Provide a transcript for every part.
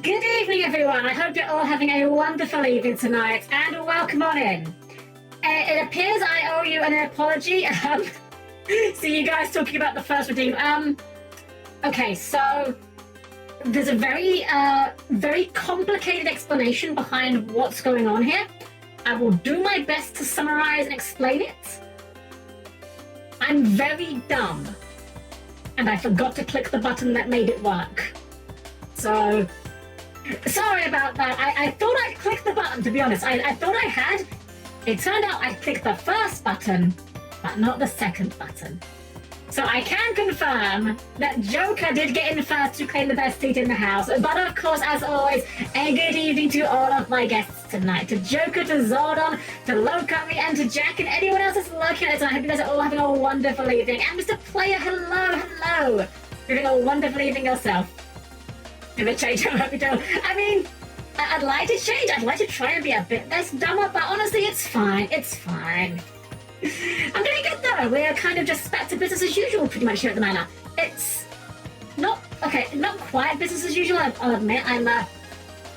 Good evening, everyone. I hope you're all having a wonderful evening tonight, and welcome on in. It appears I owe you an apology. See you guys talking about the first redeem. Okay, so there's a very complicated explanation behind what's going on here. I will do my best to summarize and explain it. I'm very dumb, and I forgot to click the button that made it work. So, sorry about that. I thought I clicked the button, to be honest. I thought I had. It turned out I clicked the first button, but not the second button. So I can confirm that Joker did get in first to claim the best seat in the house. But of course, as always, a good evening to all of my guests tonight. To Joker, to Zordon, to Locari, and to Jack, and anyone else that's looking at it. I hope you guys are all having a wonderful evening. And Mr. Player, hello. You're having a wonderful evening yourself. If it change, I hope you don't. I mean, I'd like to change. I'd like to try and be a bit less dumber, but honestly, it's fine. It's fine. I'm doing good though. We're kind of just back to business as usual pretty much here at the manor. It's not quite business as usual, I'll admit. I'm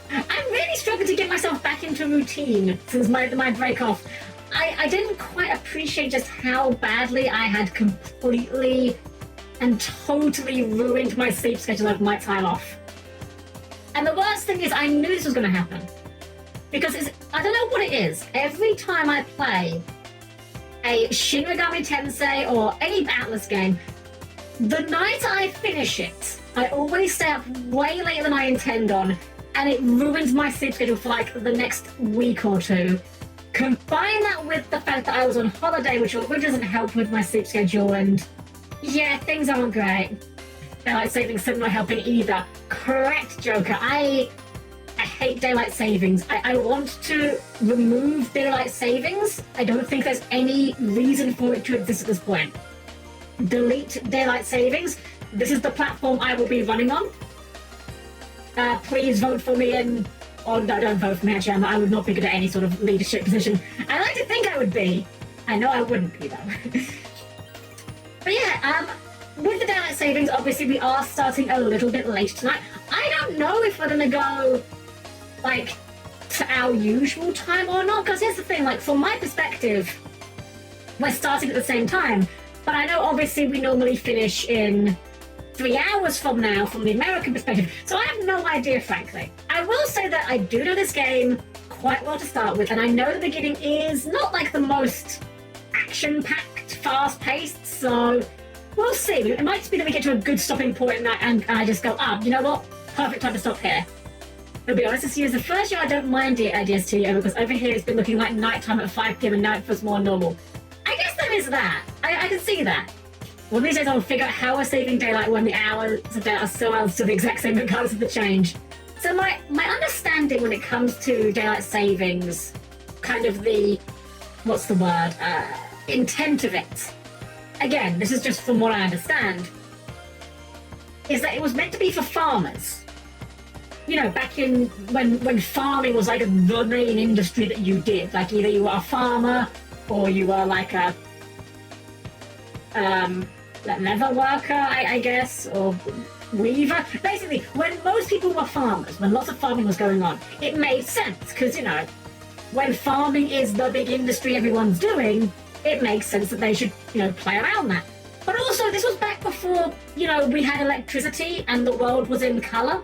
really struggling to get myself back into routine since my break off. I didn't quite appreciate just how badly I had completely and totally ruined my sleep schedule over my time off. And the worst thing is I knew this was going to happen. Because I don't know what it is. Every time I play a Shin Megami Tensei or any Atlas game, the night I finish it, I always stay up way later than I intend on, and it ruins my sleep schedule for like the next week or two. Combine that with the fact that I was on holiday, which doesn't help with my sleep schedule, and yeah, things aren't great. Daylight savings still not helping either. Correct, Joker. I hate daylight savings. I want to remove daylight savings. I don't think there's any reason for it to exist at this point. Delete daylight savings. This is the platform I will be running on. Please vote for me and... Oh, no, don't vote for me, actually. I would not be good at any sort of leadership position. I like to think I would be. I know I wouldn't be, though. But yeah, with the daylight savings, obviously we are starting a little bit late tonight. I don't know if we're going to go like to our usual time or not, because here's the thing, like from my perspective we're starting at the same time, but I know obviously we normally finish in 3 hours from now from the American perspective, so I have no idea, frankly. I will say that I do know this game quite well to start with, and I know the beginning is not like the most action-packed, fast-paced, so we'll see. It might just be that we get to a good stopping point and I just go, you know what, perfect time to stop here. To be honest, this year is the first year I don't mind DST because over here it's been looking like nighttime at 5 PM and now it feels more normal. I guess there is that. I can see that. Well, these days I'll figure out how we're saving daylight when the hours of day are still the exact same regardless of the change. So my understanding when it comes to daylight savings, kind of the, what's the word, intent of it, again, this is just from what I understand, is that it was meant to be for farmers. You know, back in when farming was like the main industry that you did, like either you were a farmer or you were like a leather worker, I guess, or weaver. Basically, when most people were farmers, when lots of farming was going on, it made sense because, you know, when farming is the big industry everyone's doing, it makes sense that they should, you know, play around that. But also, this was back before, you know, we had electricity and the world was in colour.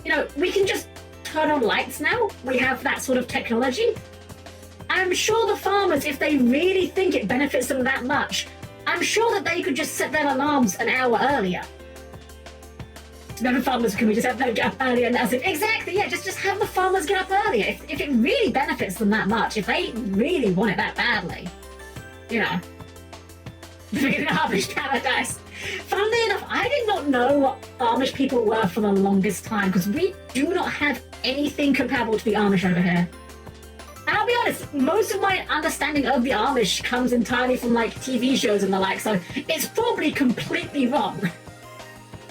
You know, we can just turn on lights now. We have that sort of technology. I'm sure the farmers, if they really think it benefits them that much, I'm sure that they could just set their alarms an hour earlier. No, farmers, can we just have them get up earlier? And that's it. Exactly, yeah, just have the farmers get up earlier. If it really benefits them that much, if they really want it that badly, you know. Freaking Amish paradise. Funnily enough, I did not know what Amish people were for the longest time, because we do not have anything comparable to the Amish over here. And I'll be honest, most of my understanding of the Amish comes entirely from like TV shows and the like, so it's probably completely wrong.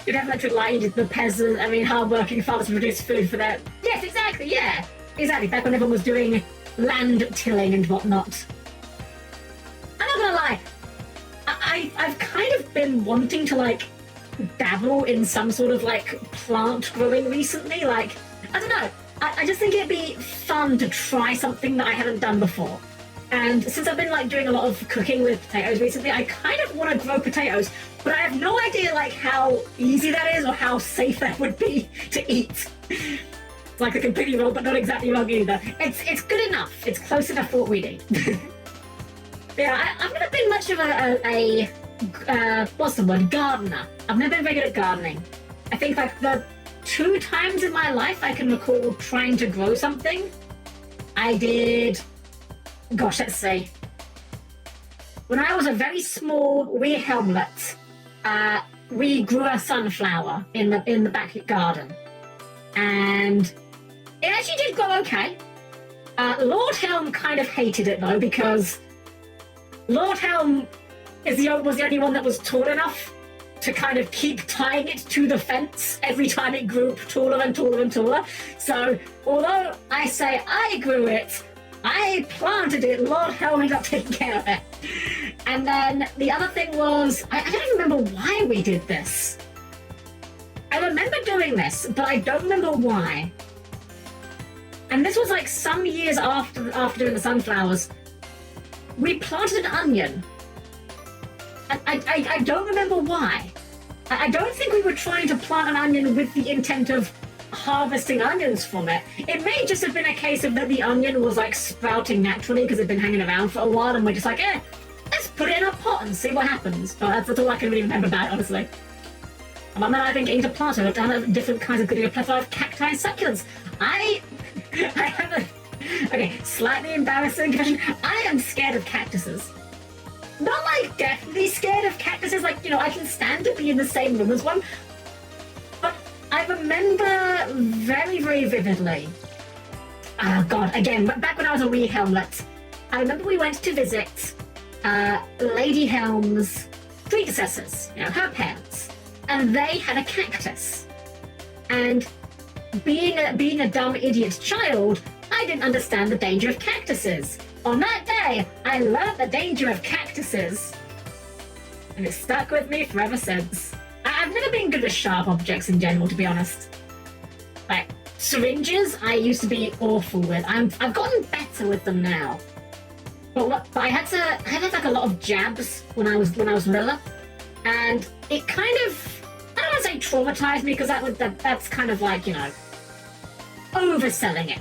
You'd have electric light, the peasant, hard-working farmers to produce food for their... Yes, exactly, yeah. Exactly, back when everyone was doing land tilling and whatnot. I'm not gonna lie, I've kind of been wanting to, like, dabble in some sort of like plant growing recently. Like, I don't know. I just think it'd be fun to try something that I haven't done before. And since I've been like doing a lot of cooking with potatoes recently, I kind of want to grow potatoes, but I have no idea like how easy that is or how safe that would be to eat. It's like a completely wrong, but not exactly wrong either. It's good enough. It's close enough for what we need. Yeah, I've never been much of a what's the word, gardener. I've never been very good at gardening. I think like the 2 times in my life I can recall trying to grow something, I did, gosh, let's see. When I was a very small wee Helmlet, we grew a sunflower in the back garden, and it actually did grow okay. Lord Helm kind of hated it though, because Lord Helm was the only one that was tall enough to kind of keep tying it to the fence every time it grew taller and taller and taller. So although I say I grew it, I planted it, Lord Helm ended up taking care of it. And then the other thing was, I don't even remember why we did this. I remember doing this, but I don't remember why. And this was like some years after doing the sunflowers. We planted an onion. I don't remember why. I don't think we were trying to plant an onion with the intent of harvesting onions from it. It may just have been a case of that the onion was like sprouting naturally because it'd been hanging around for a while, and we're just like, let's put it in a pot and see what happens. But that's all I can really remember about it, honestly. And then I've been getting into plants. I've done different kinds of a plethora of cacti and succulents. I have okay, slightly embarrassing confession. I am scared of cactuses. Not like deathly scared of cactuses, like, you know, I can stand to be in the same room as one. But I remember very, very vividly. Oh God, again, back when I was a wee Helmlet, I remember we went to visit Lady Helm's predecessors, you know, her parents, and they had a cactus. And being a dumb idiot child, I didn't understand the danger of cactuses. On that day, I learned the danger of cactuses, and it's stuck with me forever since. I've never been good at sharp objects in general, to be honest. Like syringes, I used to be awful with. I've gotten better with them now. But I had like a lot of jabs when I was littler, and it kind of, I don't want to say traumatized me, because that's kind of like, you know, overselling it.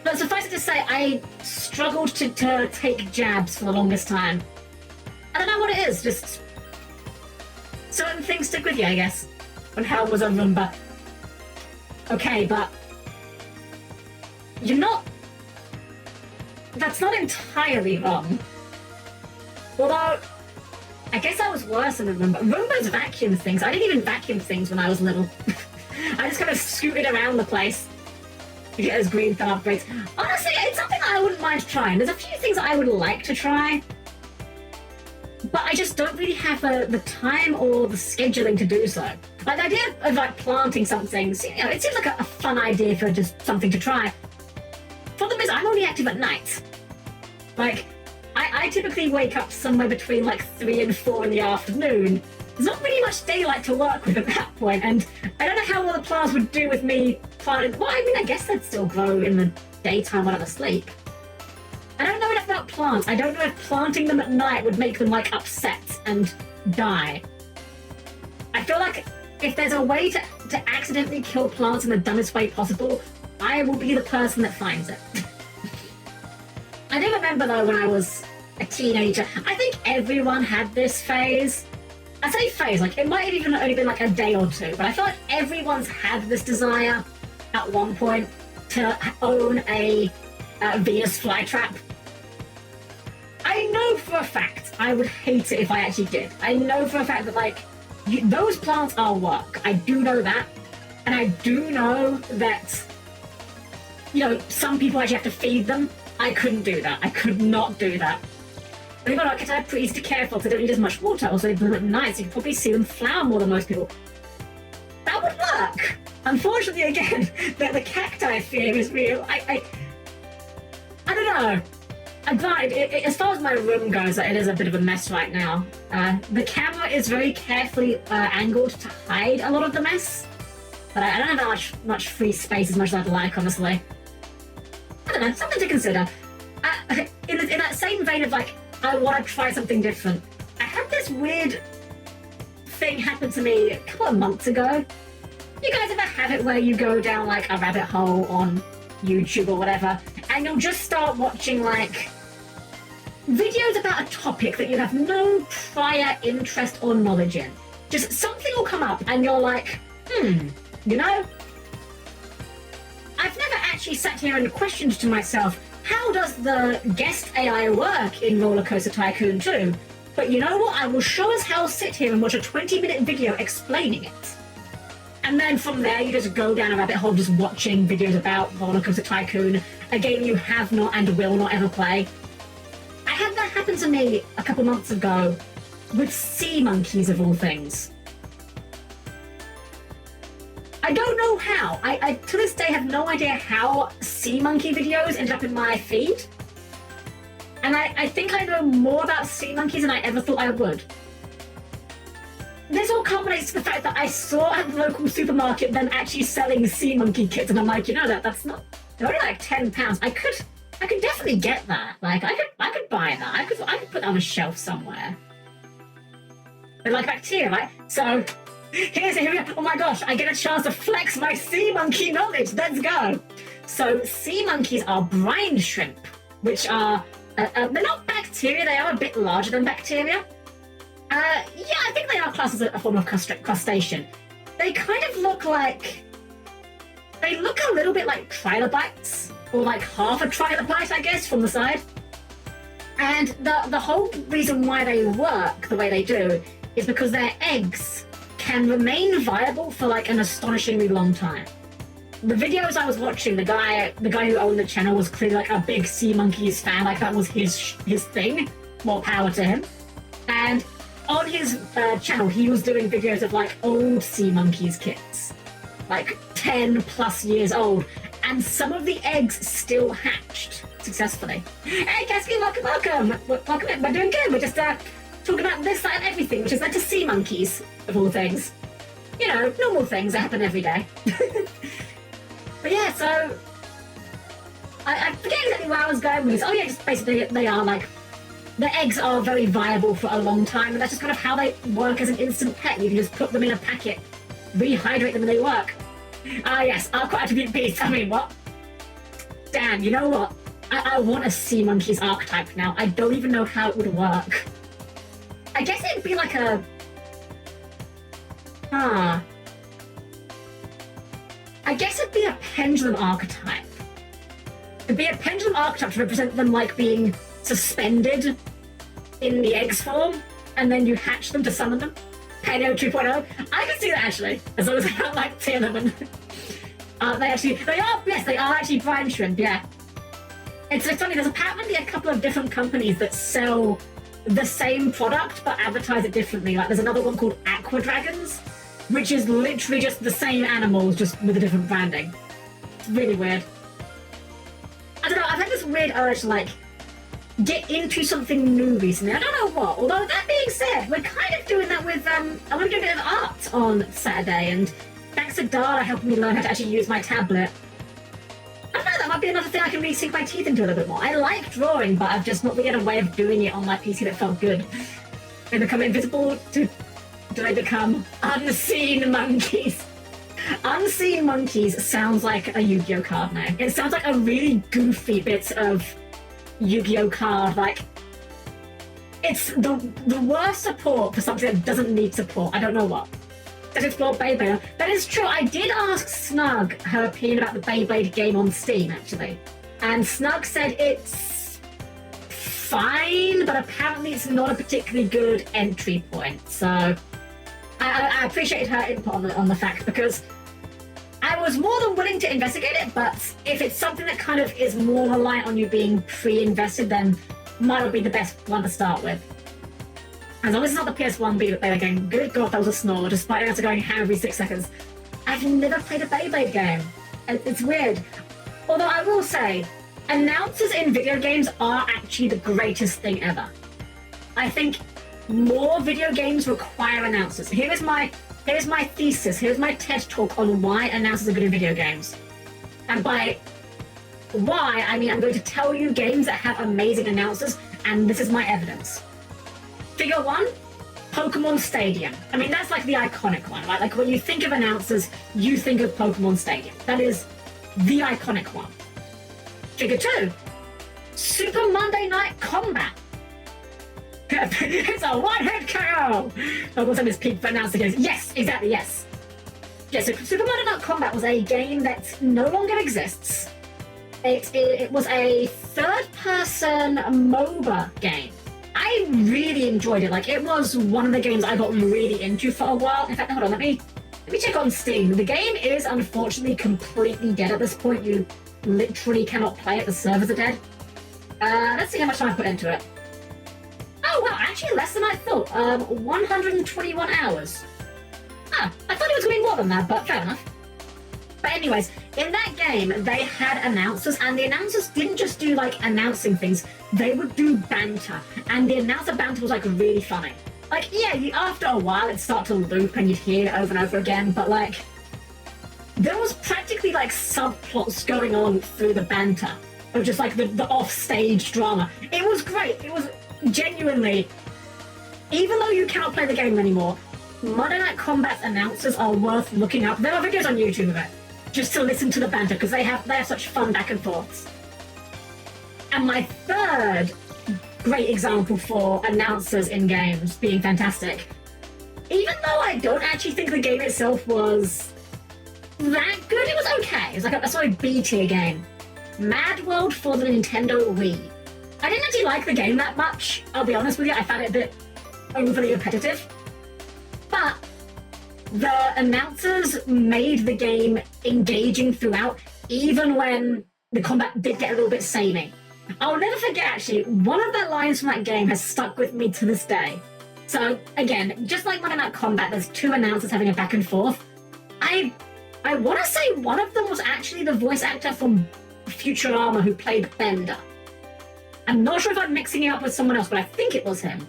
But suffice it to say, I struggled to take jabs for the longest time. I don't know what it is, just certain things stick with you, I guess. When Helm was a Roomba. Okay, but that's not entirely wrong. Although, I guess I was worse than a Roomba. Roombas vacuum things. I didn't even vacuum things when I was little. I just kind of scooted around the place to get those green thumb upgrades. Honestly, it's something I wouldn't mind trying. There's a few things I would like to try, but I just don't really have the time or the scheduling to do so. Like the idea of like planting something, you know, it seems like a fun idea for just something to try. Problem is, I'm only active at night. Like, I typically wake up somewhere between like 3 and 4 in the afternoon. There's not really much daylight to work with at that point, and I don't know how well the plants would do with me planting. Well, I mean, I guess they'd still grow in the daytime when I'm asleep. I don't know enough about plants. I don't know if planting them at night would make them like upset and die. I feel like if there's a way to accidentally kill plants in the dumbest way possible, I will be the person that finds it. I do remember though when I was a teenager, I think everyone had this phase. I say phase, like it might have even only been like a day or two, but I feel like everyone's had this desire at one point to own a Venus flytrap. I know for a fact I would hate it if I actually did. I know for a fact that like those plants are work. I do know that, and I do know that, you know, some people actually have to feed them. I couldn't do that. I could not do that. Believe it or not, cacti are pretty careful because they don't need as much water. Also, they bloom at night, so you can probably see them flower more than most people. That would work. Unfortunately, again, the cacti fear is real. I don't know. As far as my room goes, it is a bit of a mess right now. The camera is very carefully angled to hide a lot of the mess, but I don't have much free space as much as I'd like, honestly. I don't know, something to consider. In that same vein of like, I want to try something different. I had this weird thing happen to me a couple of months ago. You guys ever have it where you go down like a rabbit hole on YouTube or whatever, and you'll just start watching like videos about a topic that you have no prior interest or knowledge in? Just something will come up and you're like, you know? I've never actually sat here and questioned to myself, how does the guest AI work in Roller Coaster Tycoon 2? But you know what? I will sure as hell sit here and watch a 20-minute video explaining it. And then from there, you just go down a rabbit hole just watching videos about Roller Coaster Tycoon, a game you have not and will not ever play. I had that happen to me a couple months ago with sea monkeys, of all things. I don't know how. I to this day have no idea how sea monkey videos ended up in my feed. And I think I know more about sea monkeys than I ever thought I would. This all culminates to the fact that I saw at the local supermarket them actually selling sea monkey kits, and I'm like, you know, that's not, they're only like £10. I could definitely get that. Like, I could buy that. I could put that on a shelf somewhere. They're like bacteria, right? So here we are. Oh my gosh, I get a chance to flex my sea monkey knowledge. Let's go. So sea monkeys are brine shrimp, which are they're not bacteria. They are a bit larger than bacteria. Yeah, I think they are classed as a form of crustacean. They kind of look like, they look a little bit like trilobites, or like half a trilobite, I guess, from the side. And the whole reason why they work the way they do is because their eggs can remain viable for like an astonishingly long time. The videos I was watching, the guy who owned the channel was clearly like a big sea monkeys fan, like that was his thing. More power to him. And on his channel, he was doing videos of like old sea monkeys kits, like 10 plus years old, and some of the eggs still hatched successfully. Hey, Casky, welcome. Welcome in. We're doing good. We're just talking about this, that, and everything, which is led to sea monkeys, of all things. You know, normal things that happen every day. But yeah, so I forget exactly where I was going with this. Oh yeah, just basically they are like, the eggs are very viable for a long time, and that's just kind of how they work as an instant pet. You can just put them in a packet, rehydrate them, and they work. Ah yes, Arc Attribute Beast. I mean, what? Damn, you know what? I want a sea monkey's archetype now. I don't even know how it would work. I guess it'd be like a... I guess it'd be a pendulum archetype. It'd be a pendulum archetype to represent them like being suspended in the eggs form, and then you hatch them to summon them. Paleo 2.0. I can see that actually, as long as I don't like tear them. They are actually brine shrimp, yeah. It's funny, there's apparently a couple of different companies that sell the same product but advertise it differently. Like there's another one called Aqua Dragons, which is literally just the same animals, just with a different branding. It's really weird. I don't know, I've had this weird urge to like get into something new recently. I don't know what. Although that being said, we're kind of doing that with I'm gonna do a bit of art on Saturday, and thanks to Dara helping me learn how to actually use my tablet. I don't know, that might be another thing I can really sink my teeth into a little bit more. I like drawing, but I've just not really had a way of doing it on my PC that felt good. They become invisible to... Do they become unseen monkeys? Unseen monkeys sounds like a Yu-Gi-Oh card name. It sounds like a really goofy bit of Yu-Gi-Oh card. Like, it's the worst support for something that doesn't need support. I don't know what. Let's explore Beyblade. That is true. I did ask Snug her opinion about the Beyblade game on Steam, actually. And Snug said it's fine, but apparently it's not a particularly good entry point. So I appreciated her input on the fact, because I was more than willing to investigate it, but if it's something that kind of is more reliant on you being pre-invested, then might not be the best one to start with. As long as it's not the PS1 Beyblade game. Good God, that was a snore, despite after going ham every 6 seconds. I've never played a Beyblade game. It's weird. Although I will say, announcers in video games are actually the greatest thing ever. I think more video games require announcers. Here's my thesis. Here's my TED talk on why announcers are good in video games. And by why, I mean I'm going to tell you games that have amazing announcers, and this is my evidence. Figure 1, Pokemon Stadium. I mean, that's like the iconic one, right? Like when you think of announcers, you think of Pokemon Stadium. That is the iconic one. Figure 2, Super Monday Night Combat. It's a one-hit KO! Oh, what's up, Miss Pig for announcer goes, yes, exactly, yes. Yeah, so Super Monday Night Combat was a game that no longer exists. It was a third-person MOBA game. I really enjoyed it. Like, it was one of the games I got really into for a while. In fact, hold on, let me check on Steam. The game is unfortunately completely dead at this point. You literally cannot play it. The servers are dead. Let's see how much time I put into it. Oh, wow, actually less than I thought. 121 hours. Ah, I thought it was going to be more than that, but fair enough. But anyways, in that game, they had announcers, and the announcers didn't just do, like, announcing things. They would do banter, and the announcer banter was, like, really funny. Like, yeah, after a while, it'd start to loop, and you'd hear it over and over again, but, like, there was practically, like, subplots going on through the banter of just, like, the off-stage drama. It was great. It was genuinely, even though you cannot play the game anymore, Monday Night Combat's announcers are worth looking up. There are videos on YouTube of it, just to listen to the banter, because they have such fun back and forths. And my third great example for announcers in games being fantastic, even though I don't actually think the game itself was that good, it was okay. It was like a sort of B-tier game. Mad World for the Nintendo Wii. I didn't actually like the game that much, I'll be honest with you. I found it a bit overly repetitive. But the announcers made the game engaging throughout, even when the combat did get a little bit samey. I'll never forget, actually, one of the lines from that game has stuck with me to this day. So, again, just like Monday Night Combat, there's two announcers having a back and forth. I want to say one of them was actually the voice actor from Futurama who played Bender. I'm not sure if I'm mixing it up with someone else, but I think it was him.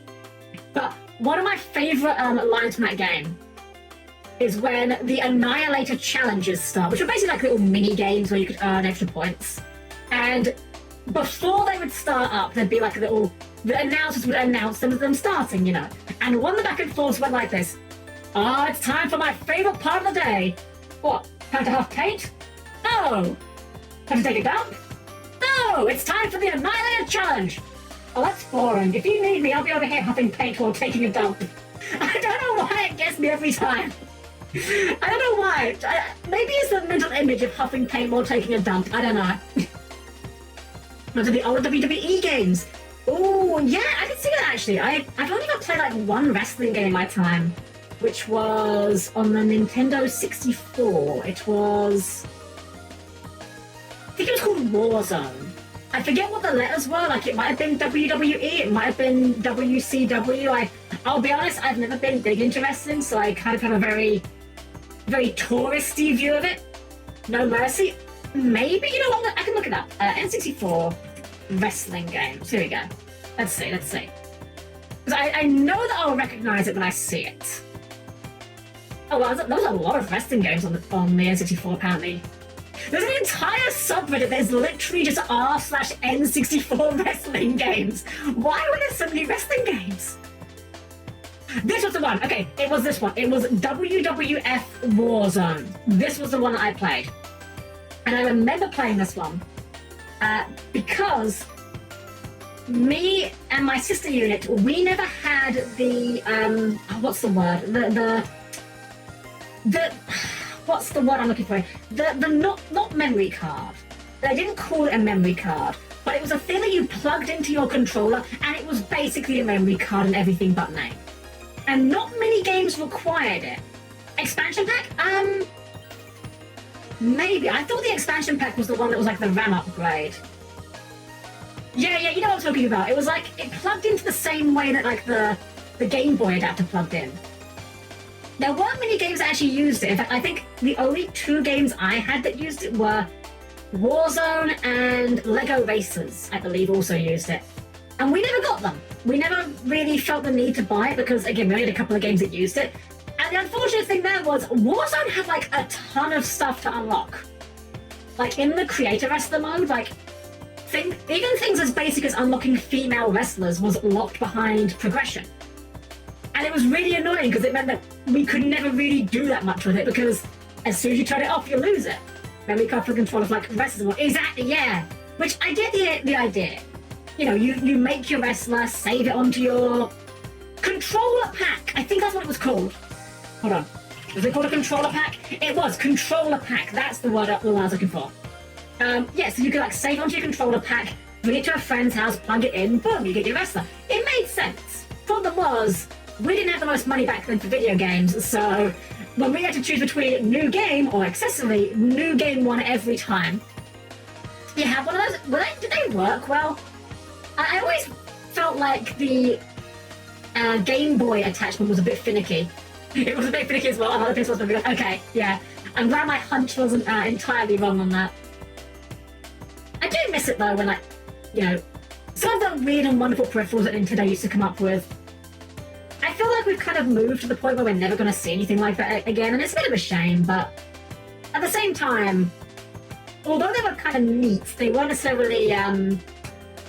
But one of my favourite lines from that game is when the Annihilator challenges start, which are basically like little mini games where you could earn extra points. And before they would start up, there'd be like the announcers would announce them starting, you know. And one of the back and forths went like this. It's time for my favourite part of the day. What? Time to huff paint? No. Time to take a dump? No. It's time for the Annihilator challenge. Oh, that's boring. If you need me, I'll be over here huffing paint while taking a dump. I don't know why it gets me every time. I don't know why. Maybe it's the mental image of huffing paint while taking a dump. I don't know. Those are the old WWE games. Oh, yeah, I can see that actually. I've only ever played like one wrestling game in my time, which was on the Nintendo 64. It was... I think it was called Warzone. I forget what the letters were. Like, it might have been WWE, it might have been WCW. I'll be honest, I've never been big into wrestling, so I kind of have a very, very touristy view of it. No mercy. Maybe, you know what, I can look it up. N64 wrestling games. Here we go. Let's see. Because I know that I'll recognize it when I see it. Oh, well, there was a lot of wrestling games on the N64, apparently. There's an entire subreddit that is literally just r/N64 wrestling games. Why were there so many wrestling games? This was the one. Okay, it was this one. It was WWF Warzone. This was the one that I played. And I remember playing this one because me and my sister unit, we never had the, what's the word? What's the word I'm looking for? The not memory card. They didn't call it a memory card, but it was a thing that you plugged into your controller, and it was basically a memory card and everything but name. And not many games required it. Expansion pack? Maybe. I thought the expansion pack was the one that was like the RAM upgrade. Yeah, you know what I'm talking about. It was like, it plugged into the same way that like the Game Boy adapter plugged in. There weren't many games that actually used it. In fact, I think the only two games I had that used it were Warzone and Lego Racers, I believe, also used it. And we never got them. We never really felt the need to buy it because, again, we only had a couple of games that used it. And the unfortunate thing there was Warzone had like a ton of stuff to unlock. Like in the creator wrestler mode, like even things as basic as unlocking female wrestlers was locked behind progression. And it was really annoying because it meant that we could never really do that much with it because as soon as you turn it off, you lose it. Then we can't control of like wrestlers. Exactly, yeah. Which I get the idea. You know, you make your wrestler, save it onto your controller pack. I think that's what it was called. Hold on. Was it called a controller pack? It was controller pack. That's the word I was looking for. Yeah, so you could like save onto your controller pack, bring it to a friend's house, plug it in, boom, you get your wrestler. It made sense. Problem was, we didn't have the most money back then for video games, so when we had to choose between new game or accessory, new game won every time. You have one of those. Did they work well? I always felt like the Game Boy attachment was a bit finicky. It was a bit finicky as well. Other people would be like, okay, yeah. I'm glad my hunch wasn't entirely wrong on that. I do miss it though when, like, you know, some of the weird and wonderful peripherals that Nintendo used to come up with. I feel like we've kind of moved to the point where we're never going to see anything like that again, and it's a bit of a shame, but at the same time, although they were kind of neat, they weren't necessarily,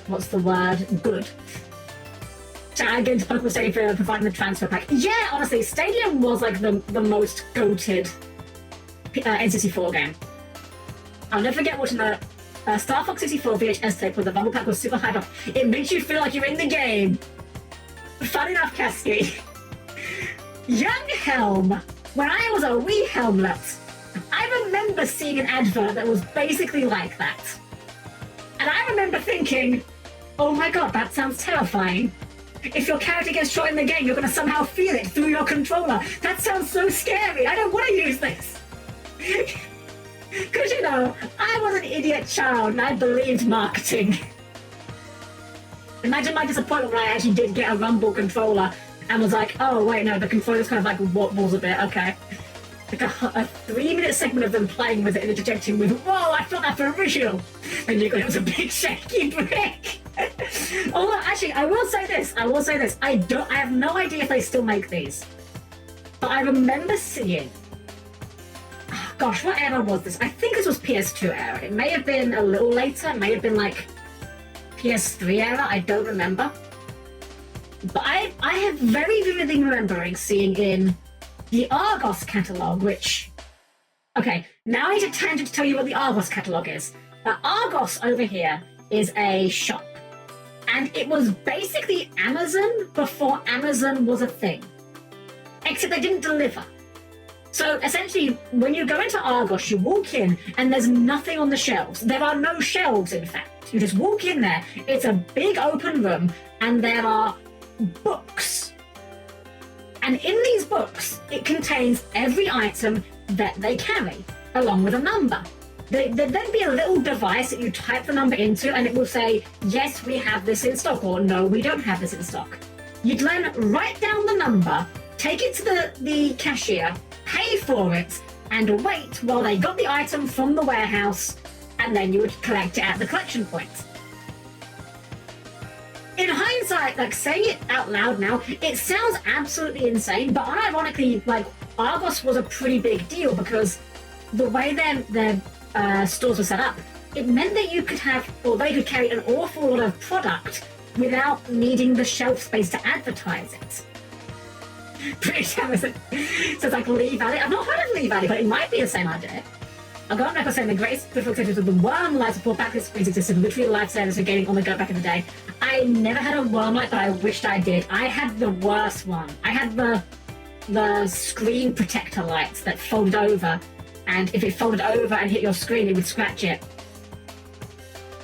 what's the word, good. So again, to Pokemon Stadium for providing the transfer pack. Yeah, honestly, Stadium was like the most goated N64 game. I'll never forget watching the Star Fox 64 VHS tape where the Rumble Pack was super hyped up. It makes you feel like you're in the game. Fun enough, Casky. Young Helm, when I was a wee Helmlet, I remember seeing an advert that was basically like that. And I remember thinking, oh my god, that sounds terrifying. If your character gets shot in the game, you're going to somehow feel it through your controller. That sounds so scary. I don't want to use this. Because, you know, I was an idiot child and I believed marketing. Imagine my disappointment when I actually did get a Rumble controller and was like, oh, wait, no, the controller's kind of like wobbles a bit, okay. Like a 3-minute segment of them playing with it and interjecting with, whoa, I felt that for real. And you go, it was a big shaky brick. Although, actually, I will say this. I have no idea if they still make these. But I remember seeing, oh, gosh, what era was this? I think this was PS2 era. It may have been a little later. It may have been like PS3 era. I don't remember. But I have very vividly remembering seeing in the Argos catalogue, which... Okay, now I need a tangent to tell you what the Argos catalogue is. Argos over here is a shop. And it was basically Amazon before Amazon was a thing. Except they didn't deliver. So essentially, when you go into Argos, you walk in and there's nothing on the shelves. There are no shelves, in fact. You just walk in there, it's a big open room, and there are books. And in these books, it contains every item that they carry, along with a number. There'd then be a little device that you type the number into and it will say, yes, we have this in stock, or no, we don't have this in stock. You'd then write down the number, take it to the cashier, pay for it, and wait while they got the item from the warehouse, and then you would collect it at the collection point. In hindsight, like, saying it out loud now, it sounds absolutely insane, but unironically, like, Argos was a pretty big deal because the way their stores were set up, it meant that you could have, or they could carry an awful lot of product without needing the shelf space to advertise it. British Amazon says like Lee Valley. I've not heard of Lee Valley, but it might be the same idea. I'll go on record saying the greatest political activities of the worm light support back this screens existed, literally life service for getting on the go back in the day. I never had a worm light, but I wished I did. I had the worst one. I had the screen protector lights that folded over, and if it folded over and hit your screen, it would scratch it.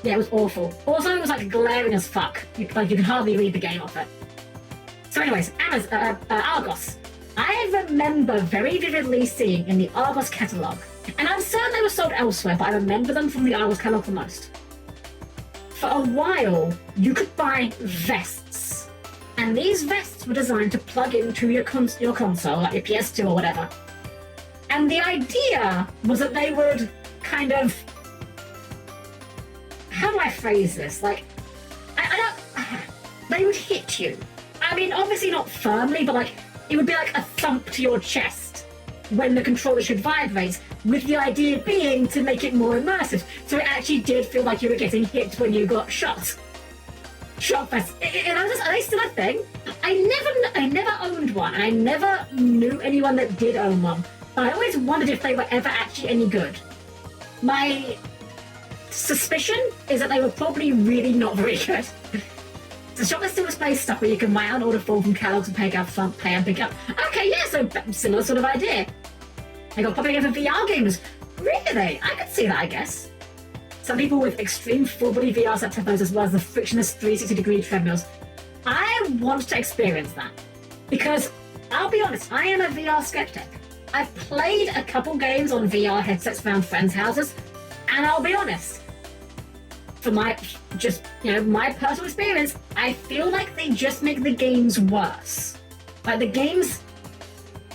Yeah, it was awful. Also, it was like glaring as fuck. You could hardly read the game off it. So anyways, Argos. I remember very vividly seeing in the Argos catalogue, and I'm certain they were sold elsewhere, but I remember them from the Argos catalogue the most. For a while, you could buy vests, and these vests were designed to plug into your console, like your PS2 or whatever. And the idea was that they would kind of I phrase this? Like, I don't... They would hit you. I mean, obviously not firmly, but like, it would be like a thump to your chest when the controller should vibrate, with the idea being to make it more immersive. So it actually did feel like you were getting hit when you got shot. Shotfest. And are they still a thing? I never owned one, and I never knew anyone that did own one. But I always wondered if they were ever actually any good. My suspicion is that they were probably really not very good. The shop is still displays stuff where you can buy out and order full from catalogs and pay and pick up. Okay, yeah, so similar sort of idea. They got popping over VR gamers. Really? I could see that, I guess. Some people with extreme full-body VR sets have those, as well as the frictionless 360-degree treadmills. I want to experience that. Because, I'll be honest, I am a VR skeptic. I've played a couple games on VR headsets around friends' houses, and I'll be honest, for my personal experience, I feel like they just make the games worse. Like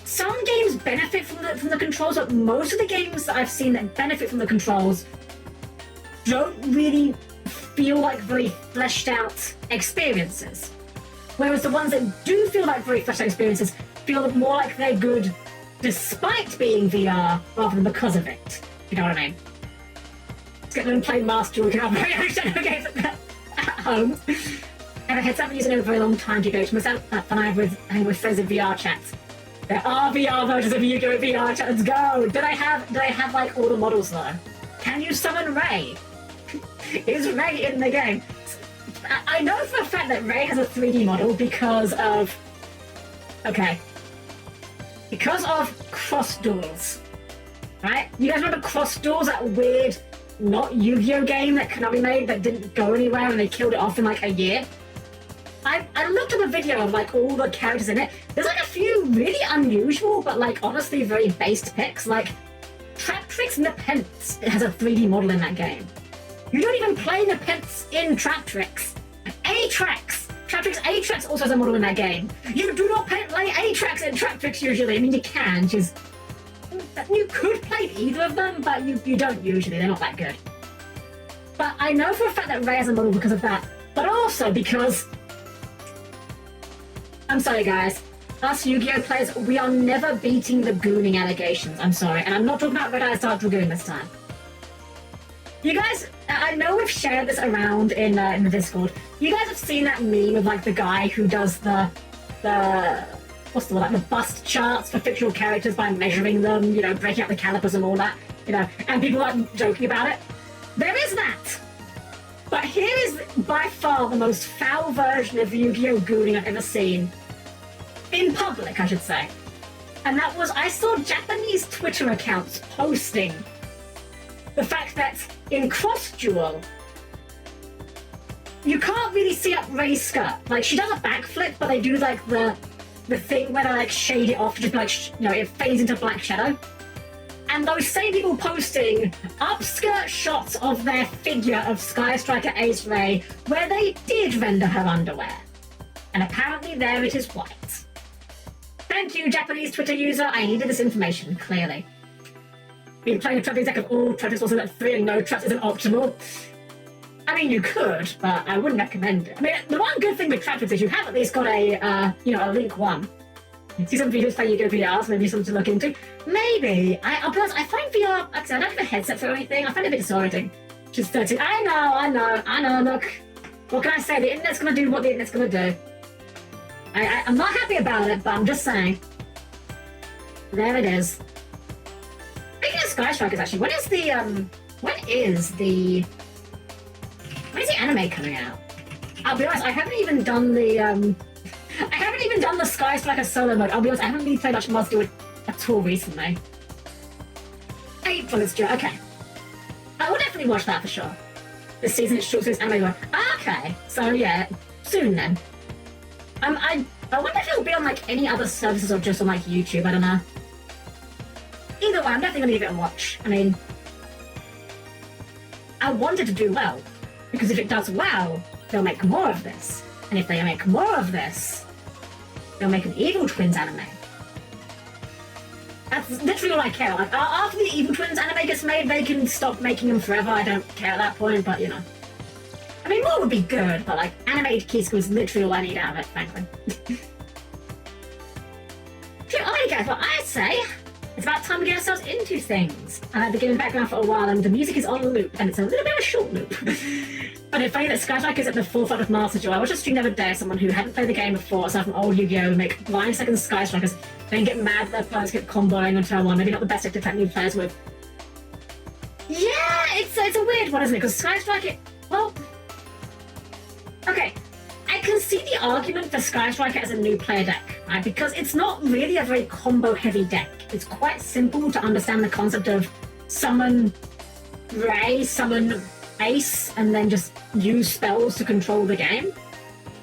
some games benefit from the controls, but most of the games that I've seen that benefit from the controls don't really feel like very fleshed out experiences. Whereas the ones that do feel like very fleshed out experiences feel more like they're good despite being VR rather than because of it. You know what I mean? Let's get them and play Master. We can have very shadow games at home. I have a headset I've been using over a very long time to go to myself when I'm with friends in VR chats. There are VR versions of Yu-Gi-Oh! VR chat. Let's go! Did I have like all the models though? Can you summon Ray? Is Ray in the game? I know for a fact that Ray has a 3D model because of Cross Duels. Right? You guys remember Cross Duels, that weird not Yu-Gi-Oh! Game that Konami made that didn't go anywhere and they killed it off in like a year? I looked at a video of like all the characters in it. There's like a few really unusual but like honestly very based picks. Like Traptrix Nepenthe has a 3D model in that game. You don't even play Nepenthe in Traptrix. Traptrix Atrax also has a model in that game. You do not play Atrax in Traptrix usually. I mean, you can, just you could play either of them, but you don't usually. They're not that good. But I know for a fact that Ray has a model because of that, but also because I'm sorry, guys. Us Yu-Gi-Oh! Players, we are never beating the gooning allegations. I'm sorry, and I'm not talking about Red Eyes Dark Dragoon this time. You guys, I know we've shared this around in the Discord. You guys have seen that meme of like the guy who does the what's the word, like the bust charts for fictional characters by measuring them, you know, breaking out the calipers and all that, you know, and people are joking about it. There is that. But here is by far the most foul version of Yu-Gi-Oh! Gooning I've ever seen. In public, I should say. And that was, I saw Japanese Twitter accounts posting the fact that in Cross Duel, you can't really see up Ray's skirt. Like, she does a backflip, but they do like the thing where they like shade it off, just like, you know, it fades into black shadow. And those same people posting upskirt shots of their figure of Sky Striker Ace Ray, where they did render her underwear. And apparently there it is white. Thank you, Japanese Twitter user. I needed this information, clearly. Been playing a trap deck of all traps, also that 3 and no traps isn't optimal. I mean, you could, but I wouldn't recommend it. I mean, the one good thing with trap is you have at least got a, a link one. See some videos play Yu-Gi-Oh! VRs, maybe something to look into. Maybe. I'll be honest, I find VR, like I said, I don't have a headset for anything. I find it a bit disorienting. Just 13. I know, look. What can I say? The internet's gonna do what the internet's gonna do. I'm not happy about it, but I'm just saying. There it is. Speaking of Sky Strikers, actually, when is the anime coming out? I'll be honest, I haven't even done the Sky Striker solo mode. I'll be honest, I haven't really played much Monster at all recently. April is due. Okay. I will definitely watch that for sure. This season it's short, so it's anime one. Okay, so yeah, soon then. I wonder if it'll be on like any other services or just on like YouTube. I don't know. Either way, I'm definitely gonna give it a watch. I mean, I want it to do well, because if it does well, they'll make more of this, and if they make more of this, they'll make an Evil Twins anime. That's literally all I care. Like, after the Evil Twins anime gets made, they can stop making them forever. I don't care at that point, but you know. I mean, more would be good, but like animated key school is literally all I need out of it, frankly. Alright guys, well I say it's about time we get ourselves into things. I've been giving background for a while and the music is on loop, and it's a little bit of a short loop. But it's funny that Skystrike is at the forefront of Master Duel. I watched a stream the other day, someone who hadn't played the game before, aside from old Yu-Gi-Oh! Who make blind second Skystrikers, then get mad that their players get comboing on turn one. Maybe not the best deck to attack new players with. Yeah, it's a weird one, isn't it? Because Skystrike, well, okay. I can see the argument for Skystriker as a new player deck, right? Because it's not really a very combo-heavy deck. It's quite simple to understand the concept of summon Ray, summon Ace, and then just use spells to control the game.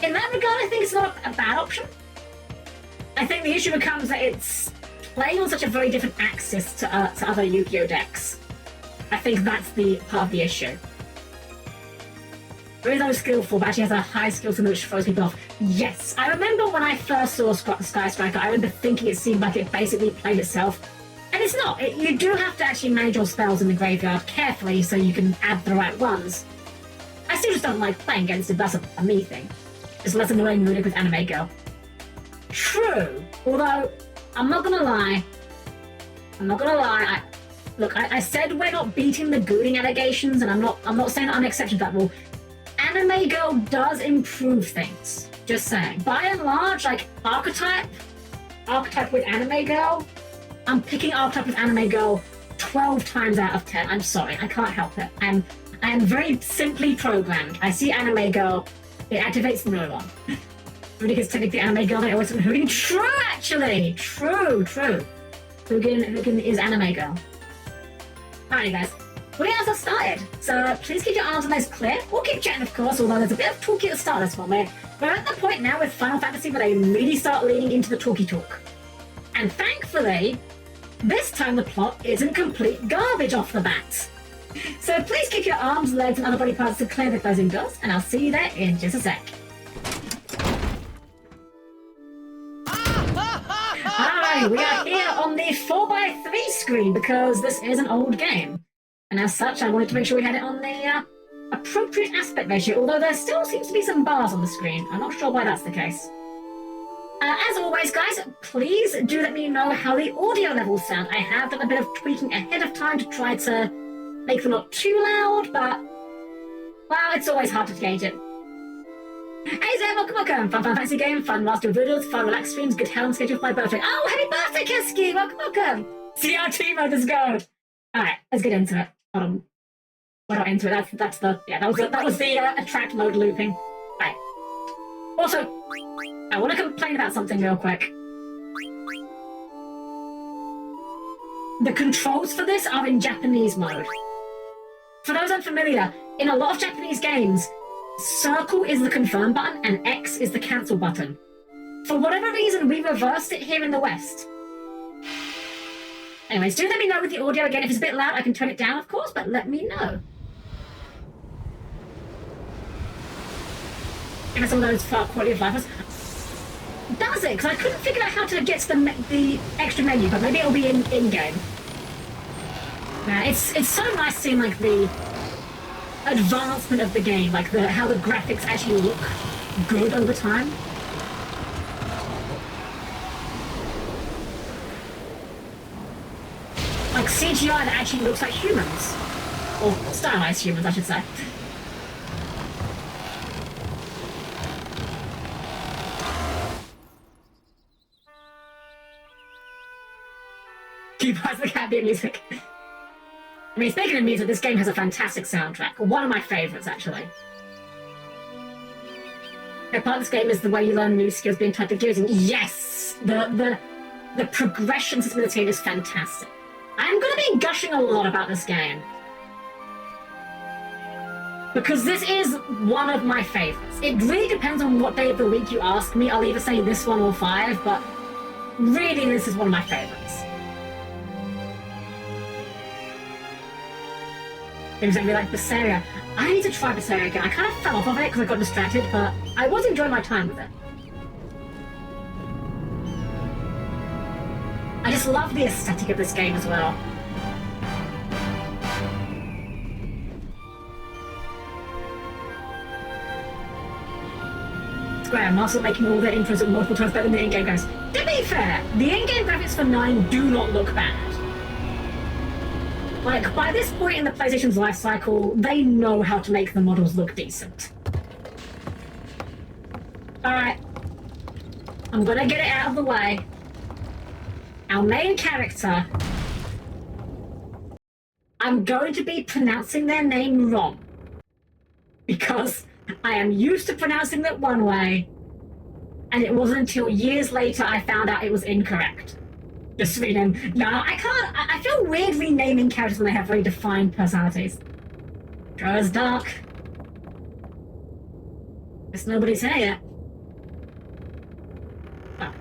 In that regard, I think it's not a bad option. I think the issue becomes that it's playing on such a very different axis to other Yu-Gi-Oh! Decks. I think that's the part of the issue. There is no skillful, but actually has a high skill to which throws people off. Yes! I remember when I first saw Skystriker, I remember thinking it seemed like it basically played itself. And it's not. You do have to actually manage your spells in the graveyard carefully so you can add the right ones. I still just don't like playing against it, that's a me thing. It's less annoying than with Anime Girl. True. Although, I'm not gonna lie. Look, I said we're not beating the gooding allegations, and I'm not saying that I'm an exception to that rule. Anime Girl does improve things. Just saying. By and large, like archetype with Anime Girl, I'm picking archetype with Anime Girl 12 times out of 10. I'm sorry, I can't help it. I am very simply programmed. I see Anime Girl, it activates the neuron. Because technically Anime Girl, they always say Hugin. True, actually! True. Hugin is Anime Girl. Alrighty, guys. We're getting ourselves started, so please keep your arms and legs clear. We'll keep chatting, of course, although there's a bit of talky at the start of this one. We're at the point now with Final Fantasy where they really start leaning into the talky talk. And thankfully, this time the plot isn't complete garbage off the bat. So please keep your arms, legs, and other body parts to clear the closing doors, and I'll see you there in just a sec. Alright, we are here on the 4x3 screen because this is an old game. And as such, I wanted to make sure we had it on the appropriate aspect ratio, although there still seems to be some bars on the screen. I'm not sure why that's the case. As always, guys, please do let me know how the audio levels sound. I have done a bit of tweaking ahead of time to try to make them not too loud, but, well, it's always hard to gauge it. Hey there, welcome. Fun fantasy game, fun master of videos, fun relaxed streams, good Helm schedule for my birthday. Oh, happy birthday, Kiski! Welcome. CRT mode is good. Alright, let's get into it. Hold on. We're not into it. That was the attract mode looping. Right. Also, I want to complain about something real quick. The controls for this are in Japanese mode. For those unfamiliar, in a lot of Japanese games, circle is the confirm button and X is the cancel button. For whatever reason, we reversed it here in the West. Anyways, do let me know with the audio again. If it's a bit loud, I can turn it down, of course, but let me know. Give us some of those quality of life. Does it? Because I couldn't figure out how to get to the extra menu, but maybe it'll be in-game. It's so nice seeing, like, the advancement of the game, like how the graphics actually look good over time. Like CGI that actually looks like humans. Or stylized humans, I should say. Keep eyes the cat music. I mean, speaking of music, this game has a fantastic soundtrack. One of my favourites, actually. A part of this game is the way you learn new skills being typed of gears. And yes! The progression system of this game is fantastic. I'm going to be gushing a lot about this game. Because this is one of my favourites. It really depends on what day of the week you ask me. I'll either say this one or 5, but really this is one of my favourites. Games that really like Berseria. I need to try Berseria again. I kind of fell off of it because I got distracted, but I was enjoying my time with it. I just love the aesthetic of this game as well. Square, master making all their intros at multiple times better than the in-game guys. To be fair, the in-game graphics for 9 do not look bad. Like, by this point in the PlayStation's life cycle, they know how to make the models look decent. Alright. I'm gonna get it out of the way. Our main character... I'm going to be pronouncing their name wrong. Because I am used to pronouncing it one way, and it wasn't until years later I found out it was incorrect. Just rename. No, I can't. I feel weird renaming characters when they have very defined personalities. Goes dark. Guess nobody's here yet. Oh.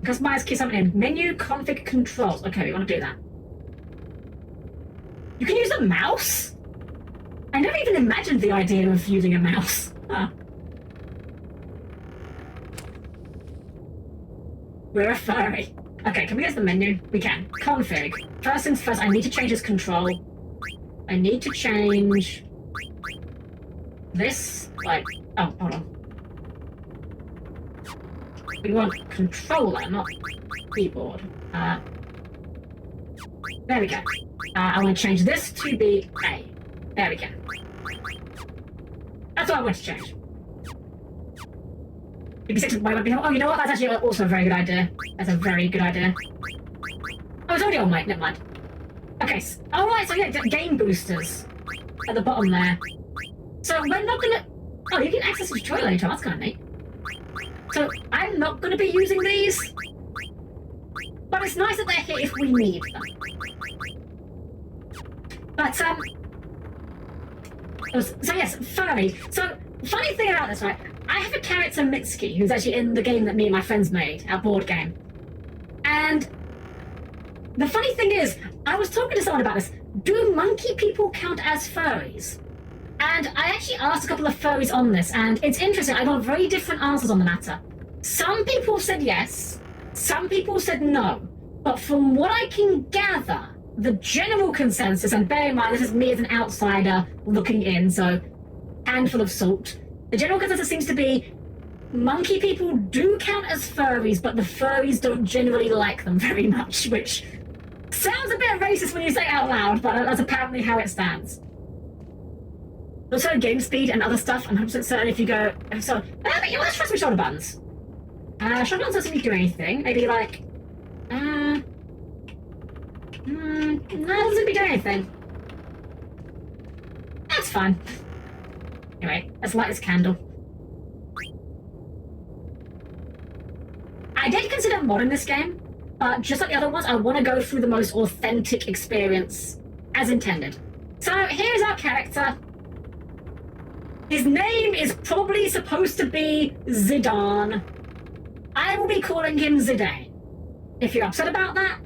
Customize key something in. Menu config controls. Okay, we want to do that. You can use a mouse? I never even imagined the idea of using a mouse. Huh. We're a furry. Okay, can we get to the menu? We can. Config. First things first, I need to change this control. I need to change... this, like... oh, hold on. We want controller, not keyboard. There we go. I want to change this to be A. There we go. That's what I want to change. Oh, you know what? That's actually also a very good idea. That's a very good idea. Oh, it's already on mic. Never mind. Okay. Oh, right. So, yeah, game boosters at the bottom there. So, we're not going to... oh, you can access the tutorial later. That's kind of neat. So, I'm not going to be using these. But it's nice that they're here if we need them. But, so yes, furry. So, funny thing about this, right? I have a character, Mitsuki, who's actually in the game that me and my friends made, our board game. And the funny thing is, I was talking to someone about this. Do monkey people count as furries? And I actually asked a couple of furries on this, and it's interesting. I got very different answers on the matter. Some people said yes, some people said no. But from what I can gather, the general consensus, and bear in mind this is me as an outsider looking in, so handful of salt. The general consensus seems to be monkey people do count as furries, but the furries don't generally like them very much, which sounds a bit racist when you say it out loud, but that's apparently how it stands. Also, game speed and other stuff, I'm 100% certain if you go... so, let's try some shoulder buttons. Shoulder buttons doesn't seem to do anything. Maybe like... no, it doesn't seem to do anything. That's fine. Anyway, let's light this candle. I did consider modding this game, but just like the other ones, I want to go through the most authentic experience as intended. So here's our character. His name is probably supposed to be Zidane. I will be calling him Zidane. If you're upset about that,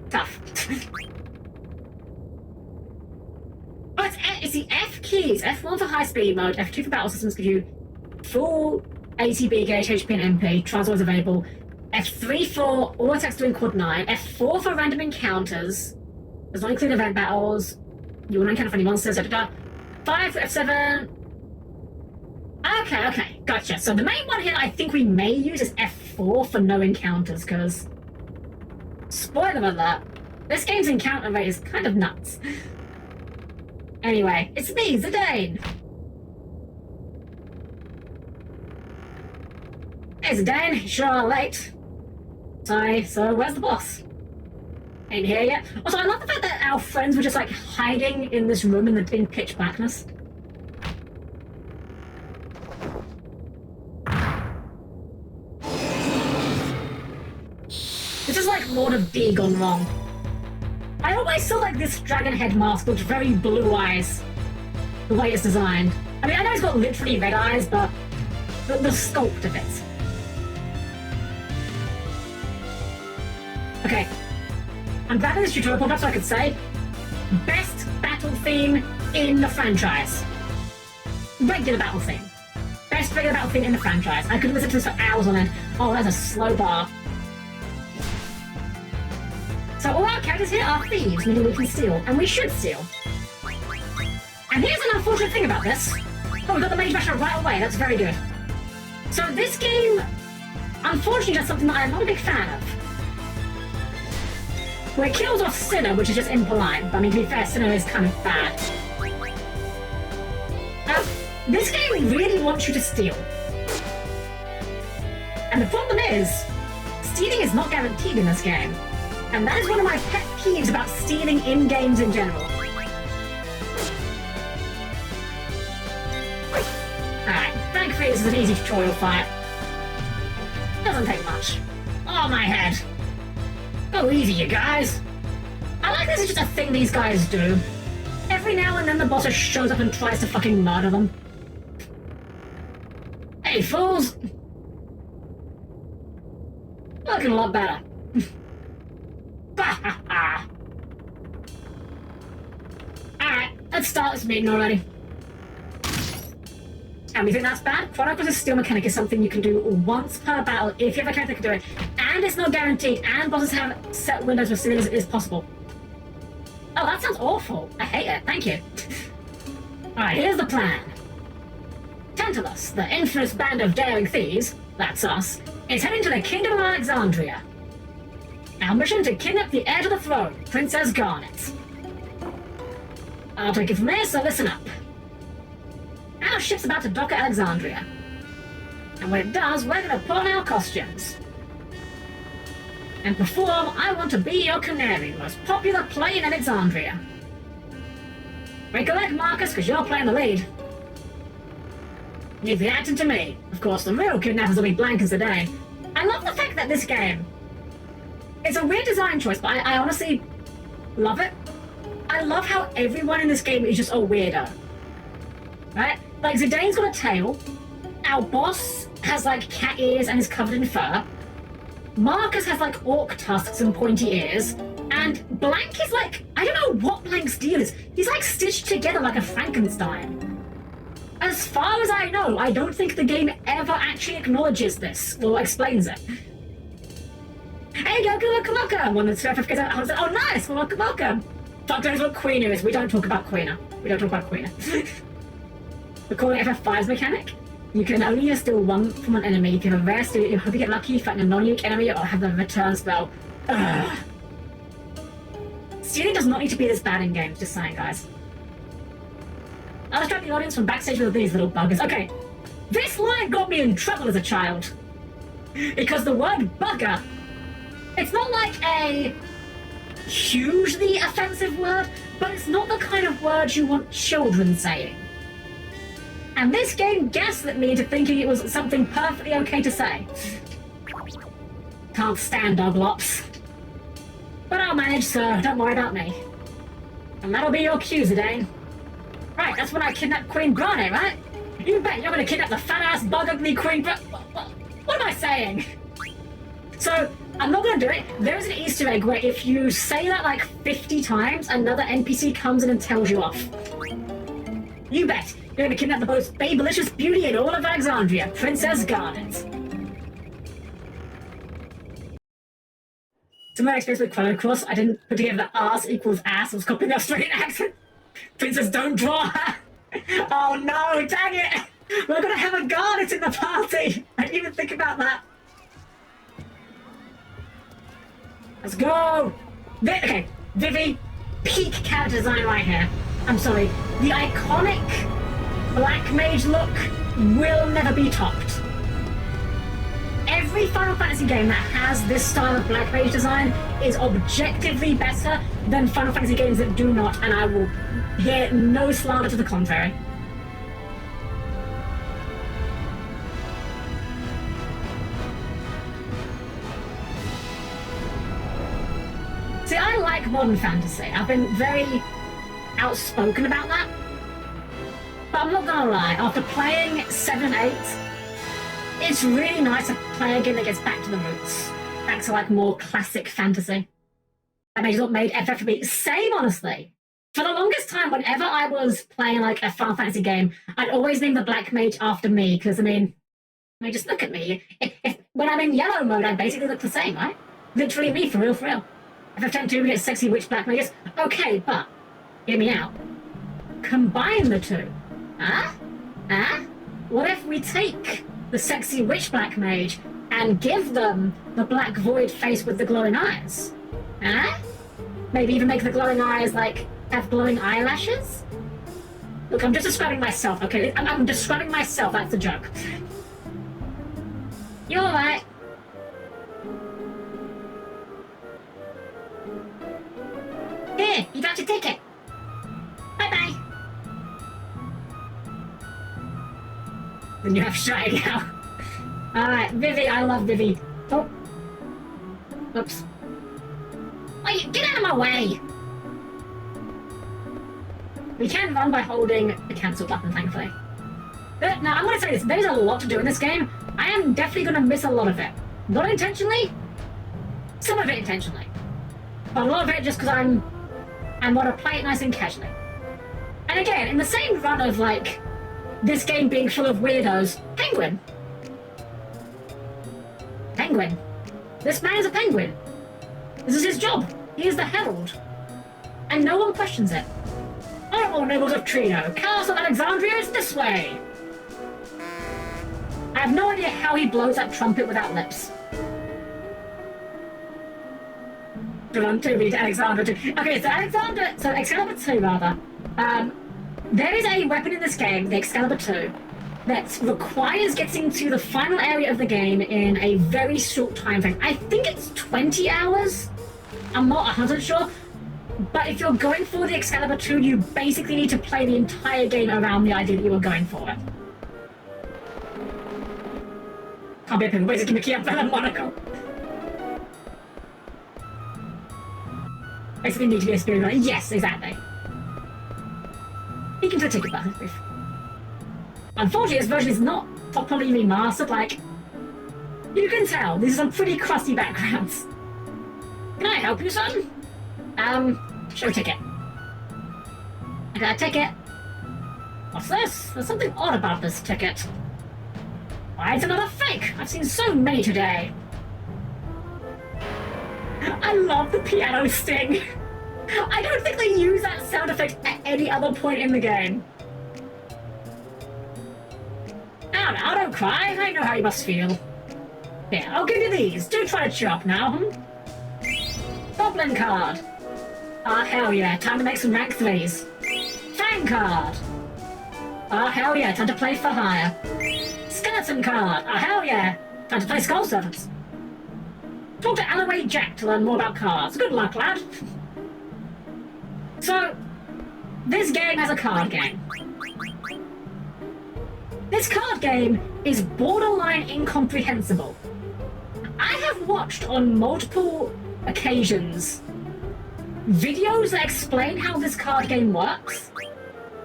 tough. Oh, it's the F keys. F1 for high speed mode, F2 for battle systems gives you full ATB gauge, HP and MP, transfers available. F3 for all attacks doing quad 9. F4 for random encounters. Does not include event battles. You will not encounter any monsters, 5 for F7. Okay, gotcha. So the main one here I think we may use is F4 for no encounters, because... spoiler alert, this game's encounter rate is kind of nuts. Anyway, it's me, Zidane. Hey Zidane, sure are late. Sorry, so where's the boss? Ain't here yet. Also, I love the fact that our friends were just like hiding in this room in pitch blackness. This is like Lord of D gone wrong. I always saw like this dragon head mask looked very blue eyes, the way it's designed. I mean, I know it's got literally red eyes, but the sculpt of it. Okay, I'm glad this tutorial popped up so I could say best battle theme in the franchise. Regular battle theme. Best regular battle theme in the franchise. I could listen to this for hours on end. Oh, that's a slow bar. So all our characters here are thieves, meaning we can steal, and we should steal. And here's an unfortunate thing about this. Oh, we got the mage basher right away, that's very good. So this game, unfortunately, does something that I'm not a big fan of. Where it kills off Sinner, which is just impolite. But I mean, to be fair, Sinner is kind of bad. This game really wants you to steal. And the problem is, stealing is not guaranteed in this game. And that is one of my pet peeves about stealing in games in general. Alright, thankfully this is an easy tutorial fight. Doesn't take much. Oh, my head. Go easy, you guys. I like this is just a thing these guys do. Every now and then the boss just shows up and tries to fucking murder them. Hey, fools! Looking a lot better. Alright, let's start this meeting already. And we think that's bad? Chrono's steal mechanic is something you can do once per battle if you have a character that can do it. And it's not guaranteed, and bosses have set windows where stealing is possible. Oh, that sounds awful. I hate it. Thank you. Alright, here's the plan. Tantalus, the infamous band of daring thieves, that's us, is heading to the Kingdom of Alexandria. Our mission to kidnap the heir to the throne, Princess Garnet. I'll take it from there, so listen up. Our ship's about to dock at Alexandria. And when it does, we're gonna put on our costumes. And perform I Want to Be Your Canary, the most popular play in Alexandria. Recollect, Marcus, because you're playing the lead. Leave the acting to me. Of course, the real kidnappers will be blank as the day. I love the fact that this game... It's a weird design choice, but I honestly love it. I love how everyone in this game is just a weirdo. Right? Like, Zidane's got a tail. Our boss has, like, cat ears and is covered in fur. Marcus has, like, orc tusks and pointy ears. And Blank is, like... I don't know what Blank's deal is. He's, like, stitched together like a Frankenstein. As far as I know, I don't think the game ever actually acknowledges this, or explains it. Hey, welcome! One of the certificates out, oh, nice! Welcome! Fuck knows what Queener is. We don't talk about Queener. We're calling it FF5's mechanic. You can only steal one from an enemy. If you have a rare steal, you hope you get lucky, fight a non-unique enemy, or have the return spell. Ugh. Stealing does not need to be this bad in games, just saying, guys. I'll distract the audience from backstage with these little buggers. Okay, this line got me in trouble as a child. Because the word bugger, it's not like a hugely offensive word, but it's not the kind of word you want children saying. And this game gaslit me into thinking it was something perfectly okay to say. Can't stand doglops. But I'll manage, sir. Don't worry about me. And that'll be your cue, Zidane. Right, that's when I kidnapped Queen Grane, right? You bet you're gonna kidnap the fat-ass, bug-ugly Queen What am I saying? So, I'm not gonna do it. There is an Easter egg where if you say that like 50 times, another NPC comes in and tells you off. You bet. You're gonna kidnap the most babylicious beauty in all of Alexandria, Princess Garnet. To my experience with Chrono Cross, I didn't put together that arse equals ass. I was copying the Australian accent. Princess, don't draw her! Oh no, dang it! We're gonna have a Garnet in the party! I didn't even think about that. Let's go! Okay, Vivi, peak character design right here. I'm sorry, the iconic Black Mage look will never be topped. Every Final Fantasy game that has this style of Black Mage design is objectively better than Final Fantasy games that do not, and I will hear no slander to the contrary. See, I like modern fantasy. I've been very outspoken about that. But I'm not gonna lie, after playing 7 and 8, it's really nice to play a game that gets back to the roots. Back to, like, more classic fantasy. That made what made FF for me. Same, honestly. For the longest time, whenever I was playing, like, a Final Fantasy game, I'd always name the Black Mage after me, because, I mean, just look at me. When I'm in yellow mode, I basically look the same, right? Literally me, for real, for real. FF10 we get sexy witch Black Mages. Okay, but, hear me out. Combine the two. Huh? Huh? What if we take the sexy witch black mage and give them the black void face with the glowing eyes. Huh? Maybe even make the glowing eyes, like, have glowing eyelashes? Look, I'm just describing myself, okay? I'm describing myself, that's the joke. You alright? Here, you got your ticket. Bye-bye. Then you have shy now. Alright, Vivi, I love Vivi. Oh. Oops. Wait, get out of my way! We can run by holding the cancel button, thankfully. But now, I'm gonna say this, there's a lot to do in this game. I am definitely gonna miss a lot of it. Not intentionally, some of it intentionally. But a lot of it just because I want to play it nice and casually. And again, in the same run of, like, this game being full of weirdos, Penguin. Penguin. This man is a penguin. This is his job. He is the herald. And no one questions it. Honorable nobles of Trino, Castle Alexandria is this way! I have no idea how he blows that trumpet without lips. Belong to me to Alexander 2. Okay, so Excalibur 2 rather. There is a weapon in this game, the Excalibur 2, that requires getting to the final area of the game in a very short time frame. I think it's 20 hours? I'm not 100% sure. But if you're going for the Excalibur 2, you basically need to play the entire game around the idea that you were going for it. Can't be a penguin, basically making up a monocle. Basically need to be a spirit runner. Yes, exactly. You can do a ticket button. Unfortunately, this version is not properly remastered, like... You can tell, these are some pretty crusty backgrounds. Can I help you, son? Show ticket. I got a ticket. What's this? There's something odd about this ticket. Why, it's another fake! I've seen so many today. I love the piano sting. I don't think they use that sound effect at any other point in the game. Now, don't cry. I know how you must feel. Here, I'll give you these. Do try to cheer up now, Goblin card. Ah, hell yeah. Time to make some rank 3s. Fang card. Ah, hell yeah. Time to play for hire. Skeleton card. Ah, hell yeah. Time to play Skull Servants. Talk to Alloway Jack to learn more about cards. Good luck, lad. So, this game has a card game. This card game is borderline incomprehensible. I have watched on multiple occasions videos that explain how this card game works,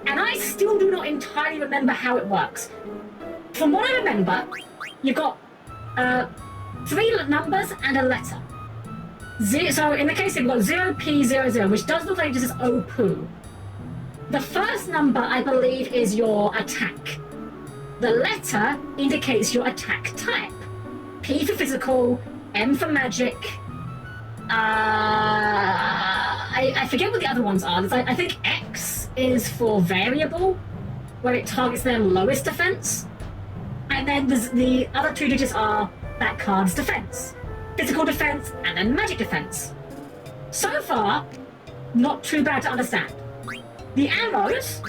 and I still do not entirely remember how it works. From what I remember, you've got 3 numbers and a letter. So in the case you've got 0P00, which does look like it just says OPU. The first number, I believe, is your attack. The letter indicates your attack type. P for physical, M for magic. I forget what the other ones are. I think X is for variable, where it targets their lowest defense. And then the other 2 digits are that card's defense. Physical defense and then magic defense. So far, not too bad to understand. The arrows,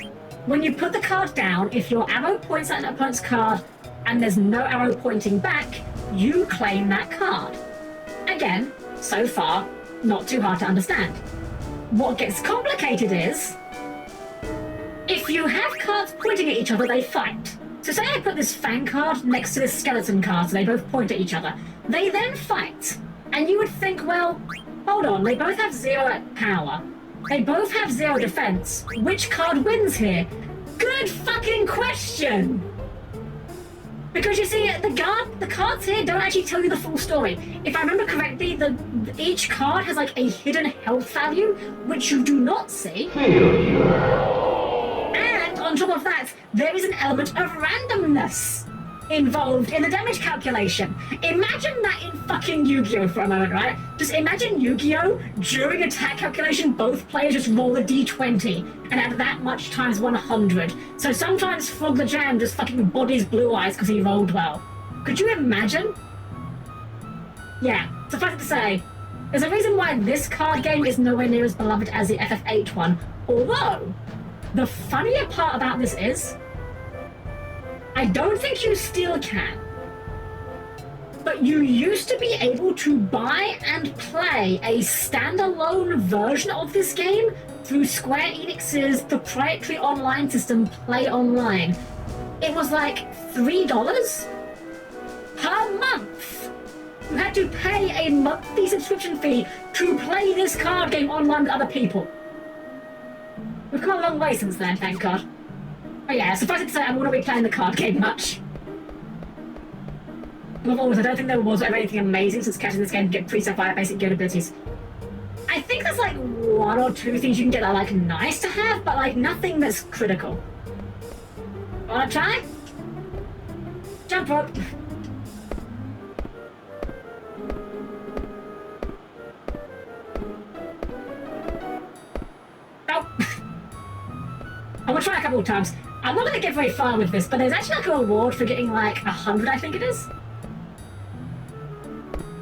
when you put the card down, if your arrow points at an opponent's card and there's no arrow pointing back, you claim that card. Again, so far, not too hard to understand. What gets complicated is, if you have cards pointing at each other, they fight. So say I put this Fang card next to this Skeleton card, so they both point at each other. They then fight. And you would think, well, hold on, they both have 0 power. They both have 0 defense. Which card wins here? Good fucking question! Because you see, the cards here don't actually tell you the full story. If I remember correctly, each card has like a hidden health value, which you do not see. And on top of that, there is an element of randomness involved in the damage calculation. Imagine that in fucking Yu-Gi-Oh! For a moment, right? Just imagine Yu-Gi-Oh! During attack calculation, both players just roll a d20 and add that much times 100. So sometimes Frog the Jam just fucking bodies Blue Eyes because he rolled well. Could you imagine? Yeah, suffice it to say, there's a reason why this card game is nowhere near as beloved as the FF8 one. Although, the funnier part about this is, I don't think you still can, but you used to be able to buy and play a standalone version of this game through Square Enix's proprietary online system, Play Online. It was like $3 per month. You had to pay a monthly subscription fee to play this card game online with other people. We've come a long way since then, thank God. But yeah, suffice it to say, I'm going to be playing the card game much. Of course, I don't think there was ever anything amazing since catching this game to get preset via basic gear abilities. I think there's like 1 or 2 things you can get that are like nice to have, but like nothing that's critical. Wanna try? Jump rope. Nope. I'm gonna try a couple of times. I'm not gonna get very far with this, but there's actually like a reward for getting like 100, I think it is.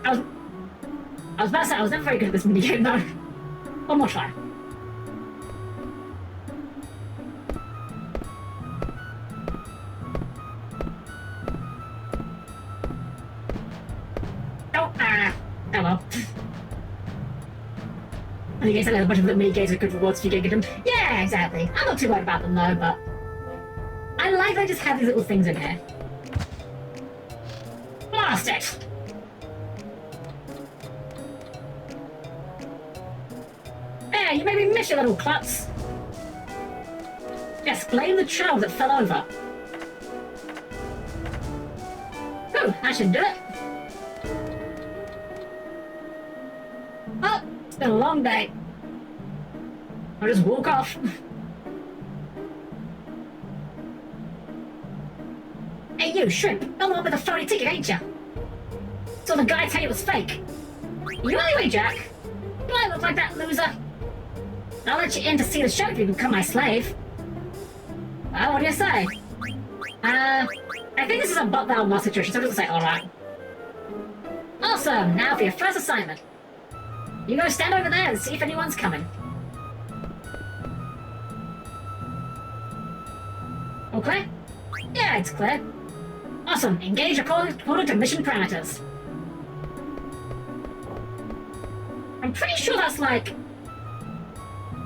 I was about to say, I was never very good at this minigame though. One more try. Oh, oh well. I guess there's a bunch of little mini-games with good rewards if you get them. Yeah, exactly. I'm not too worried about them though, but I like they just have these little things in here. Blast it! There, you made me miss you little klutz. Yes, blame the child that fell over. Oh, I should do it. Oh, it's been a long day. I'll just walk off. Hey you, shrimp, you're the one with the phony ticket, ain't ya? So the guy tell you it was fake. You anyway, Jack. Do I look like that loser? I'll let you in to see the show if you become my slave. Well, what do you say? I think this is a butt thou must situation, so I'm just gonna say alright. Awesome, now for your first assignment. You go stand over there and see if anyone's coming. All clear? Yeah, it's clear. Awesome, engage according to mission parameters. I'm pretty sure that's like...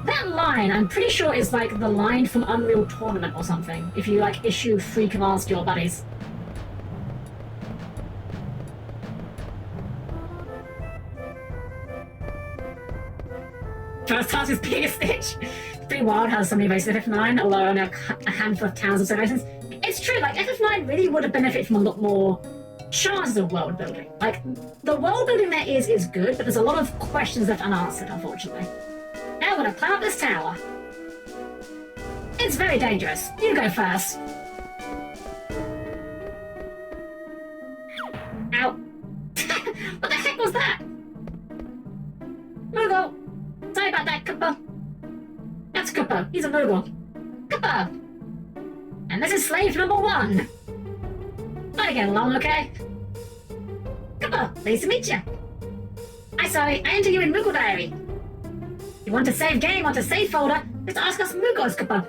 That line, I'm pretty sure is like the line from Unreal Tournament or something, if you like issue free commands to your buddies. First task is being a Stitch. It's pretty wild how so many races in FF9, although only a handful of towns of civilizations. It's true, like FF9 really would have benefited from a lot more chances of world building. Like, the world building there is good, but there's a lot of questions left unanswered, unfortunately. Now we're gonna climb up this tower. It's very dangerous. You go first. Ow. What the heck was that? Moogle! Sorry about that, Koopa. That's Koopa. He's a Moogle. Koopa! And this is slave number 1. Try to get along, okay? Koopa, pleased to meet you. I enter you in Moogle Diary. You want to save game onto save folder, just ask us Moogles, Koopa.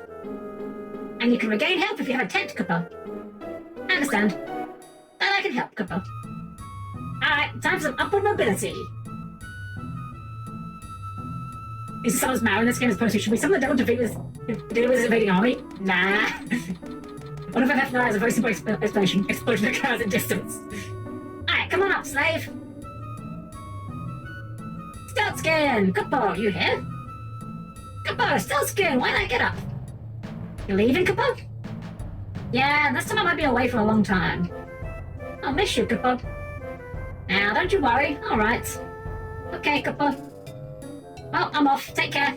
And you can regain help if you have a tent, Koopa. I understand. That I can help, Koopa. Alright, time for some upward mobility. Is someone's marrow in this game as opposed to should we summon the devil to defeat this invading army? Nah. What if FF9 has a very simple explanation? Explosion occurs in distance. Alright, come on up, slave. Stiltskin! Koopa, you here? Koopa, Stiltskin, why not get up? You leaving, Koopa? Yeah, this time I might be away for a long time. I'll miss you, Koopa. Now, don't you worry. Alright. Okay, Koopa. Well, I'm off. Take care.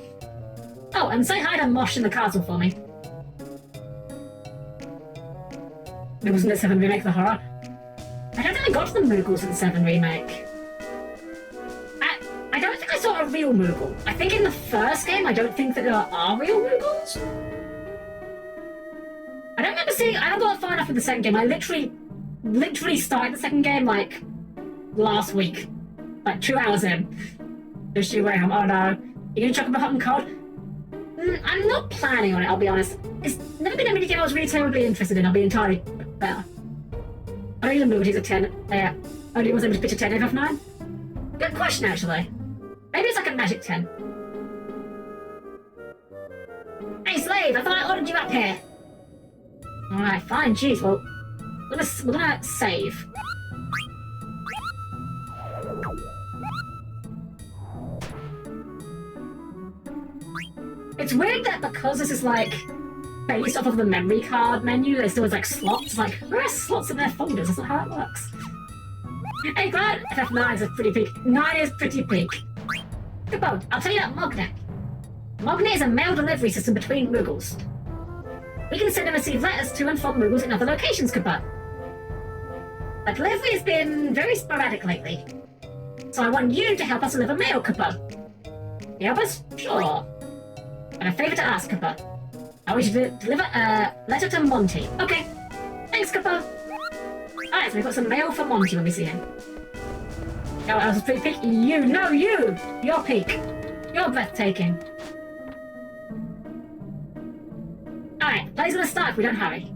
Oh, and say hi to Mosh in the castle for me. It wasn't the 7 remake the horror. I don't think I got to the Moogles in the 7 remake. I don't think I saw a real Moogle. I think in the first game, I don't think that there are real Moogles. I don't remember seeing... I haven't got far enough in the second game. I literally literally started the second game, like, last week. Like, 2 hours in. Is she wearing them? Oh no. You gonna chuck them a hot and cold? I'm not planning on it, I'll be honest. It's never been a minigame I was really terribly interested in, I'll be entirely better. I don't even know what he's a 10. Yeah. Only was able to pitch a 10 out of 9? Good question, actually. Maybe it's like a magic 10. Hey, slave, I thought I ordered you up here. Alright, fine, jeez, well, we're gonna save. It's weird that because this is like based off of the memory card menu, there's still like slots. Like, where are slots in their folders? That's not how it works. Hey, glad FF9 is a pretty peak. 9 is pretty peak. Good boat. I'll tell you about Mognet. Mognet is a mail delivery system between Moogles. We can send and receive letters to and from Moogles in other locations, Koopa. The delivery has been very sporadic lately. So I want you to help us deliver mail, Koopa. You help us? Sure. But a favour to ask, Koopa. I want you to deliver a letter to Monty. Okay. Thanks, Koopa. Alright, so we've got some mail for Monty when we see him. Oh, I was pretty peak. You! No, you! You're peak. You're breathtaking. Alright, play's gonna start if we don't hurry.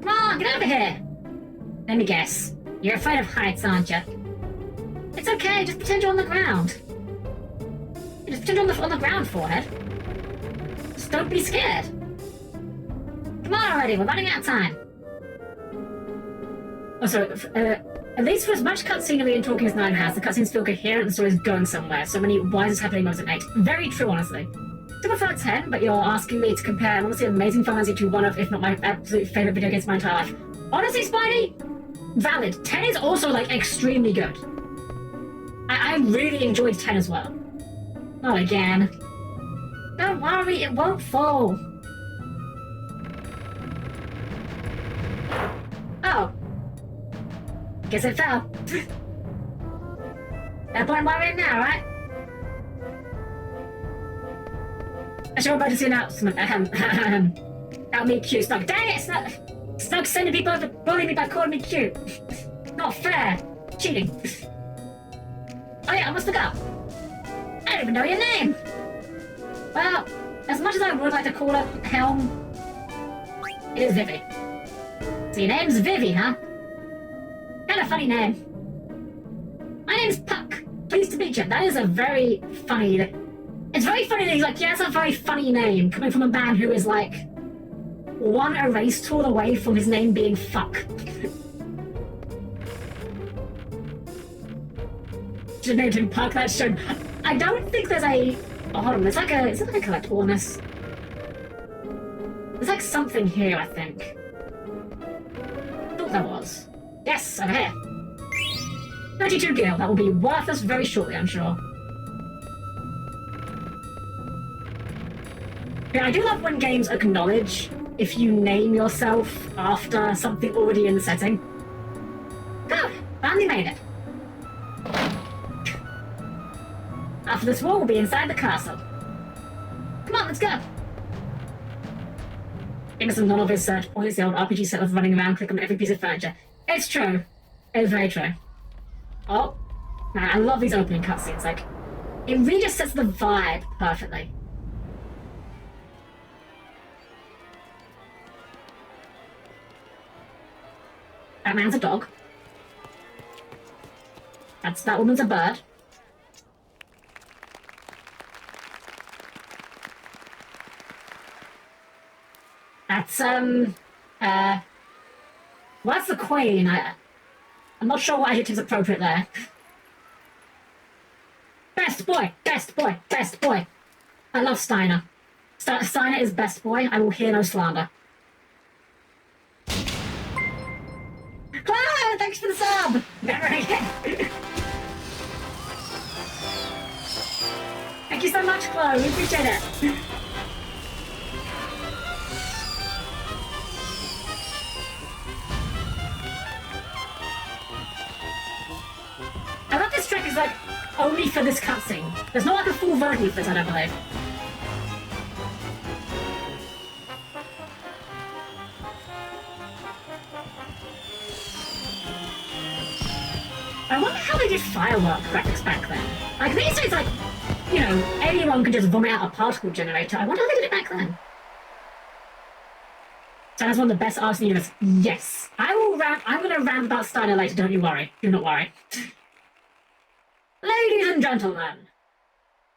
Come on, get over here! Let me guess. You're afraid of heights, aren't you? It's okay, just pretend you're on the ground. Just pretend you're on the ground, forehead. Just don't be scared. Come on already, we're running out of time. Also, at least for as much cutscenery and talking as 9 has, the cutscenes feel coherent and the story is going somewhere. So many why is this happening modes at 8. Very true, honestly. I prefer 10, but you're asking me to compare an honestly amazing Final Fantasy to one of, if not my absolute favourite video games of my entire life. Honestly, Spidey, valid. 10 is also, like, extremely good. I really enjoyed 10 as well. Not again. Don't worry, it won't fall. Oh. Guess it fell. That point where we're in now, right? I should about to see an announcement. That'll be cute. Snug. Dang it, Snug sending people over to bully me by calling me cute. Not fair. Cheating. Oh yeah, I must look up. I don't even know your name. Well, as much as I would like to call her Helm, it is Vivi. So your name's Vivi, huh? Kind of funny name. My name's Puck. Pleased to meet you. That is a very funny... It's very funny that he's like, yeah, that's a very funny name, coming from a man who is like one erase tool away from his name being Fuck. Should have named him Puck, that should... I don't think there's a... Oh, hold on, is it like a collectible on this? There's like something here, I think. I thought there was. Yes, over here. 32 gil. That will be worth us very shortly, I'm sure. Yeah, I do love when games acknowledge if you name yourself after something already in the setting. Good, finally made it. After this war, we'll be inside the castle. Come on, let's go. Innocent none of his points the old RPG set of running around, click on every piece of furniture. It's true. It's very true. Oh, man, I love these opening cutscenes. Like, it really just sets the vibe perfectly. That man's a dog. That woman's a bird. That's, well, that's the Queen. I'm not sure what adjective's appropriate there. Best boy, best boy, best boy. I love Steiner. Steiner is best boy. I will hear no slander. Clara, thanks for the sub. Thank you so much, Chloe. We appreciate it. I love this track is like only for this cutscene. There's not like a full version of this, I don't believe. I wonder how they did firework graphics back then. Like, these days, like, you know, anyone can just vomit out a particle generator. I wonder how they did it back then. So that's one of the best arts in the universe. Yes. I'm going to rant about Steiner later, don't you worry. Do not worry. Ladies and gentlemen,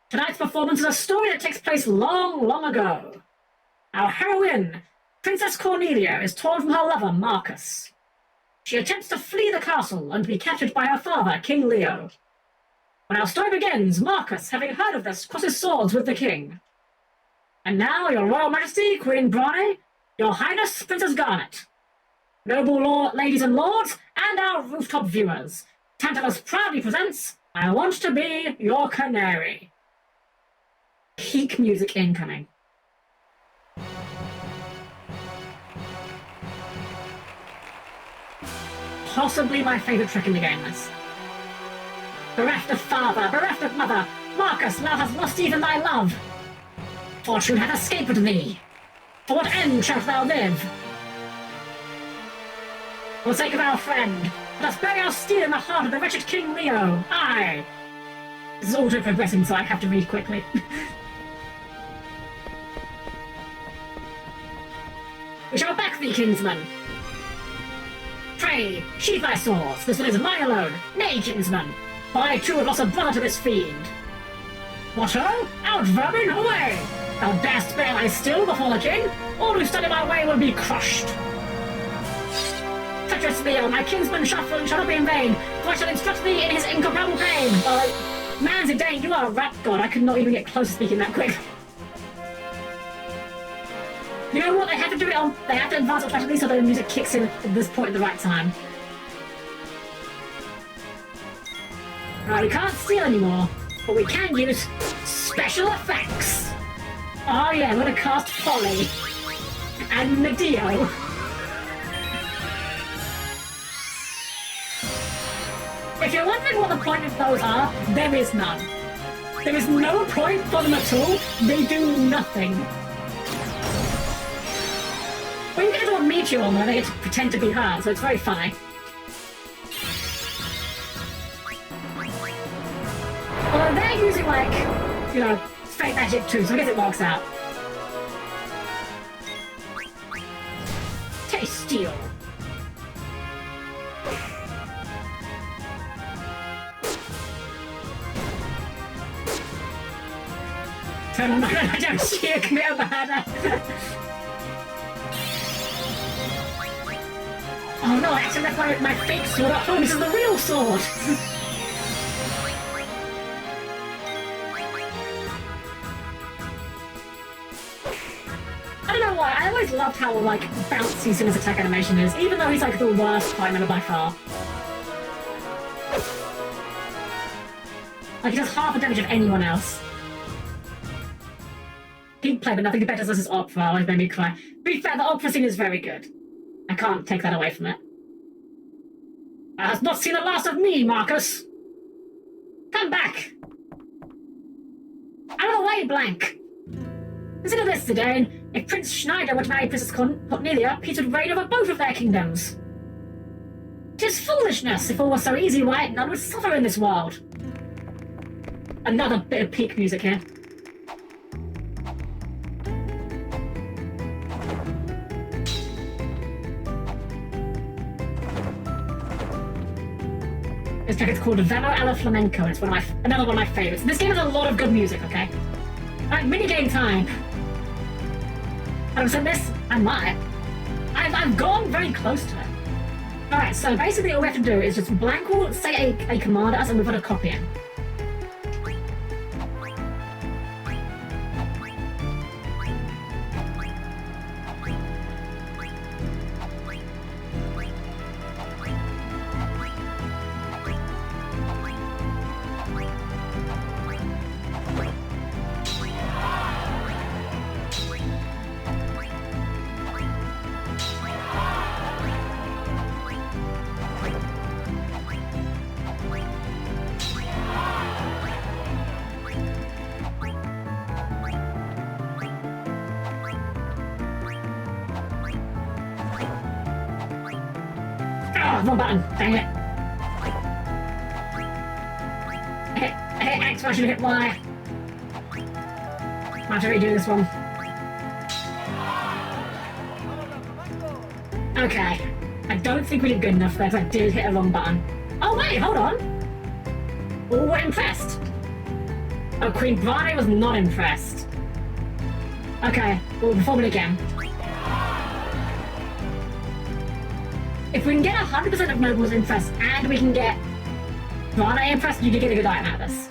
tonight's performance is a story that takes place long, long ago. Our heroine, Princess Cornelia, is torn from her lover, Marcus. She attempts to flee the castle and to be captured by her father, King Leo. When our story begins, Marcus, having heard of this, crosses swords with the king. And now, your Royal Majesty, Queen Brawny, Your Highness, Princess Garnet, noble ladies and lords, and our rooftop viewers, Tantalus proudly presents I Want to Be Your Canary. Peak music incoming. Possibly my favourite trick in the game, this. Bereft of father, bereft of mother, Marcus now has lost even thy love. Fortune hath escaped thee. For what end shalt thou live? For the sake of our friend, let us bury our steel in the heart of the wretched King Leo. Aye. This is auto-progressing, so I have to read quickly. We shall back thee, kinsman. Pray, sheathe thy swords. This one is mine alone. Nay, kinsman, for I too have lost a brother to this fiend. What ho? Out, vermin, away! Thou darest bear thy still before the king? All who stand in my way will be crushed. Treacherous Leo, my kinsman shuffling shall not be in vain, for I shall instruct thee in his incomparable pain. Man's a dane, you are a rap god. I could not even get close to speaking that quick. You know what? They have to do it on. They have to advance automatically so the music kicks in at this point at the right time. Right, we can't steal anymore, but we can use special effects. Oh yeah, I'm gonna cast Folly and Medeo. If you're wondering what the point of those are, there is none. There is no point for them at all. They do nothing. When you get to a meteor on there, they get to pretend to be her, so it's very funny. Although they're using, like, you know, fake magic too, so I guess it works out. Taste steel. Turn on I don't sheer commit a murder. Oh no, I actually left my fake sword at home. This is the real sword! I don't know why, I always loved how, like, bouncy Sinner's attack animation is, even though he's, like, the worst fight member by far. Like, he does half the damage of anyone else. Pink play, but nothing compared to this opera, always made me cry. To be fair, the opera scene is very good. I can't take that away from it. Thou hast not seen the last of me, Marcus! Come back! Out of the way, blank! Consider this, Zidane. If Prince Schneider were to marry Princess Cornelia, Peace would reign over both of their kingdoms. 'Tis foolishness! If all was so easy, why none would suffer in this world. Another bit of peak music here. This track is called Vamo alla Flamenco, and it's another one of my favorites. This game has a lot of good music, okay? Alright, minigame time! Having said this, I might. I've gone very close to it. Alright, so basically all we have to do is just blank will say a command at us and we've got to copy it. Wrong button. Dang it. Hit X, I should hit Y. I have to redo this one. Okay. I don't think we did good enough there because I did hit a wrong button. Oh wait, hold on. Oh, we're impressed. Oh, Queen Brane was not impressed. Okay, we'll perform it again. If we can get 100% of nobles impressed and we can get Brane impressed, you can get a good item out of this.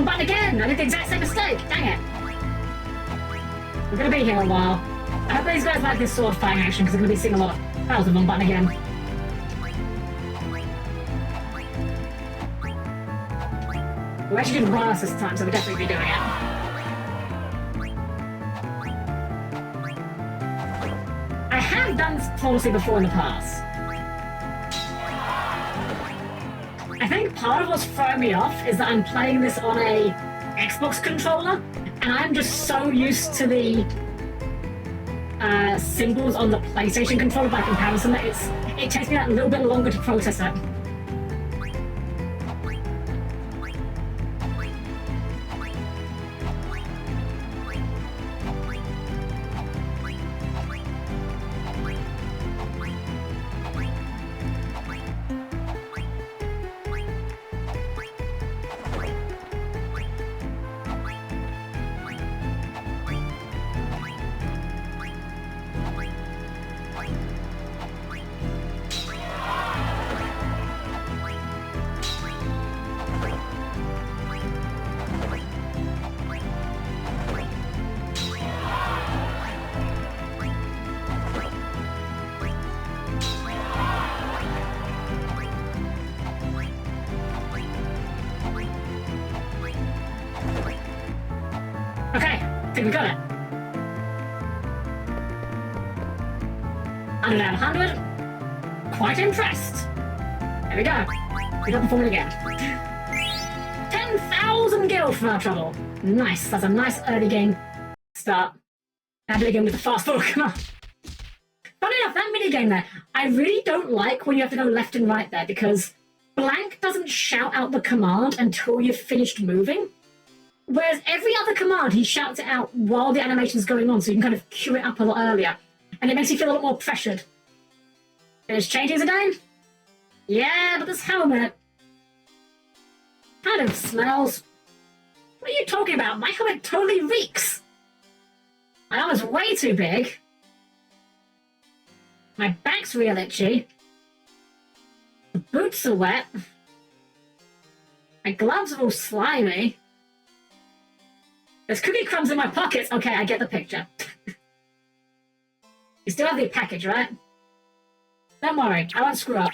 Button again! I did the exact same mistake! Dang it! We're gonna be here a while. I hope these guys like this sword fighting action because they're gonna be seeing a lot of... That was the wrong button again. We actually did wireless this time, so we'll definitely be doing it. I have done flawlessly before in the past. I think part of what's throwing me off is that I'm playing this on a Xbox controller, and I'm just so used to the symbols on the PlayStation controller by comparison that it takes me that little bit longer to process it. Okay, I think we got it. 100 out of 100. Quite impressed. There we go. We got performing again. 10,000 gil for our trouble. Nice. That's a nice early game start. Now to begin with the fast forward command. Funny enough, that minigame there, I really don't like when you have to go left and right there because blank doesn't shout out the command until you've finished moving. Whereas every other command, he shouts it out while the animation's going on, so you can kind of cue it up a lot earlier. And it makes you feel a lot more pressured. Finish changing again? Yeah, but this helmet kind of smells. What are you talking about? My helmet totally reeks. My arm is way too big. My back's real itchy. The boots are wet. My gloves are all slimy. There's cookie crumbs in my pockets. Okay, I get the picture. You still have the package, right? Don't worry, I won't screw up.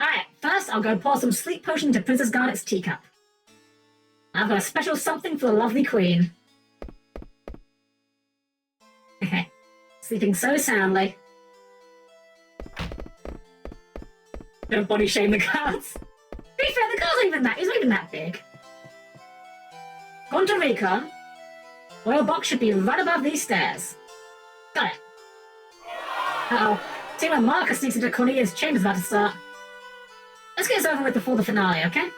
Alright, first I'll go pour some sleep potion into Princess Garnet's teacup. I've got a special something for the lovely queen. Okay, sleeping so soundly. Don't body shame the guards. To be fair, the guards aren't even that. He's not even that big. Gone to recon. Oil box should be right above these stairs. Got it. Uh-oh. See when Marcus sneaks into Cornelia's chamber's about to start. Let's get this over with before the finale, okay?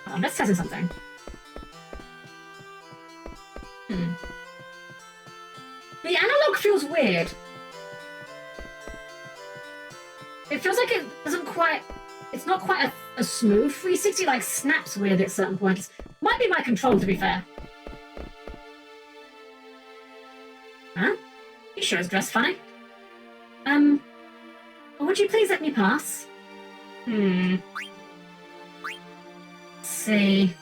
Hold on, let's test something. The analog feels weird. It feels like it doesn't quite... It's not quite a smooth 360, like snaps weird at certain points. Might be my control, to be fair. Huh? You sure is dressed funny? Would you please let me pass? Let's see.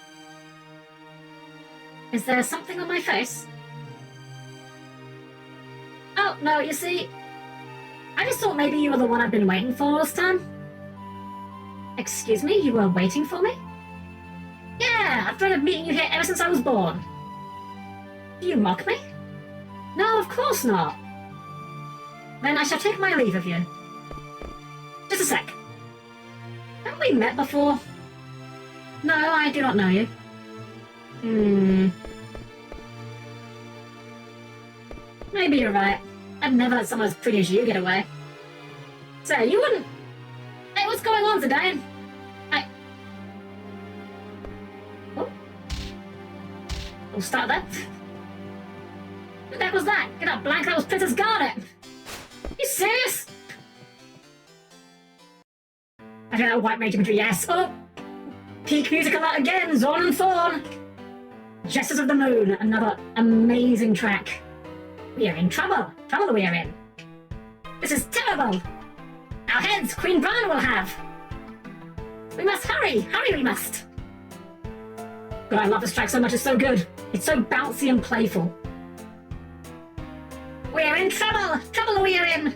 Is there something on my face? Oh, no, you see... I just thought maybe you were the one I've been waiting for all this time. Excuse me, you were waiting for me? Yeah, dreaded meeting you here ever since I was born. Do you mock me? No, of course not. Then I shall take my leave of you. Just a sec. Haven't we met before? No, I do not know you. Maybe you're right. I'd never let someone as pretty as you get away. So, you wouldn't... Hey, what's going on, Zidane? Oh. We'll start that. What the heck was that? Get up, Blank, that was Princess Garnet! You serious? I don't know, white mage imagery, yes. Oh! Peak music alert again, Zorn and Thorn! Jesters of the Moon, another amazing track. We are in trouble. Trouble we are in. This is terrible. Our heads Queen Bran will have. We must hurry. Hurry we must. God, I love this track so much. It's so good. It's so bouncy and playful. We are in trouble. Trouble we are in.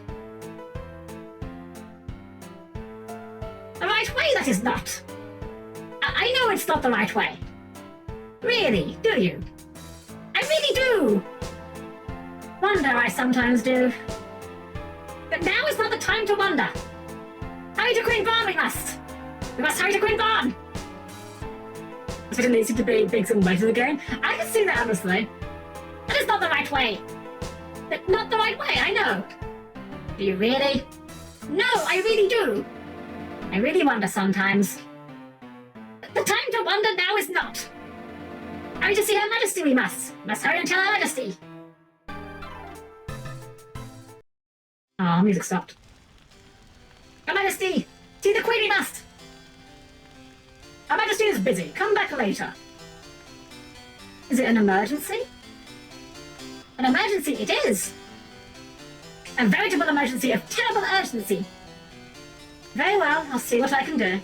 The right way, that is not. I know it's not the right way. Really, do you? I really do. Wonder I sometimes do. But now is not the time to wonder. Hurry to Queen Bran we must. We must hurry to Queen Bran. That's what it needs to be big and late in the game. I can see that honestly. That is not the right way. But not the right way, I know. Do you really? No, I really do. I really wonder sometimes. The time to wonder now is not. Hurry to see Her Majesty we must. Must hurry and tell Her Majesty. Oh, music stopped. Her Majesty! See the Queen we must! Her Majesty is busy. Come back later. Is it an emergency? An emergency it is! A veritable emergency of terrible urgency. Very well, I'll see what I can do.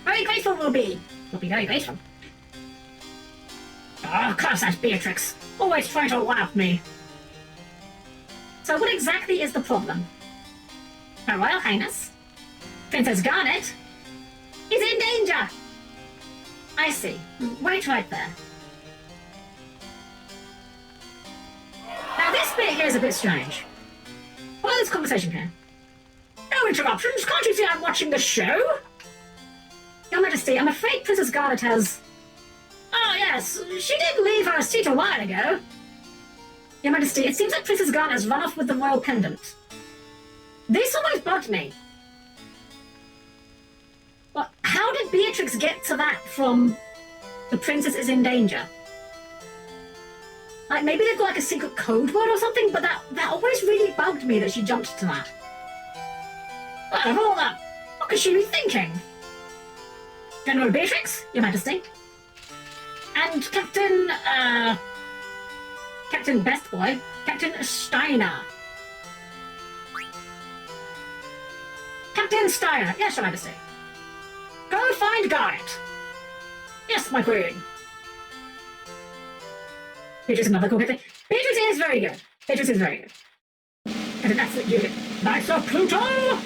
Very grateful we'll be. We'll be very grateful. Oh, curse that Beatrix. Always trying to one-up me. So what exactly is the problem? Her Royal Highness, Princess Garnet, is in danger! I see. Wait right there. Now this bit here is a bit strange. Follow this conversation here. No interruptions, can't you see I'm watching the show? Your Majesty, I'm afraid Princess Garnet has... Oh yes, she did leave her seat a while ago. Your Majesty, it seems that Princess Garnet has run off with the royal pendant. This always bugged me. Well, how did Beatrix get to that from the princess is in danger? Like, maybe they've got like a secret code word or something, but that always really bugged me that she jumped to that. Well, of all that, what could she be thinking? General Beatrix, Your Majesty. And Captain Best Boy, Captain Steiner. Captain Steiner, yes, Your Majesty. Go find Garnet. Yes, my queen. Beatrix, another cool captain. Beatrix is very good. Beatrix is very good. And an excellent unit. Knights of Pluto!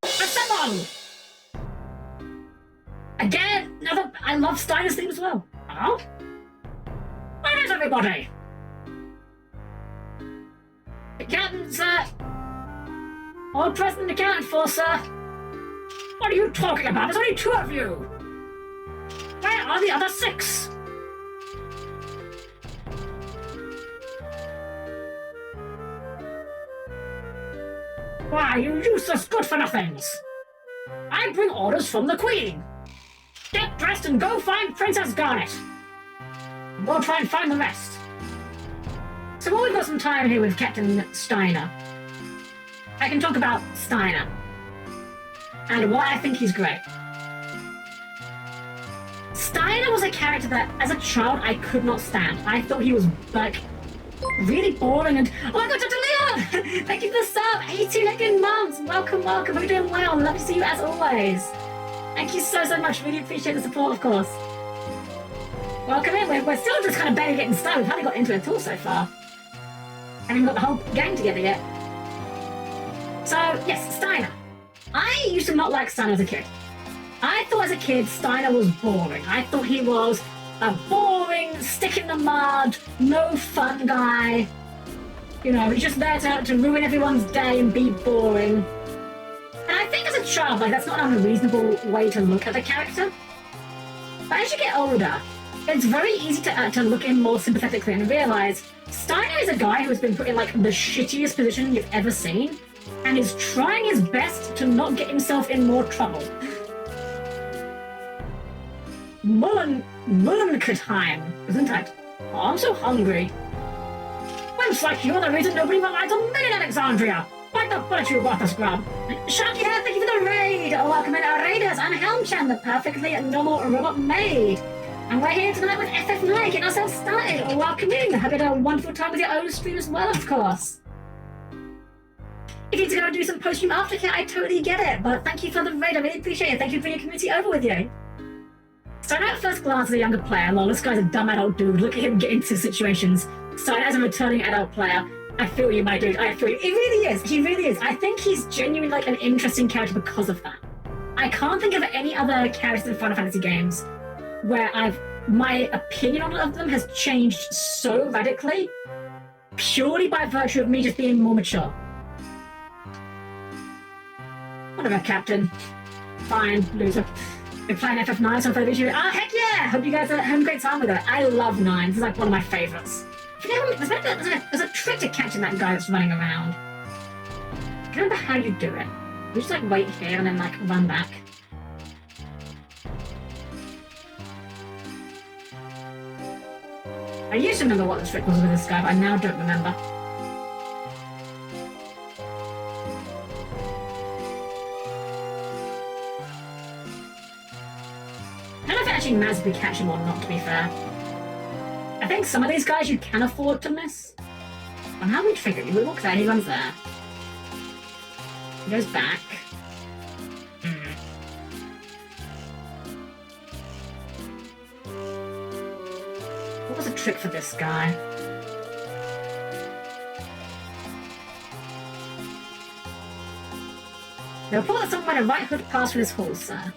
Assemble! Again, another. I love Steiner's theme as well. Oh? Where is everybody? The captain's, all present and accounted for, sir. What are you talking about? There's only 2 of you. Where are the other 6? Why, you useless good-for-nothings. I bring orders from the Queen. Get dressed and go find Princess Garnet. We'll try and find the rest. So while we've got some time here with Captain Steiner, I can talk about Steiner and why I think he's great. Steiner was a character that, as a child, I could not stand. I thought he was, like, really boring and... Oh my god, Dr. Leon! Thank you for the sub! 18 again months! Welcome, welcome. Hope you're doing well. Love to see you as always. Thank you so much. Really appreciate the support, of course. Welcome in. We're still just kind of barely getting started. We've hardly got into it at all so far. Haven't got the whole gang together yet. So, yes, Steiner. I used to not like Steiner as a kid. I thought as a kid Steiner was boring. I thought he was a boring, stick in the mud, no fun guy. You know, he's just there to ruin everyone's day and be boring. And I think as a child, like, that's not an unreasonable way to look at the character. But as you get older, it's very easy to look at him more sympathetically and realize Steiner is a guy who has been put in, like, the shittiest position you've ever seen and is trying his best to not get himself in more trouble. Mullenketime, isn't it? Oh, I'm so hungry. Looks like you're the reason nobody relies on men in Alexandria. Bite the bullet, you worthless grub. Sharky Head, thank you for the raid. Welcome in our raiders. I'm Helm-Chan, the perfectly normal robot maid. And we're here tonight with FF9, getting ourselves started. Welcome in. Hope you had a wonderful time with your own stream as well, of course. If you need to go and do some post-stream aftercare, I totally get it. But thank you for the raid, I really appreciate it. Thank you for your community over with you. Starting at first glance as a younger player, lol, this guy's a dumb adult dude. Look at him get into situations. Starting as a returning adult player, I feel you, my dude. I feel you. He really is. He really is. I think he's genuinely like an interesting character because of that. I can't think of any other characters in Final Fantasy games where my opinion on them has changed so radically purely by virtue of me just being more mature. Whatever, Captain. Fine, loser. Been playing FF9 so far this year. Ah, heck yeah! Hope you guys are having a great time with it. I love 9. This is like one of my favorites. There's a trick to catching that guy that's running around. I can't remember how you do it. You just like wait here and then like run back. I used to remember what the trick was with this guy, but I now don't remember. I don't know if it actually matters if we catch him or not, to be fair. I think some of these guys you can afford to miss. And how do we trigger it? He walks out, he runs there. He goes back. What was the trick for this guy? They'll pull that someone by the right hood pass with his horse, sir.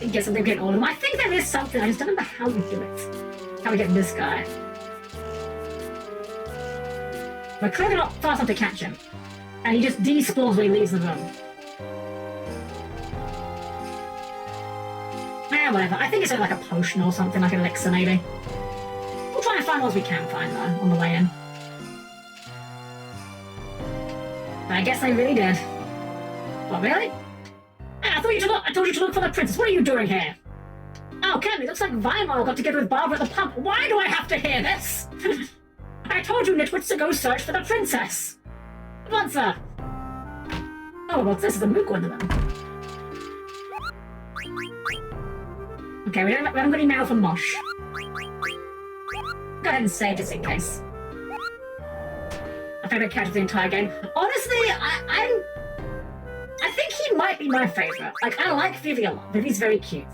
I guess I'm getting all of them. I think there is something, I just don't remember how we do it. How we get this guy. We're clearly not fast enough to catch him. And he just despawns when he leaves the room. Whatever. I think it's like a potion or something, like an elixir maybe. We'll try and find what we can find though, on the way in. But I guess they really did. What, really? I told you to look for the princess. What are you doing here? Oh, Ken, it looks like Weimar got together with Barbara at the pub. Why do I have to hear this? I told you, nitwits, to go search for the princess. Come on, sir. Oh, well, this is a moot one then. Okay, we haven't got any mail from Mosh. Go ahead and save just in case. My favourite character of the entire game. Honestly, I think he might be my favourite. Like, I like Vivi a lot. Vivi's very cute.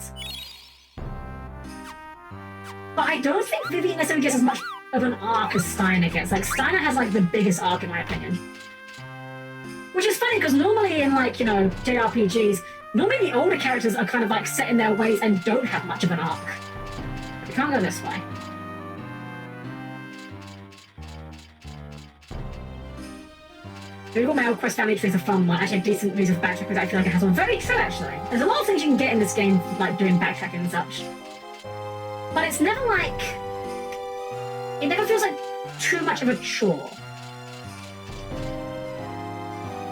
But I don't think Vivi necessarily gets as much of an arc as Steiner gets. Like, Steiner has, like, the biggest arc in my opinion. Which is funny, because normally in, like, you know, JRPGs, normally the older characters are kind of, like, set in their ways and don't have much of an arc. We can't go this way. Google Mail Quest Family Tree is a fun one. Actually, a decent reason for backtracking, because I feel like it has one. Very true, actually. There's a lot of things you can get in this game, like doing backtracking and such. But it's never like... It never feels like too much of a chore.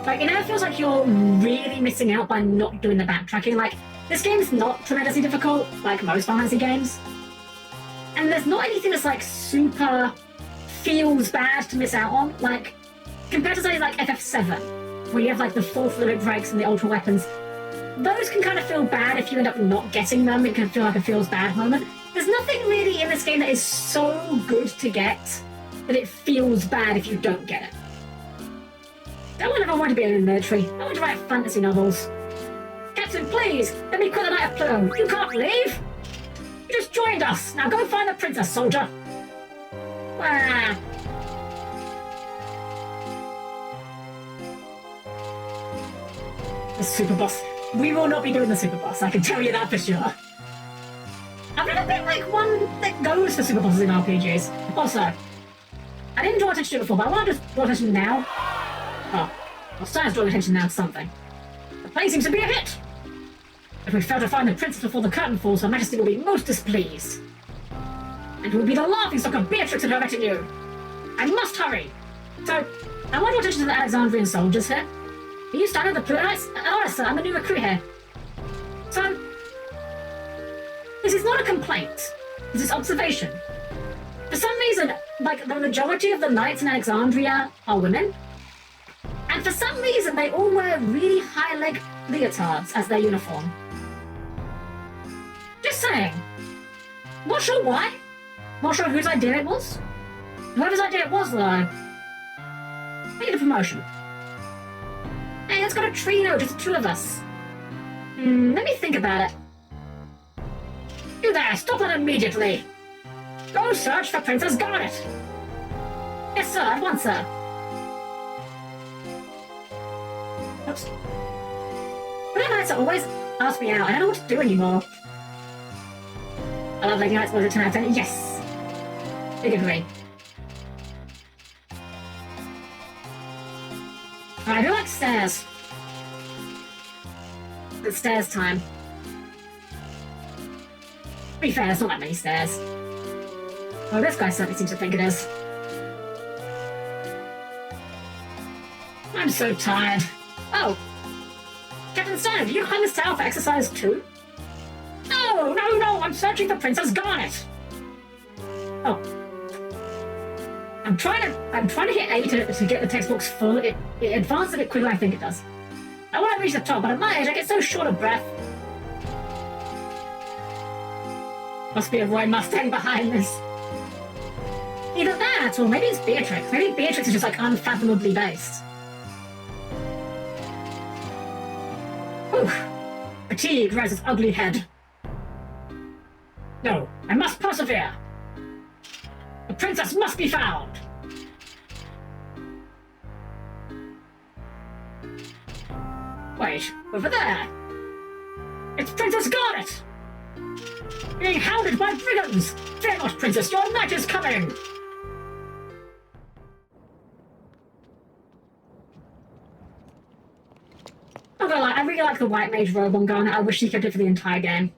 Like, it never feels like you're really missing out by not doing the backtracking. Like, this game's not tremendously difficult, like most Final Fantasy games. And there's not anything that's, like, super feels bad to miss out on. Like, compared to, say, like, FF7, where you have, like, the full fluid breaks and the ultra weapons, those can kind of feel bad if you end up not getting them. It can feel like a feels bad moment. There's nothing really in this game that is so good to get that it feels bad if you don't get it. I would never want to be in the military. I want to write fantasy novels. Captain, please, let me quit the Night of Plume. You can't leave. You just joined us. Now go find the princess, soldier. Ah. The super boss. We will not be doing the super boss, I can tell you that for sure. I've never been like one that goes for super bosses in RPGs. Also, I didn't draw attention to it before, but I want to just draw attention now. Oh, well, Stein's drawing attention now to something. The play seems to be a hit. If we fail to find the princess before the curtain falls, Her Majesty will be most displeased. And it will be the laughingstock of Beatrix and her retinue. I must hurry. So, I want to draw attention to the Alexandrian soldiers here. Are you Steiner, the Plutonites? Oh, sir, I'm a new recruit here. So, this is not a complaint. This is observation. For some reason, like, the majority of the knights in Alexandria are women. And for some reason, they all wear really high-leg leotards as their uniform. Just saying. Not sure why. Not sure whose idea it was. Whoever's idea it was, though. Need a promotion. Hey, it's got a trio, just the two of us. Let me think about it. You there, stop that immediately. Go search for Princess Garnet. Yes, sir, at once, sir. Oops. But nights always ask me out. I don't know what to do anymore. I love Lady Nights was a 10 out of 10. Yes! Big agree. Alright, who likes stairs? It's stairs time. To be fair, there's not that many stairs. Well, this guy certainly seems to think it is. I'm so tired. Oh! Captain Steiner, do you climb this tower for exercise too? No, no, no! I'm searching for Princess Garnet! Oh. I'm trying to hit A to get the textbooks full. It advances a bit quicker than I think it does. I want to reach the top, but at my age I get so short of breath. Must be a Roy Mustang behind this. Either that, or maybe it's Beatrix. Maybe Beatrix is just like unfathomably based. Oof. Fatigue rears its ugly head. No, I must persevere. The princess must be found. Wait, over there. It's Princess Garnet! Being hounded by brigands! Fear not, princess, your knight is coming! Not gonna lie, I really like the white mage robe on Garnet. I wish she kept it for the entire game.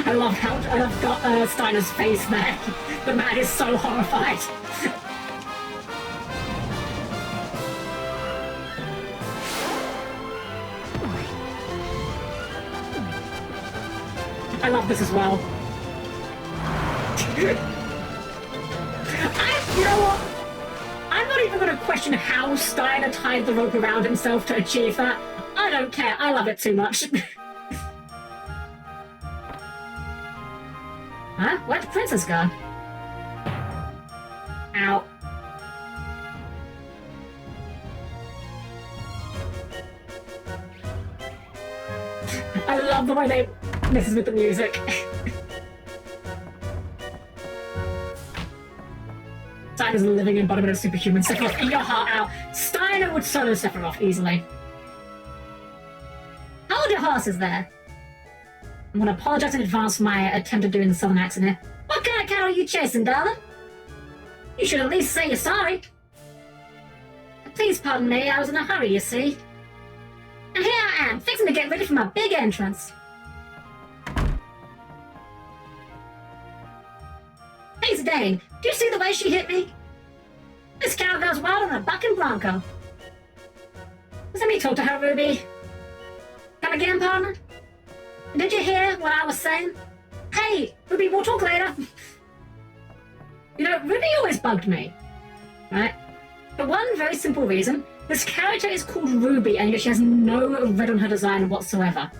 I love Steiner's face there. The man is so horrified. I love this as well. You know what? I'm not even going to question how Steiner tied the rope around himself to achieve that. I don't care. I love it too much. Huh? Where'd the princess go? Ow. I love the way they messes with the music. Steiner's the living embodiment of superhuman. Sephiroth, eat your heart out. Steiner would solo Sephiroth easily. How old your horse is there? I'm gonna apologize in advance for my attempt at doing the southern accent here. What kind of cattle are you chasing, darling? You should at least say you're sorry. Please pardon me, I was in a hurry, you see. And here I am, fixing to get ready for my big entrance. Hey, Zidane, do you see the way she hit me? This cow goes wild on a bucking bronco. Let me talk to her, Ruby. Come again, partner? Did you hear what I was saying? Hey, Ruby, we'll talk later. You know, Ruby always bugged me, right? For one very simple reason. This character is called Ruby, and yet she has no red on her design whatsoever.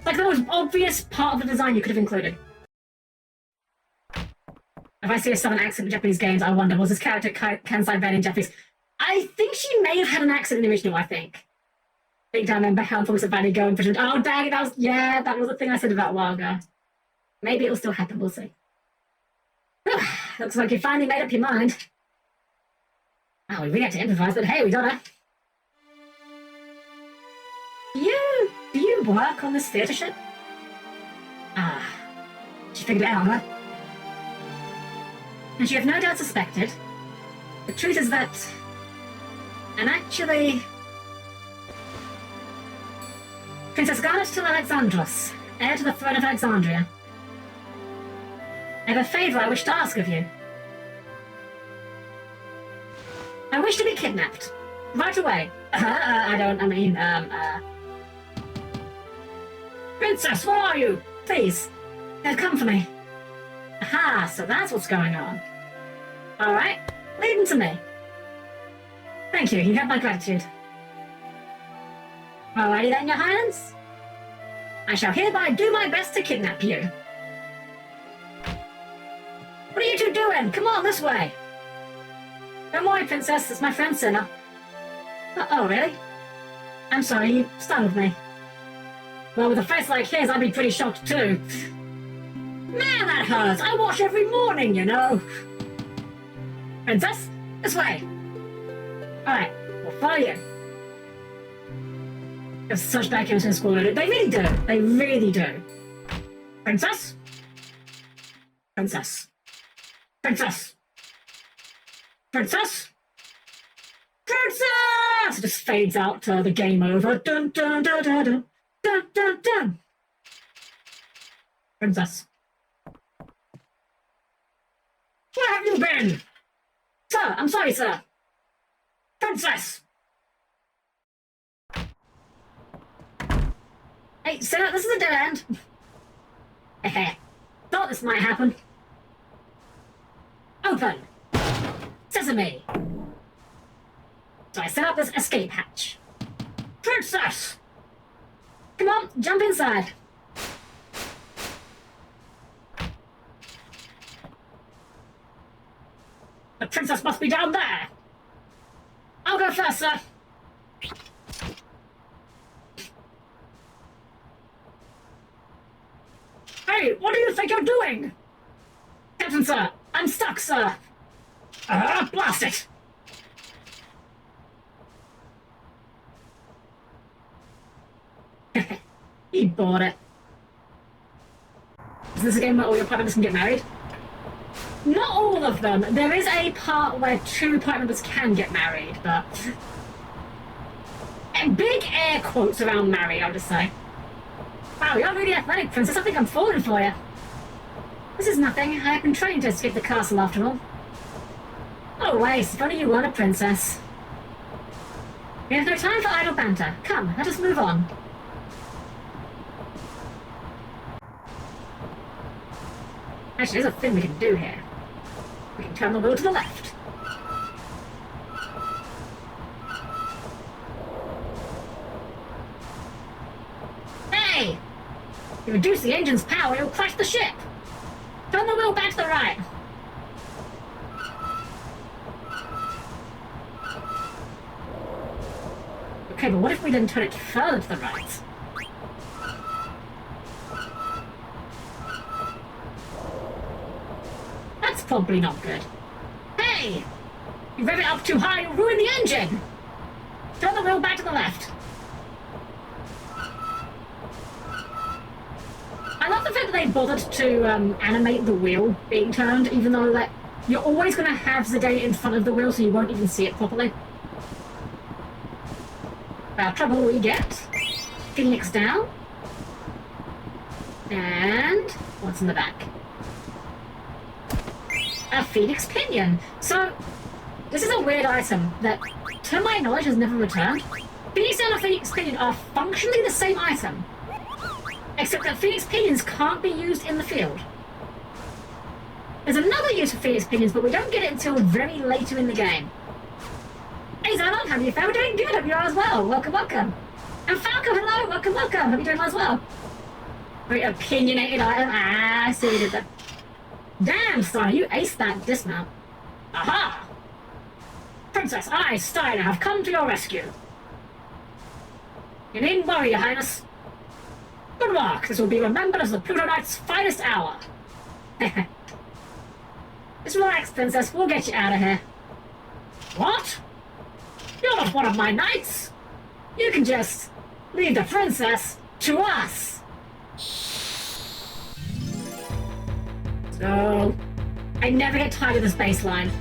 Like the most obvious part of the design you could have included. If I see a southern accent in Japanese games, I wonder, was this character Kansai bad in Japanese? I think she may have had an accent in the original, I think. I think I remember how Thomas Valley going for oh dang, that was the thing I said about a while ago. Maybe it'll still happen, we'll see. Looks like you finally made up your mind. Oh, we really had to improvise, but hey, we gotta. Do you work on this theatre ship? Ah, she figured it out, huh? And she have no doubt suspected. The truth is that... And actually... Princess Garnet till Alexandros, heir to the throne of Alexandria. I have a favour I wish to ask of you. I wish to be kidnapped. Right away. Princess, where are you? Please. They've come for me. Aha, so that's what's going on. Alright, leave them to me. Thank you have my gratitude. Alrighty then, your highness. I shall hereby do my best to kidnap you. What are you two doing? Come on, this way. Don't worry, princess, it's my friend Cinna. Oh, really? I'm sorry, you startled me. Well, with a face like his, I'd be pretty shocked too. Man, that hurts! I wash every morning, you know! Princess, this way! Alright, we'll follow you. There's such bad chemistry in school, they really do. They really do. Princess? Princess. Princess! Princess? Princess! It just fades out to the game over. Dun dun dun dun dun. Dun dun dun. Princess. Where have you been? Sir, I'm sorry, sir. Princess! Hey, sir, this is a dead end. Heh. Thought this might happen. Open! Sesame! So I set up this escape hatch. Princess! Come on, jump inside. The princess must be down there. I'll go first, sir. Hey, what do you think you're doing? Captain, sir, I'm stuck, sir. Blast it! He bought it. Is this a game where all your party members can get married? Not all of them. There is a part where 2 party members can get married, but... Big air quotes around marry, I'll just say. Wow, you're really athletic, princess. I think I'm falling for you. This is nothing. I have been trained to escape the castle after all. Oh, wait, if only you weren't a princess. We have no time for idle banter. Come, let us move on. Actually, there's a thing we can do here. We can turn the wheel to the left. Hey! If you reduce the engine's power, you'll crash the ship. Turn the wheel back to the right. Okay, but what if we then turn it further to the right? That's probably not good. Hey! You rev it up too high, you'll ruin the engine! Turn the wheel back to the left. I love the fact that they bothered to animate the wheel being turned, even though that you're always going to have Zidane in front of the wheel, so you won't even see it properly. Trouble we get. Phoenix down. And what's in the back? A Phoenix Pinion. So, this is a weird item that, to my knowledge, has never returned. Phoenix down and Phoenix Pinion are functionally the same item, except that Phoenix Pinions can't be used in the field. There's another use for Phoenix Pinions, but we don't get it until very later in the game. Hey Zalon, how are you? We're doing good, hope you're as well. Welcome, welcome. And Falco, hello, welcome, welcome. Hope you're doing well as well. Very opinionated item. I see what you did there. Damn, Steiner, you aced that dismount. Aha! Princess, I, Steiner, have come to your rescue. You needn't worry, Your Highness. Good work. This will be remembered as the Pluto Knight's finest hour. Just relax, Princess. We'll get you out of here. What? You're not one of my knights. You can just leave the princess to us. So, I never get tired of this bass line.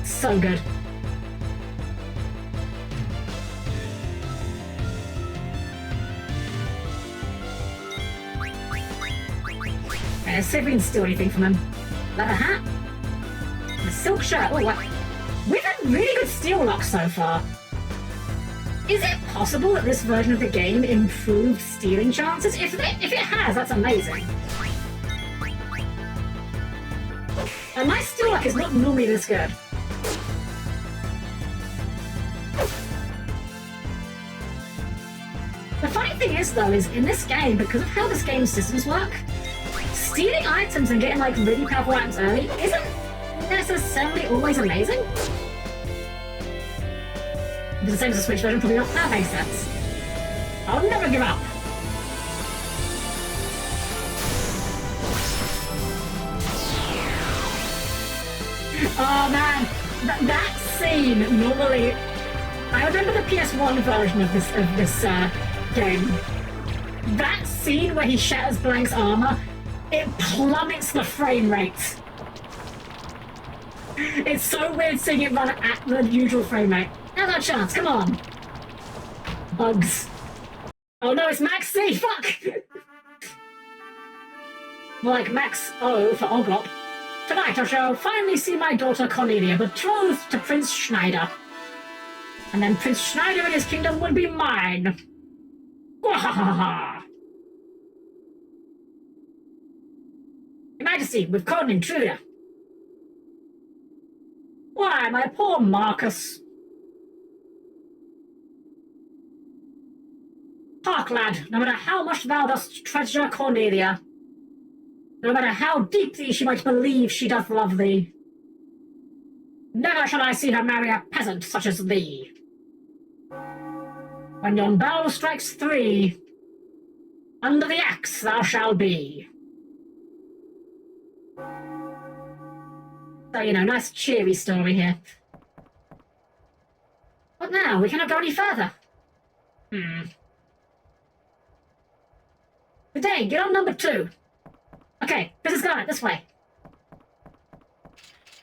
So good. Let's see if we can steal anything from him. Leather hat? A silk shirt. Oh, what? We've had really good steal luck so far. Is it possible that this version of the game improved stealing chances? If it has, that's amazing. And my steal luck is not normally this good. The funny thing is, though, is in this game, because of how this game's systems work, stealing items and getting, like, really powerful items early isn't necessarily always amazing. It's the same as the Switch version, probably not. That makes sense. I'll never give up. Oh man, that scene normally... I remember the PS1 version of this game. That scene where he shatters Blank's armor, it plummets the frame rate. It's so weird seeing it run at the usual frame rate. Now's our chance, come on. Bugs. Oh no, it's Max C, fuck! More like Max O for Oglop. Tonight I shall finally see my daughter Cornelia betrothed to Prince Schneider. And then Prince Schneider and his kingdom will be mine. Wahahaha! Your Majesty, we've caught an intruder. Why, my poor Marcus. Hark, lad, no matter how much thou dost treasure Cornelia, no matter how deeply she might believe she doth love thee, never shall I see her marry a peasant such as thee. When yon bell strikes 3, under the axe thou shalt be. So, you know, nice cheery story here. What now? We cannot go any further. Good day, get on number 2. Okay, Mrs. Garnet, this way.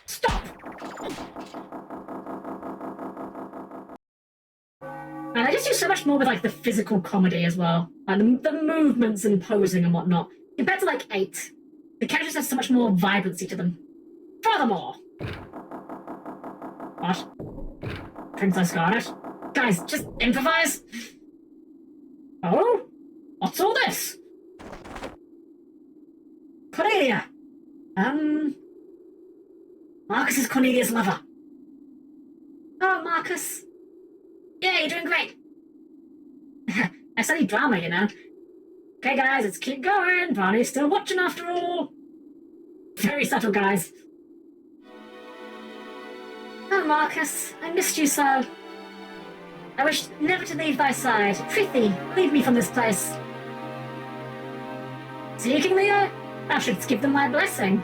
Stop! And I just do so much more with, like, the physical comedy as well. And the movements and posing and whatnot. Compared to, like, 8. The characters have so much more vibrancy to them. Furthermore... What? Princess Garnet? Guys, just improvise? Oh? What's all this? Cornelia! Marcus is Cornelia's lover. Oh, Marcus. Yeah, you're doing great. I studied drama, you know. Okay, guys, let's keep going. Barney's still watching after all. Very subtle, guys. Oh, Marcus, I missed you so. I wish never to leave thy side. Prithee, lead me from this place. See, King Leo? Thou shouldst give them my blessing.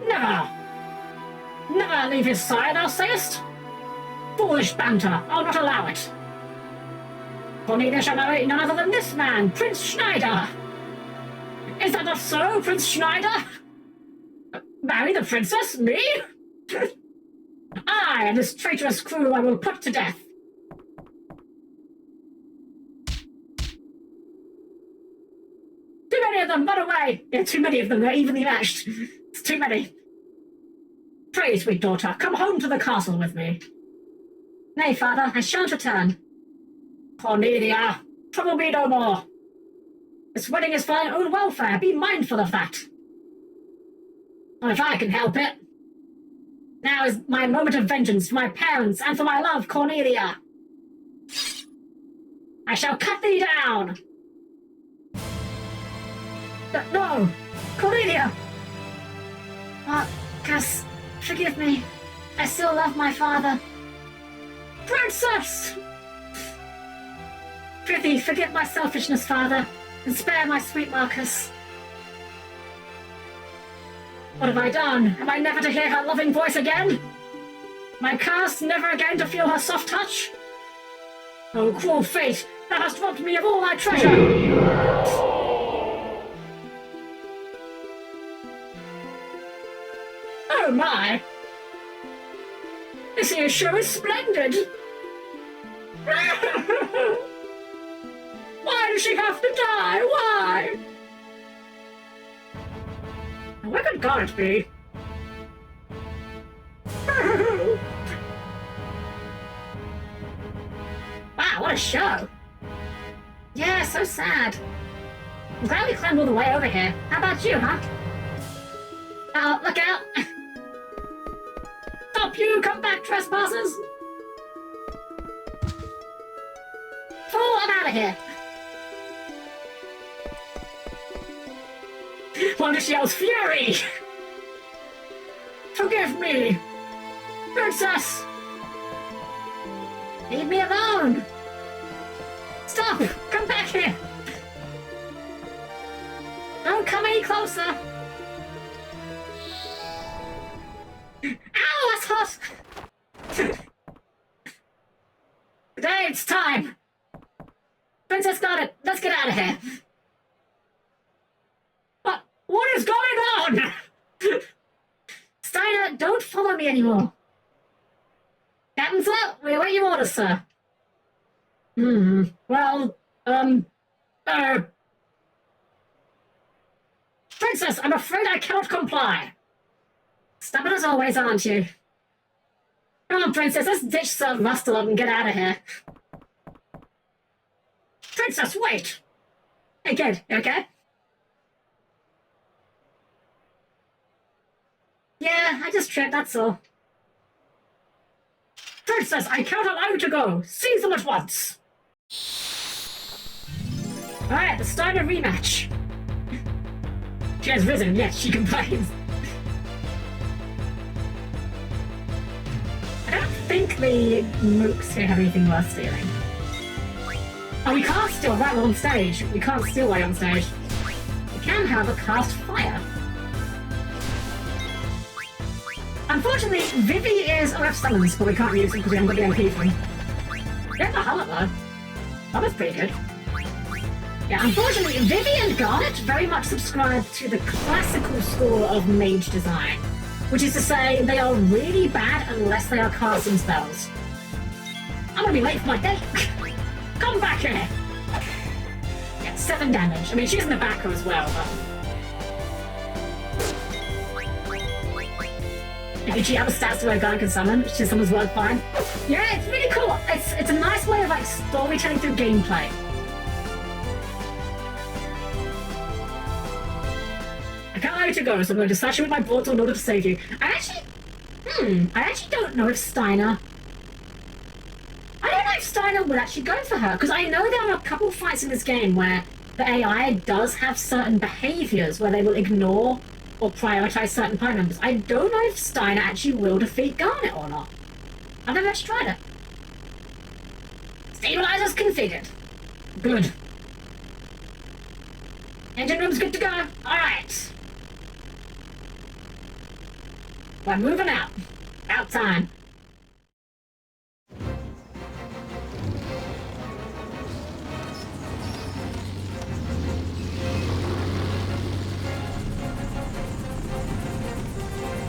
Never! Never leave his side, thou sayest? Foolish banter, I'll not allow it. Cornelia shall marry none other than this man, Prince Schneider. Is that not so, Prince Schneider? Marry the princess? Me? I and this traitorous crew I will put to death. Too many of them, run away! Yeah, too many of them, they're evenly matched. It's too many. Pray, sweet daughter, come home to the castle with me. Nay, father, I shan't return. Cornelia, trouble me no more. This wedding is for thine own welfare, be mindful of that. Or if I can help it. Now is my moment of vengeance for my parents and for my love, Cornelia. I shall cut thee down. No, Cornelia. Cass, forgive me. I still love my father. Princess! Prithee, forgive my selfishness, father, and spare my sweet Marcus. What have I done? Am I never to hear her loving voice again? My cursed never again to feel her soft touch? Oh, cruel fate, thou hast robbed me of all my treasure! Oh my! This here show is splendid! Why does she have to die? Why? Where could Garnet be? Wow, what a show! Yeah, so sad. I'm glad we climbed all the way over here. How about you, huh? Oh, look out! Stop you! Come back, trespassers! Fool, I'm out of here! Wonder she yells fury! Forgive me! Princess! Leave me alone! Stop! Come back here! Don't come any closer! Ow, that's hot! Today it's time! Princess got it! Let's get out of here! What is going on? Steiner, don't follow me anymore. Captain, sir, we await your orders, sir. Well, Princess, I'm afraid I cannot comply. Stubborn as always, aren't you? Come on, Princess, let's ditch Sir Rustalot and get out of here. Princess, wait! Hey, kid, you okay? Yeah, I just tripped, that's all. Princess, I can't allow you to go! Seize them at once! Alright, the Steiner rematch. She has risen, yes, she complains. I don't think the mooks here have anything worth stealing. Oh, we can't steal that on stage. We can't steal that on stage. We can, however, cast fire. Unfortunately, Vivi is OF summons, but we can't use them because we haven't got the MP for him. Get the helmet though. That was pretty good. Yeah, unfortunately, Vivi and Garnet very much subscribe to the classical school of mage design, which is to say they are really bad unless they are casting spells. I'm gonna be late for my date. Come back here. Yeah, 7 damage. I mean, she's in the back row as well, but... Did she have a stats to where Garnet can summon? She summons word fine. Yeah, it's really cool. It's a nice way of like storytelling through gameplay. I can't allow you to go, so I'm going to slash you with my broadsword in order to save you. I actually don't know if Steiner... I don't know if Steiner would actually go for her, because I know there are a couple fights in this game where the AI does have certain behaviors where they will ignore or prioritize certain party members. I don't know if Steiner actually will defeat Garnet or not. I've never actually tried it. Stabilizers configured. Good. Engine room's good to go. Alright. We're moving out. About time.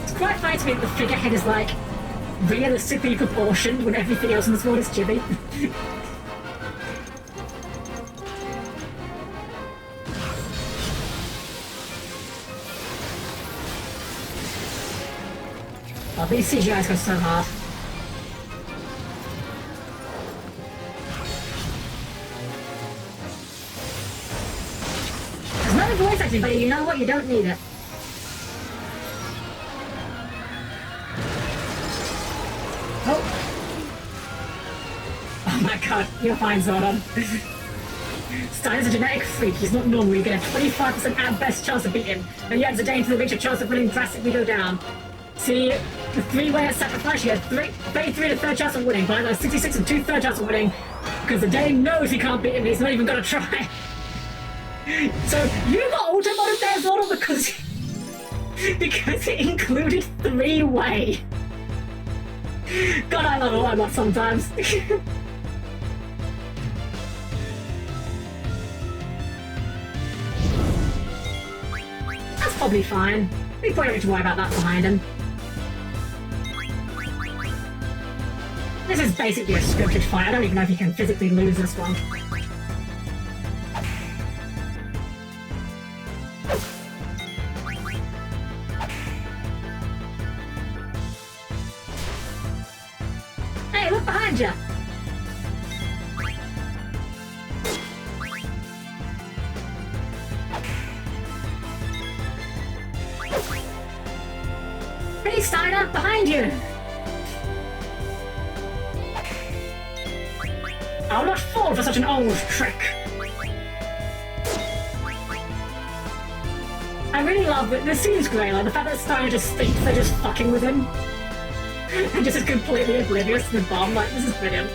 It's quite funny to me that the figurehead is like realistically proportioned when everything else in this world is chibi. Oh, these CGIs go so hard. There's no voice acting, but you know what? You don't need it. Oh my god, you're fine, Zordon. Steiner's a genetic freak. He's not normal. You get a 25% at best chance of beating him, and you add the day to the reach, your chance of winning drastically go down. See, the 3-way at sacrifice, you had 33 and a third chance of winning, but I got a 66 and 2/3 chance of winning. Because the Dane knows he can't beat him, he's not even gonna try. So, you got auto mode there as well because it included three-way. God, I love a robot sometimes. That's probably fine. We probably don't need to worry about that behind him. This is basically a scripted fight. I don't even know if you can physically lose this one. Hey, look behind you! Hey, Steiner, behind you! I'll not fall for such an old trick. I really love it. This scene's great. Like the fact that Steiner just thinks they're just fucking with him. And just is completely oblivious to the bomb. Like, this is brilliant.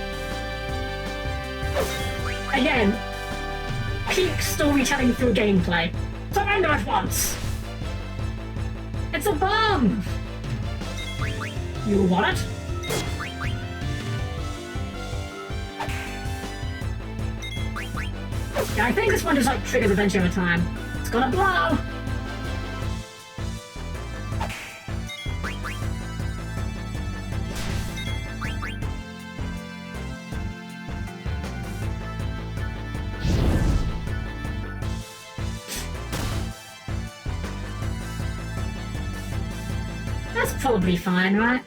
Again, peak storytelling through gameplay. Surrender at once! It's a bomb! You want it? Yeah, I think this one just like triggers eventually over time. It's gonna blow! That's probably fine, right?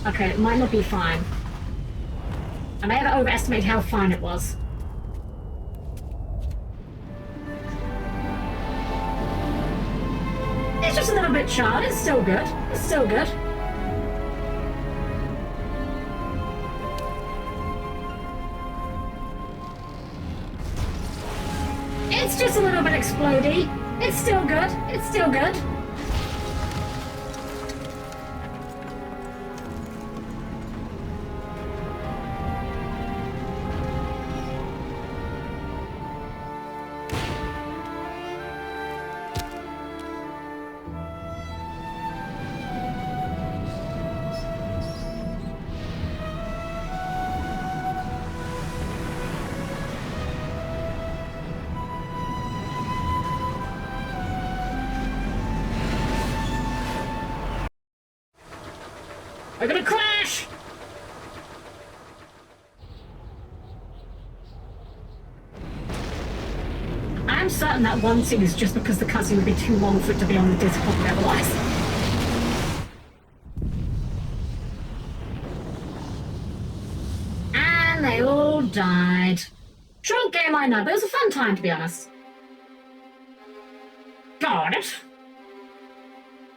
Okay, it might not be fine. I may have overestimated how fine it was. It's just a little bit charred. It's still good. It's still good. It's just a little bit explodey. It's still good. It's still good. We're gonna crash! I'm certain that one scene is just because the cutscene would be too long for it to be on the disc properly otherwise. And they all died. Short game, I know, but it was a fun time, to be honest. Got it.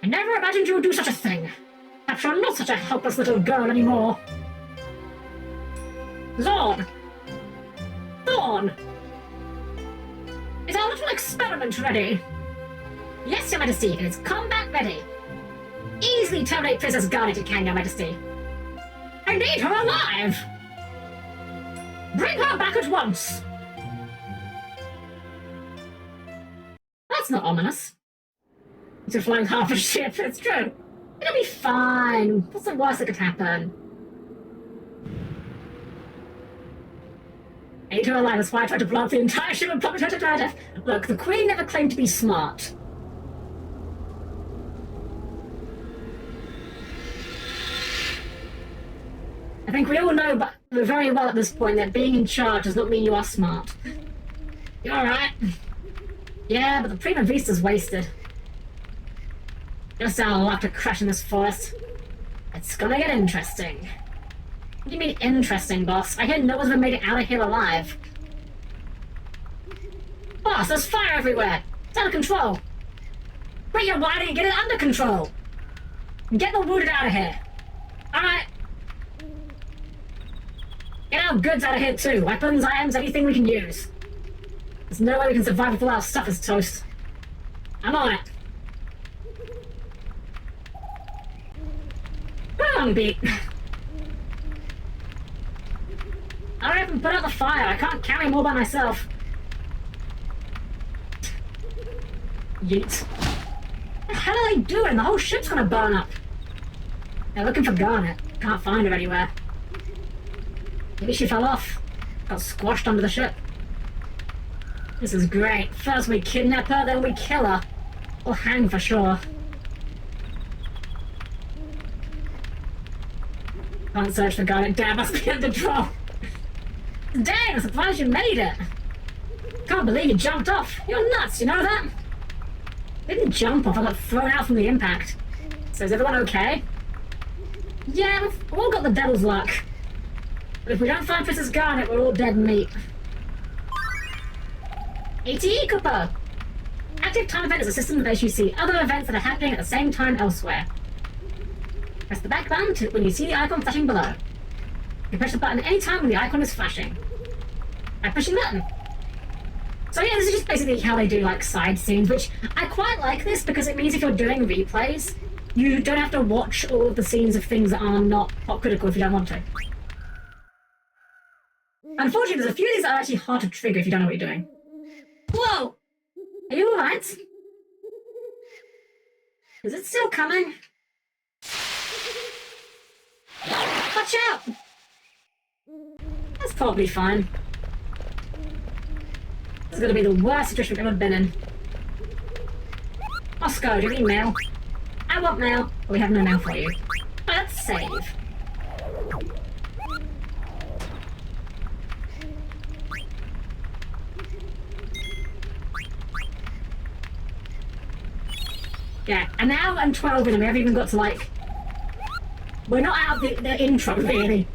I never imagined you would do such a thing. Perhaps you're not such a helpless little girl anymore. Zorn! Thorn! Is our little experiment ready? Yes, Your Majesty, it is combat ready. Easily terminate Princess Garnet, you can, Your Majesty. I need her alive! Bring her back at once! That's not ominous. You're flying half a ship, it's true. It'll be fine. What's the worst that could happen? Ate her alive, that's why I tried to blow up the entire ship and probably tried to die to death. Look, the Queen never claimed to be smart. I think we all know but very well at this point that being in charge does not mean you are smart. You alright? Yeah, but the Prima Vista's wasted. Just our luck to crash in this forest. It's gonna get interesting. What do you mean interesting, boss? I hear no one's ever made it out of here alive. Boss, there's fire everywhere! It's out of control! Bring your winding and get it under control! And get the wounded out of here! Alright! Get our goods out of here too! Weapons, items, anything we can use. There's no way we can survive if all our stuff is toast. I'm on it. Wrong beat. Hurry up and put out the fire. I can't carry them all by myself. Yeet. What the hell are they doing? The whole ship's gonna burn up. They're looking for Garnet. Can't find her anywhere. Maybe she fell off. Got squashed under the ship. This is great. First we kidnap her, then we kill her. Or hang for sure. Can't search for Garnet. Damn, must be at the drop. Dang, I'm surprised you made it. Can't believe you jumped off. You're nuts, you know that? I didn't jump off, I got thrown out from the impact. So is everyone okay? Yeah, we've all got the devil's luck. But if we don't find Princess Garnet, we're all dead meat. ATE Cooper! Active time event is a system in which you see other events that are happening at the same time elsewhere. Press the back button when you see the icon flashing below. You press the button any time when the icon is flashing. By pushing the button. So yeah, this is just basically how they do like side scenes, which I quite like this because it means if you're doing replays, you don't have to watch all of the scenes of things that are not pop critical if you don't want to. Unfortunately, there's a few of these that are actually hard to trigger if you don't know what you're doing. Whoa! Are you alright? Is it still coming? Watch out! That's probably fine. This is going to be the worst situation we've ever been in. Oscar, do you need mail? I want mail, but we have no mail for you. Let's save. Yeah, and now I'm 12 and we haven't even got to like... We're not out of the intro, really.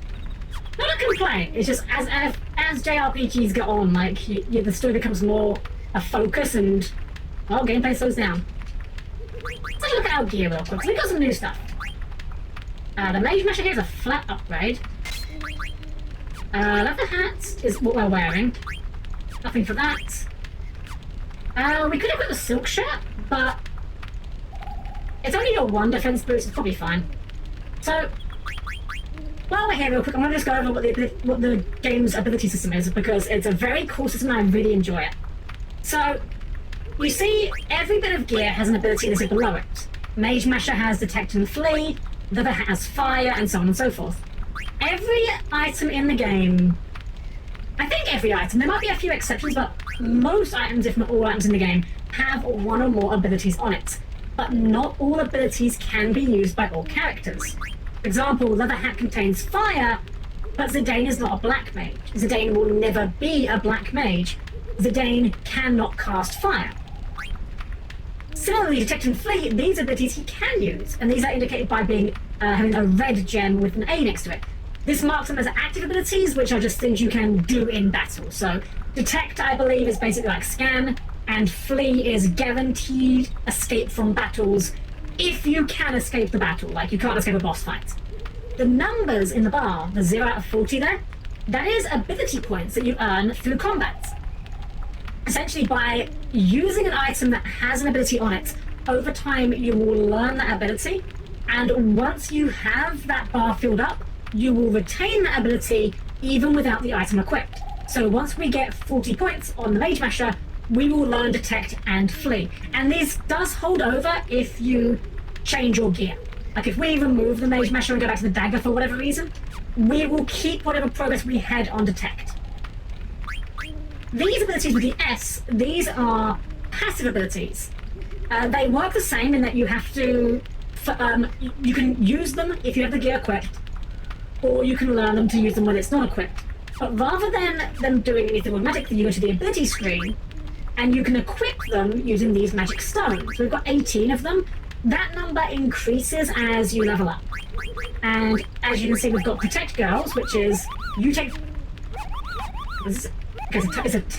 Not a complaint, it's just as JRPGs go on, like, the story becomes more a focus and... Well, gameplay slows down. Let's take a look at our gear real quick. So we got some new stuff. The Mage Masher here is a flat upgrade. Leather hat is what we're wearing. Nothing for that. We could have got the Silk Shirt, but... It's only a 1 defense boost, it's probably fine. So, while we're here real quick, I'm going to just go over what the game's ability system is, because it's a very cool system and I really enjoy it. So, you see, every bit of gear has an ability listed below it. Mage Masher has Detect and Flee, Leather Hat has Fire, and so on and so forth. Every item in the game, I think every item, there might be a few exceptions, but most items, if not all items in the game, have one or more abilities on it. But not all abilities can be used by all characters. For example, Leather Hat contains fire, but Zidane is not a black mage. Zidane will never be a black mage. Zidane cannot cast fire. Similarly, Detect and Flee, these abilities he can use, and these are indicated by being having a red gem with an A next to it. This marks them as active abilities, which are just things you can do in battle. So, Detect, I believe, is basically like scan, and Flee is guaranteed escape from battles if you can escape the battle, like you can't escape a boss fight. The numbers in the bar, the 0 out of 40 there, that is ability points that you earn through combat. Essentially, by using an item that has an ability on it, over time you will learn that ability, and once you have that bar filled up, you will retain that ability even without the item equipped. So once we get 40 points on the Mage Masher, we will learn Detect and Flee. And this does hold over if you change your gear. Like if we remove the Mage Masher and go back to the dagger for whatever reason, we will keep whatever progress we had on Detect. These abilities with the S, these are passive abilities. They work the same in that you have to... you can use them if you have the gear equipped, or you can learn them to use them when it's not equipped. But rather than them doing anything automatically, you go to the ability screen, and you can equip them using these magic stones. We've got 18 of them. That number increases as you level up. And as you can see, we've got Protect Girls, which is you take... It's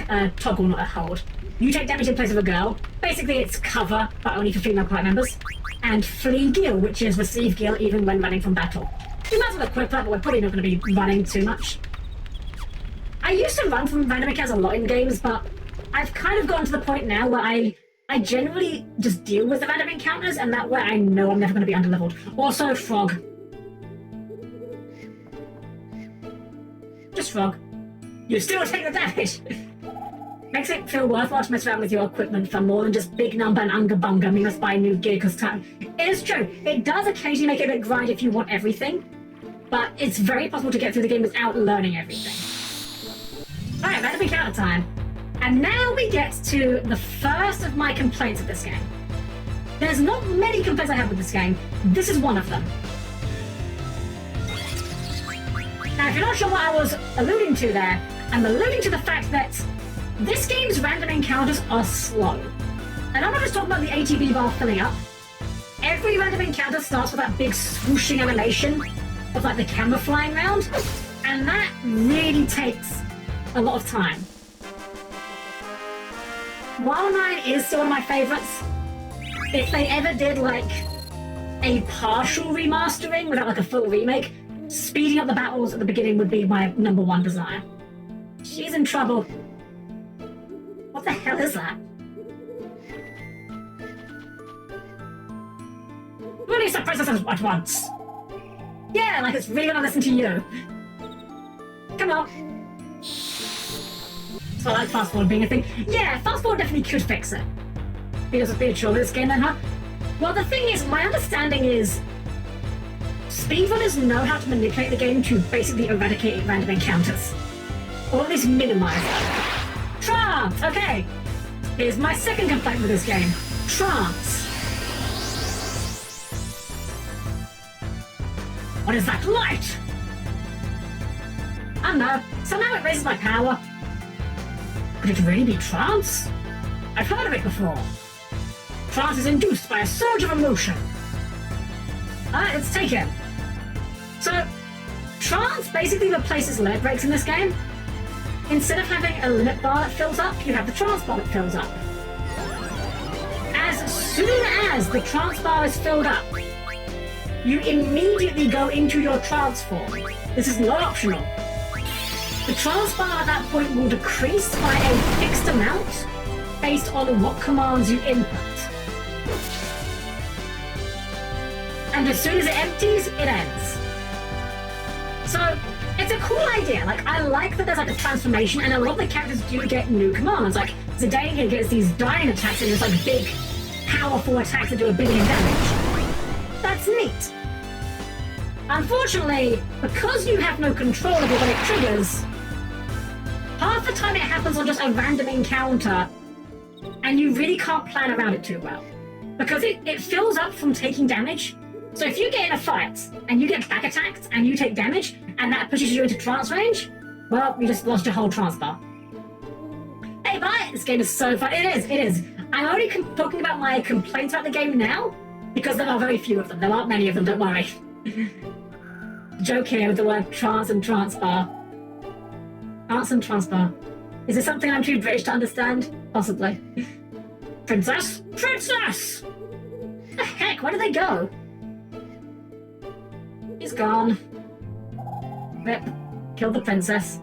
a toggle, not a hold. You take damage in place of a girl. Basically, it's cover, but only for female party members. And Flee Gil, which is receive Gil even when running from battle. We might as well equip that, but we're probably not going to be running too much. I used to run from random encounters a lot in games, but I've kind of gotten to the point now where I generally just deal with the random encounters, and that way I know I'm never going to be underleveled. Also, Frog. Just Frog. You still take the damage! Makes it feel worthwhile to mess around with your equipment for more than just big number and unga bunga. I mean, let's buy new gear because time. It is true. It does occasionally make it a bit grind if you want everything, but it's very possible to get through the game without learning everything. Alright, random encounter time. And now we get to the first of my complaints of this game. There's not many complaints I have with this game. This is one of them. Now, if you're not sure what I was alluding to there, I'm alluding to the fact that this game's random encounters are slow. And I'm not just talking about the ATB bar filling up. Every random encounter starts with that big swooshing animation of like the camera flying around, and that really takes a lot of time. While 9 is still one of my favorites, if they ever did like a partial remastering without like a full remake, speeding up the battles at the beginning would be my #1 desire. She's in trouble. What the hell is that? Release the princesses at once! Yeah, like it's really gonna listen to you. Come on. So I like fast forward being a thing. Yeah, fast forward definitely could fix it. Because of being sure of this game then, huh? Well, the thing is, my understanding is speedrunners know how to manipulate the game to basically eradicate random encounters. Or at least minimize them. Trance! Okay. Here's my second complaint with this game. Trance. What is that light? I don't know. Somehow it raises my power. Could it really be trance? I've heard of it before. Trance is induced by a surge of emotion. It's taken. So, trance basically replaces limit breaks in this game. Instead of having a limit bar that fills up, you have the trance bar that fills up. As soon as the trance bar is filled up, you immediately go into your trance form. This is not optional. The trance bar at that point will decrease by a fixed amount based on what commands you input. And as soon as it empties, it ends. So, it's a cool idea. Like, I like that there's like a transformation, and a lot of the characters do get new commands. Like, Zidane here gets these dying attacks and just like big, powerful attacks that do 1 billion damage. That's neat. Unfortunately, because you have no control over when it triggers, half the time it happens on just a random encounter, and you really can't plan around it too well. Because it fills up from taking damage. So if you get in a fight, and you get back attacked, and you take damage, and that pushes you into trance range, well, you just lost your whole trance bar. Hey, bye! This game is so fun. It is. I'm only talking about my complaints about the game now, because there are very few of them. There aren't many of them, don't worry. Joke here with the word trance and trance bar. Trance and trance bar. Is this something I'm too British to understand? Possibly. Princess? Princess! The heck, where did they go? He's gone. Rip. Killed the princess.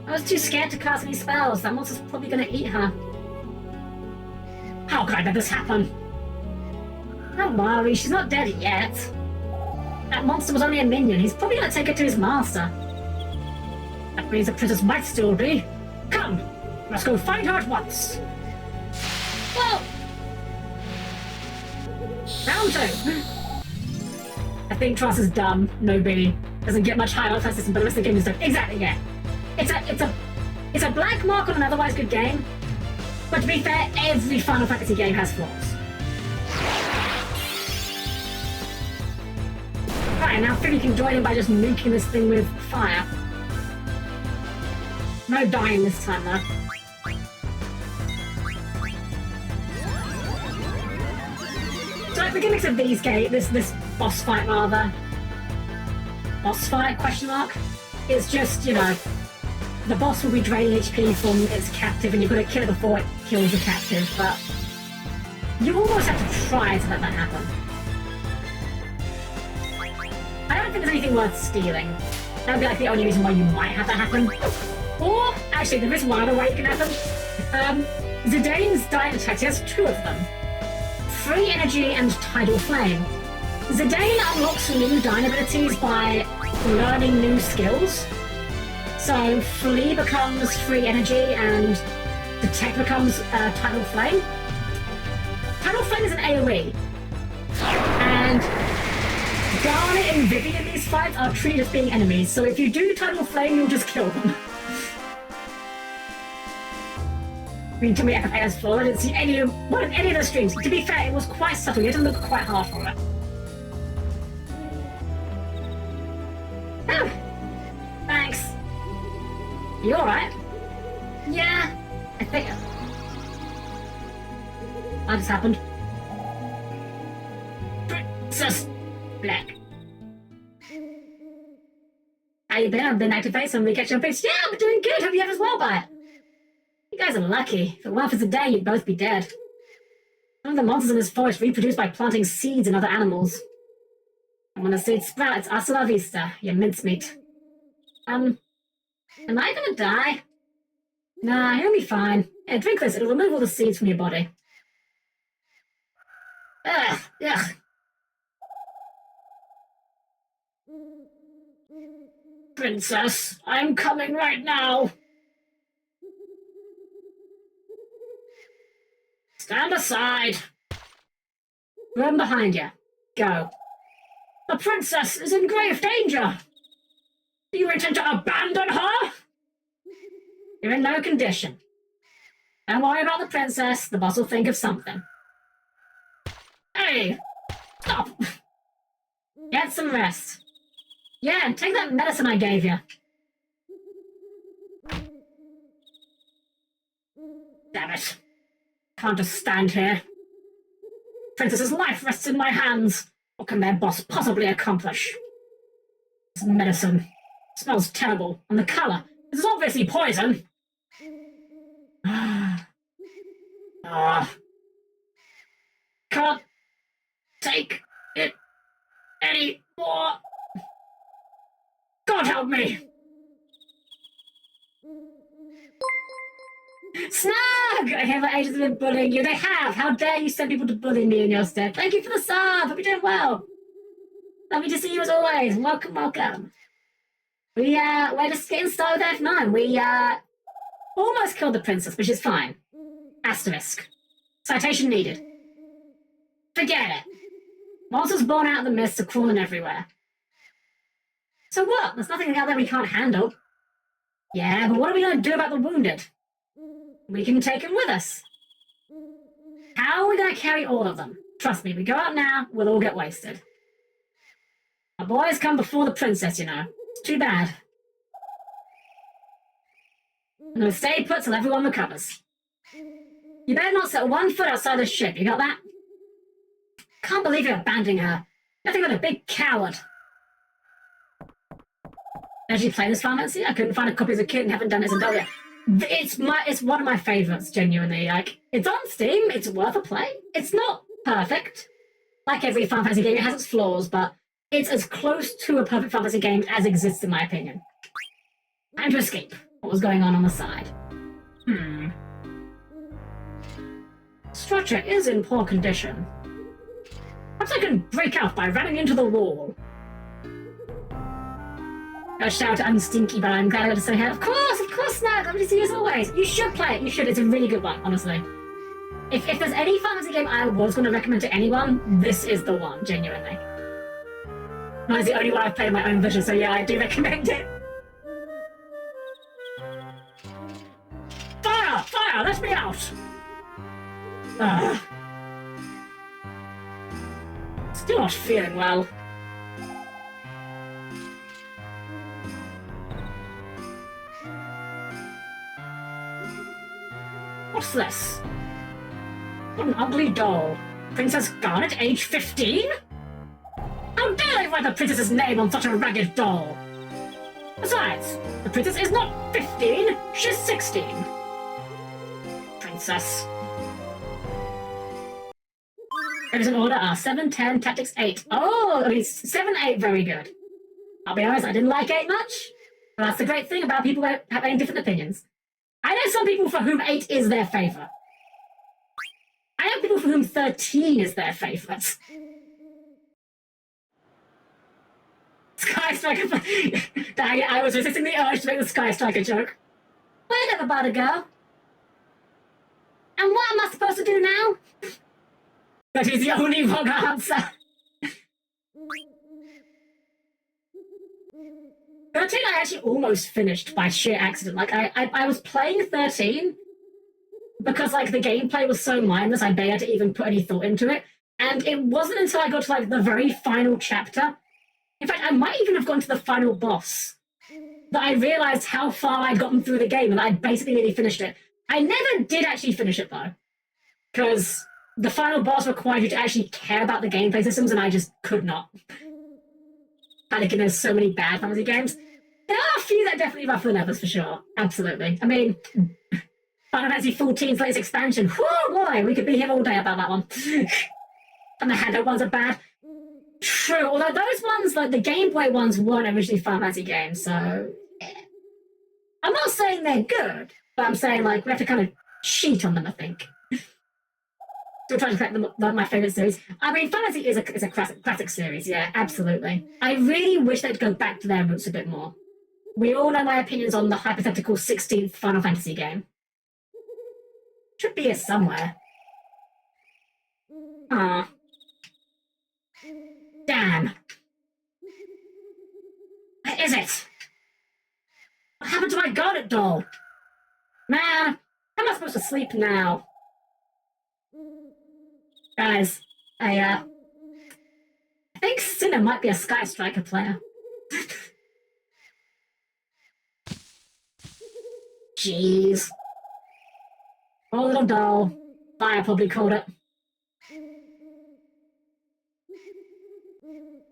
I was too scared to cast any spells. That monster's probably gonna eat her. How could I let this happen? Don't worry, she's not dead yet. That monster was only a minion. He's probably gonna take her to his master. That means the princess might still be. Come, let's go find her at once. Whoa! Round 2. I think Trance is dumb. No biggie. Doesn't get much higher on the system, but the rest of the game is done. Exactly, yeah. It's a black mark on an otherwise good game. But to be fair, every Final Fantasy game has flaws. Right, now Phoebe can join in by just nuking this thing with fire. No dying this time, though. So like the gimmicks of these games, this boss fight rather. Boss fight, question mark? It's just, you know, the boss will be draining HP from its captive and you've got to kill it before it kills the captive, but you almost have to try to let that happen. I don't think there's anything worth stealing. That would be like the only reason why you might have that happen. Or, actually, there is one other way it can happen. Zidane's dying attacks, he has 2 of them. Free Energy and Tidal Flame. Zidane unlocks new dying abilities by learning new skills. So Flee becomes free energy and Detect becomes Tidal Flame. Tidal Flame is an AoE. And Garnet and Vivi in these fights are treated as being enemies, so if you do Tidal Flame, you'll just kill them. I mean, to me, FFA's flaw. I didn't see any of the streams. To be fair, it was quite subtle. You had to look quite hard for it. Oh, thanks. You alright? Yeah, I think... What just happened? Princess Black. How you been? I've been activated, so I'm gonna catch your face. Yeah, I'm doing good. Hope you have as well, by it. You guys are lucky. If it weren't for today, you'd both be dead. Some of the monsters in this forest reproduce by planting seeds in other animals. And when the seeds sprout, it's hasta la vista, your mincemeat. Am I gonna die? Nah, you'll be fine. Yeah, drink this. It'll remove all the seeds from your body. Ugh, ugh. Princess, I'm coming right now. Stand aside. Run behind you. Go. The princess is in grave danger. Do you intend to abandon her? You're in no condition. Don't worry about the princess. The boss will think of something. Hey! Stop! Get some rest. Yeah, and take that medicine I gave you. Damn it. Can't just stand here. Princess's life rests in my hands. What can their boss possibly accomplish? This medicine smells terrible, and the color. This is obviously poison. Can't take it anymore. God help me. Snug! I have ages have been bullying you. They have. How dare you send people to bully me in your stead? Thank you for the sub. Hope you're doing well. Lovely to see you as always. Welcome, welcome. We're just getting started with F9. We almost killed the princess, which is fine. Asterisk. Citation needed. Forget it. Monsters born out of the mist are crawling everywhere. So what? There's nothing out there we can't handle. Yeah, but what are we going to do about the wounded? We can take them with us. How are we going to carry all of them? Trust me, we go out now, we'll all get wasted. Our boys come before the princess, you know. It's too bad. I'm going to stay put till everyone recovers. You better not set one foot outside the ship, you got that? Can't believe you're abandoning her. Nothing but a big coward. Did you play this Final Fantasy? I couldn't find a copy as a kid and haven't done it as an adult yet. It's one of my favourites, genuinely. Like, it's on Steam, it's worth a play. It's not perfect. Like every Final Fantasy game, it has its flaws, but it's as close to a perfect Final Fantasy game as exists, in my opinion. Time to escape what was going on the side. Structure is in poor condition. Perhaps I can break out by running into the wall. A shout out, I'm stinky, but I'm glad I got to say hi. Of course, Snug. Lovely to see you as always. You should play it. You should. It's a really good one, honestly. If there's any fantasy game I was going to recommend to anyone, this is the one, genuinely. Mine is the only one I've played my own version, so yeah, I do recommend it. Fire! Fire! Let me out! Still not feeling well. What's this? What an ugly doll. Princess Garnet, age 15? How dare they write the princess's name on such a ragged doll? Besides, the princess is not 15, she's 16. Princess. There's an order R7, 10, tactics 8. Oh, I mean, 7, 8, very good. I'll be honest, I didn't like 8 much. But that's the great thing about people having different opinions. I know some people for whom 8 is their favourite. I know people for whom 13 is their favourite. Sky Striker. Dang it, I was resisting the urge to make the Sky Striker joke. Where'd everybody go? And what am I supposed to do now? That is the only wrong answer. 13 I actually almost finished by sheer accident. Like, I was playing 13 because, like, the gameplay was so mindless I barely had to even put any thought into it. And it wasn't until I got to, like, the very final chapter. In fact, I might even have gone to the final boss that I realized how far I'd gotten through the game and I'd basically nearly finished it. I never did actually finish it, though, because the final boss required you to actually care about the gameplay systems, and I just could not. Panicking, there's so many bad fantasy games. There are a few that are definitely rougher than others, for sure. Absolutely. I mean, Final Fantasy XIV's latest expansion. Whoa, boy, we could be here all day about that one. And the handheld ones are bad. True, although those ones, like the Game Boy ones, weren't originally Final Fantasy games, so... Yeah. I'm not saying they're good, but I'm saying, like, we have to kind of cheat on them, I think. Still trying to collect my favourite series. I mean, Final Fantasy is a classic series, yeah, absolutely. I really wish they'd go back to their roots a bit more. We all know my opinions on the hypothetical 16th Final Fantasy game. Should be here somewhere. Ah. Damn. Where is it? What happened to my garnet doll? Man, how am I supposed to sleep now? Guys, I think Sinner might be a Sky Striker player. Jeez. Poor little doll. Fire probably called it.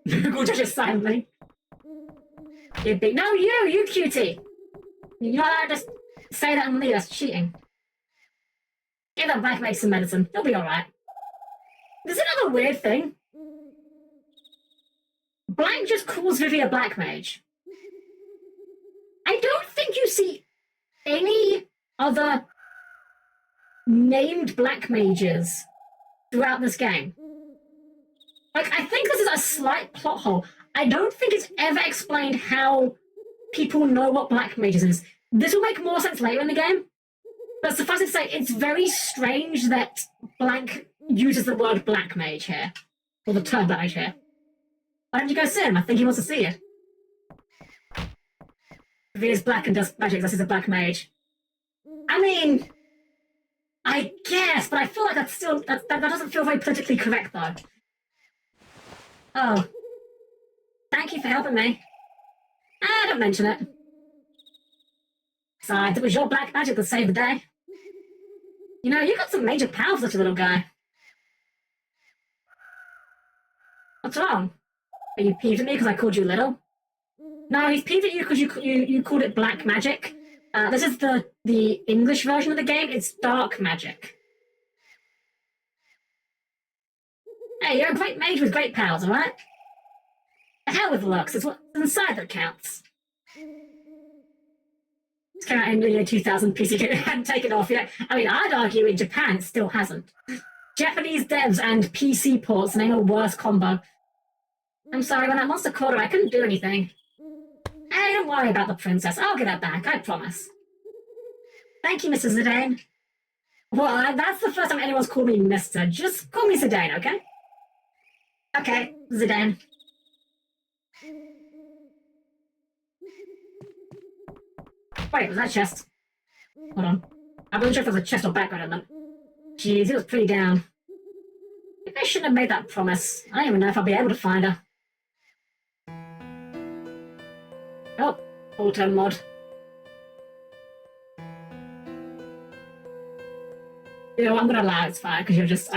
Google judges silently. You'd be, no, you cutie. You're not allowed to just say that and leave. That's cheating. Give that Black Mage some medicine. He'll be alright. There's another weird thing. Blank just calls Vivi a Black Mage. I don't think you see any other named Black Mages throughout this game. Like, I think this is a slight plot hole. I don't think it's ever explained how people know what Black Mages is. This will make more sense later in the game. But suffice it to say, it's very strange that Blank uses the word Black Mage here. Or the term Black Mage here. Why don't you go see him? I think he wants to see it. If he is black and does magic, this is a Black Mage. I mean, I guess, but I feel like that's still... That doesn't feel very politically correct, though. Oh. Thank you for helping me. Don't mention it. Besides, it was your black magic that saved the day. You know, you got some major power for such a little guy. What's wrong? Are you peeved at me because I called you little? No, he's peeved at you because you called it black magic. This is the English version of the game. It's dark magic. Hey, you're a great mage with great powers, alright? The hell with looks, it's what's inside that counts. This came out in the year 2000, PC game hadn't taken off yet. I mean, I'd argue in Japan it still hasn't. Japanese devs and PC ports name a worse combo. I'm sorry, when that monster caught her, I couldn't do anything. Hey, don't worry about the princess. I'll get her back, I promise. Thank you, Mrs. Zidane. Well, that's the first time anyone's called me Mr. Just call me Zidane, okay? Okay, Zidane. Wait, was that chest? Hold on. I wasn't sure if there was a chest or background in them. Jeez, it was pretty down. Maybe I shouldn't have made that promise. I don't even know if I'll be able to find her. Oh, auto mod. You know, I'm gonna allow it's fine because you're just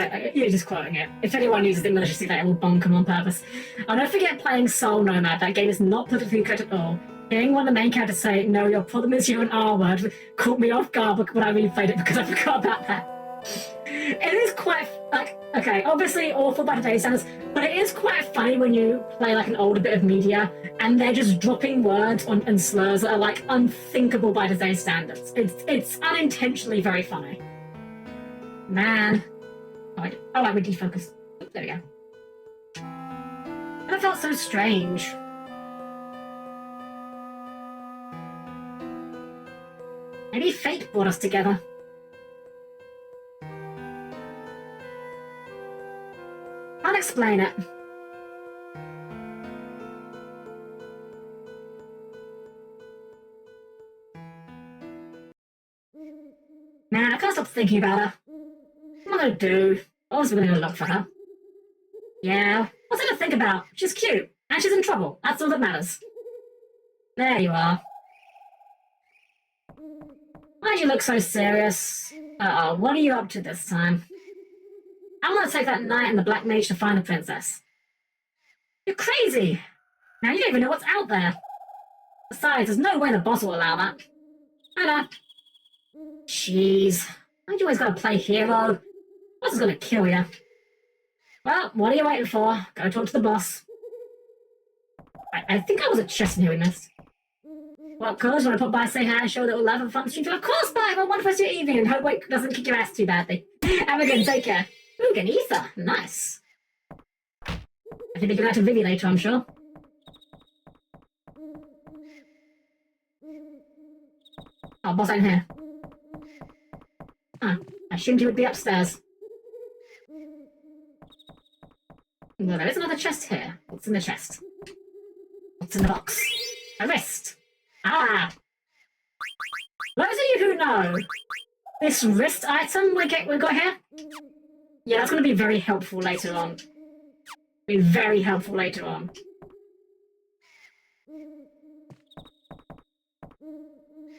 quoting it. If anyone uses the malicious that, it will bonk them on purpose. I'll never forget playing Soul Nomad. That game is not politically correct at all. Hearing one of the main characters say, "No, your problem is you're an R-word," caught me off guard when I replayed it because I forgot about that. It is quite, like, okay, obviously awful by today's standards, but it is quite funny when you play, like, an older bit of media and they're just dropping words and slurs that are, like, unthinkable by today's standards. It's unintentionally very funny. Man. Oh, we defocused. There we go. That felt so strange. Maybe fate brought us together. Can't explain it. Nah, I can't stop thinking about her. What am I gonna do? Obviously we're gonna look for her. Yeah, what's there to think about? She's cute, and she's in trouble. That's all that matters. There you are. Why'd you look so serious? Uh-oh, what are you up to this time? I want to take that knight and the black mage to find the princess. You're crazy! Now you don't even know what's out there. Besides, there's no way the boss will allow that. I know. Jeez. Why'd you always gotta play hero? Boss is gonna kill you. Well, what are you waiting for? Go talk to the boss. I think I was at chess here we missed. Well, course, want to pop by, say hi, show a little love and fun stream? Of course, bye! Have a wonderful rest of your evening and hope Wake doesn't kick your ass too badly. Have a good take care. Ooh, an ether. Nice. I think we can go to Vivi later, I'm sure. Oh, boss ain't here. Huh. I assumed he would be upstairs. Well, there is another chest here. What's in the chest? What's in the box? A wrist. Ah! Those of you who know, this wrist item we got here? Yeah, that's going to be very helpful later on. Be very helpful later on.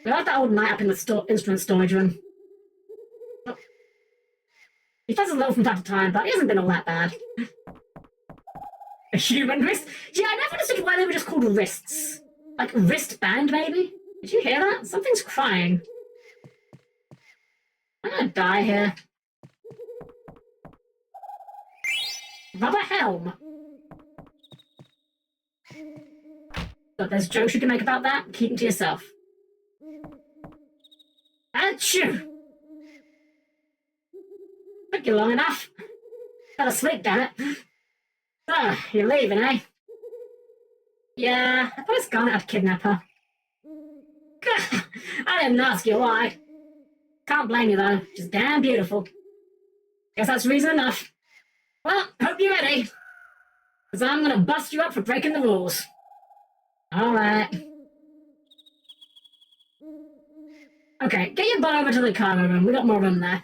We have that old knight up in the instrument storage room. Oh. He does a little from time to time, but he hasn't been all that bad. A human wrist? Yeah, I never understood why they were just called wrists. Like wristband, maybe? Did you hear that? Something's crying. I'm gonna die here. Rubber helm. But there's jokes you can make about that. Keep them to yourself. Achoo! Took you long enough. Gotta sleep, damn it. Ah, you're leaving, eh? Yeah, I thought it's gone out to kidnap her. I didn't ask you why. Can't blame you, though. She's damn beautiful. Guess that's reason enough. Well, hope you're ready. Because I'm gonna bust you up for breaking the rules. Alright. Okay, get your butt over to the cargo room. We got more room there.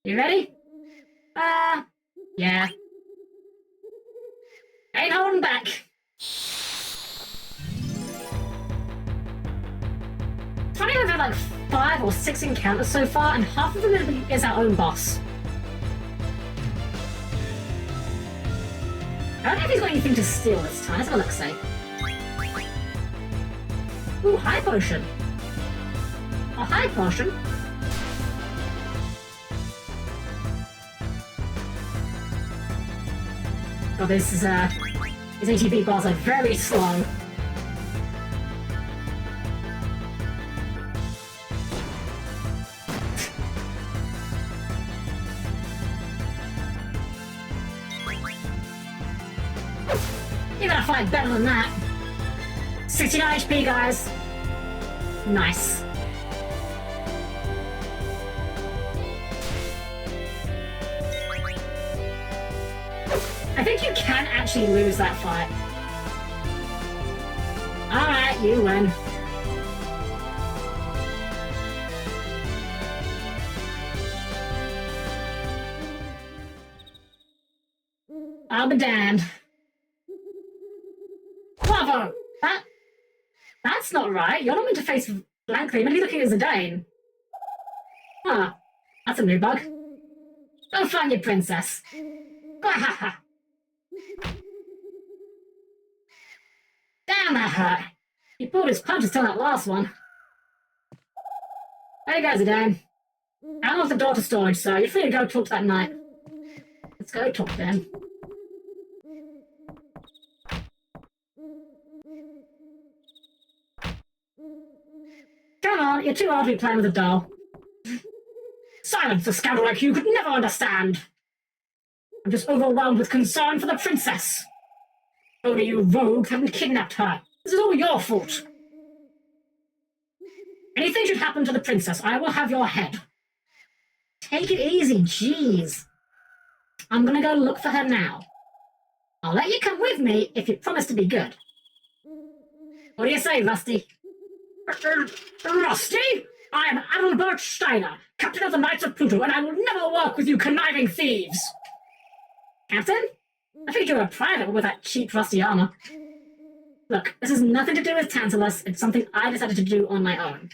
You ready? Yeah. Ain't holding back. Funny we've had like 5 or 6 encounters so far, and half of them is our own boss. I don't know if he's got anything to steal this time. Let's have a look, see. Ooh, high potion. A high potion? Oh, these ATB bars are very slow. You're gonna fight better than that. 69 HP, guys. Nice. I think you can actually lose that fight. Alright, you win. I'll be damned. Bravo! That's not right. You're not meant to face blankly. You're meant to be looking at Zidane. Huh. That's a new bug. Go find your princess. Damn, that hurt. He pulled his punches till that last one. There you go, Zidane. I'm off the door to storage, so you're free to go talk to that knight. Let's go talk to him. Come on, you're too old to be playing with a doll. Silence, a scoundrel like you could never understand. I'm just overwhelmed with concern for the princess. Only you rogues haven't kidnapped her. This is all your fault. Anything should happen to the princess, I will have your head. Take it easy, jeez. I'm gonna go look for her now. I'll let you come with me if you promise to be good. What do you say, Rusty? Rusty? I am Adalbert Steiner, captain of the Knights of Pluto, and I will never work with you conniving thieves. Captain? I figured you were a private with that cheap rusty armor. Look, this has nothing to do with Tantalus. It's something I decided to do on my own.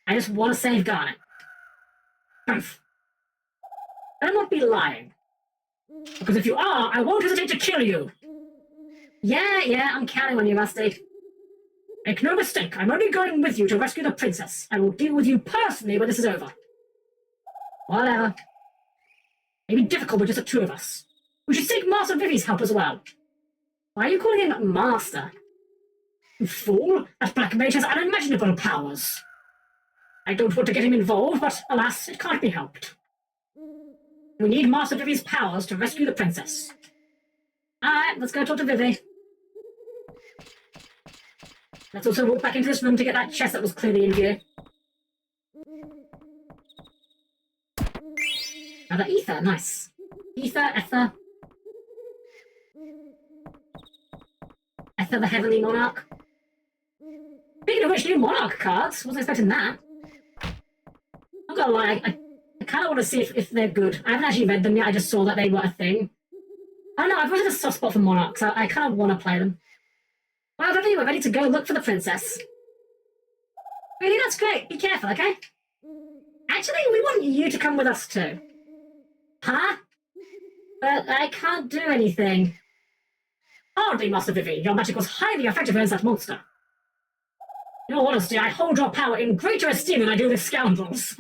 I just want to safeguard it. Humph. Better not be lying. Because if you are, I won't hesitate to kill you. Yeah, I'm counting on you, Rusty. Make no mistake, I'm only going with you to rescue the princess. I will deal with you personally when this is over. Whatever. It may be difficult with just the two of us. We should seek Master Vivi's help as well. Why are you calling him Master? You fool! That black mage has unimaginable powers. I don't want to get him involved, but alas, it can't be helped. We need Master Vivi's powers to rescue the princess. Alright, let's go talk to Vivi. Let's also walk back into this room to get that chest that was clearly in view. Another ether, nice. Ether. Ether the Heavenly Monarch. Speaking of which, new Monarch cards. Wasn't expecting that. I'm not gonna lie, I kind of want to see if they're good. I haven't actually read them yet, I just saw that they were a thing. I don't know, I've always had a soft spot for Monarchs, so I kind of want to play them. Well, Vivi, we're ready to go look for the princess. Really, that's great. Be careful, okay? Actually, we want you to come with us too. Huh? But I can't do anything. Hardly, Master Vivi. Your magic was highly effective against that monster. In all honesty, I hold your power in greater esteem than I do the scoundrels.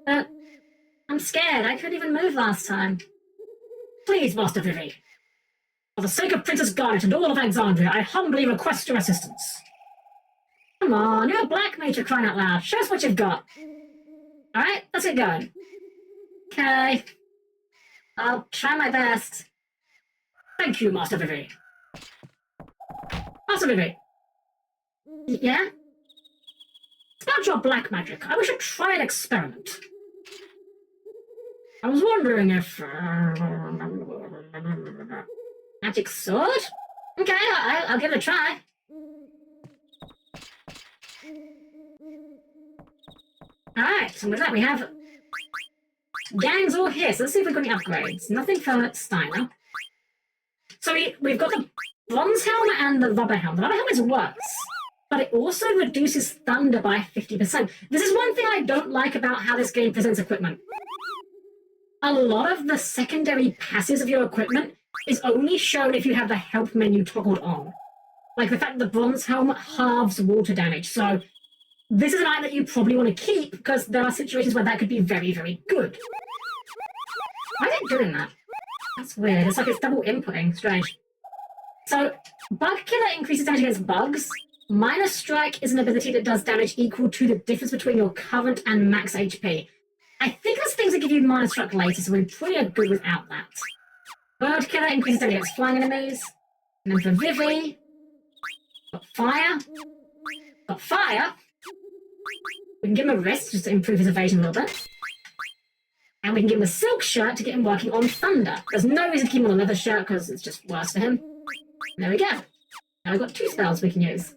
I'm scared. I couldn't even move last time. Please, Master Vivi. For the sake of Princess Garnet and all of Alexandria, I humbly request your assistance. Come on, you're a black mage for crying out loud. Show us what you've got. Alright, let's get going. Okay. I'll try my best. Thank you, Master Vivi. Master Vivi. Yeah? It's about your black magic. I wish I'd try an experiment. I was wondering if... Magic sword? Okay, I'll give it a try. Alright, and with that we have... gangs all here, so let's see if we've got any upgrades. Nothing for Steiner. So we've got the bronze helm and the rubber helm. The rubber helm is worse, but it also reduces thunder by 50%. This is one thing I don't like about how this game presents equipment. A lot of the secondary passives of your equipment is only shown if you have the help menu toggled on. Like the fact that the bronze helm halves water damage. So this is an item that you probably want to keep because there are situations where that could be very, very good. Why is it doing that? That's weird. It's like it's double inputting. Strange. So Bug Killer increases damage against bugs. Minor Strike is an ability that does damage equal to the difference between your current and max HP. I think there's things that give you Minor Strike later, so we're pretty good without that. Bird Killer increases damage against flying enemies. And then for Vivi, got Fire. Got Fire. We can give him a wrist just to improve his evasion a little bit. And we can give him a silk shirt to get him working on thunder. There's no reason to keep him on a leather shirt because it's just worse for him. There we go. Now we've got 2 spells we can use.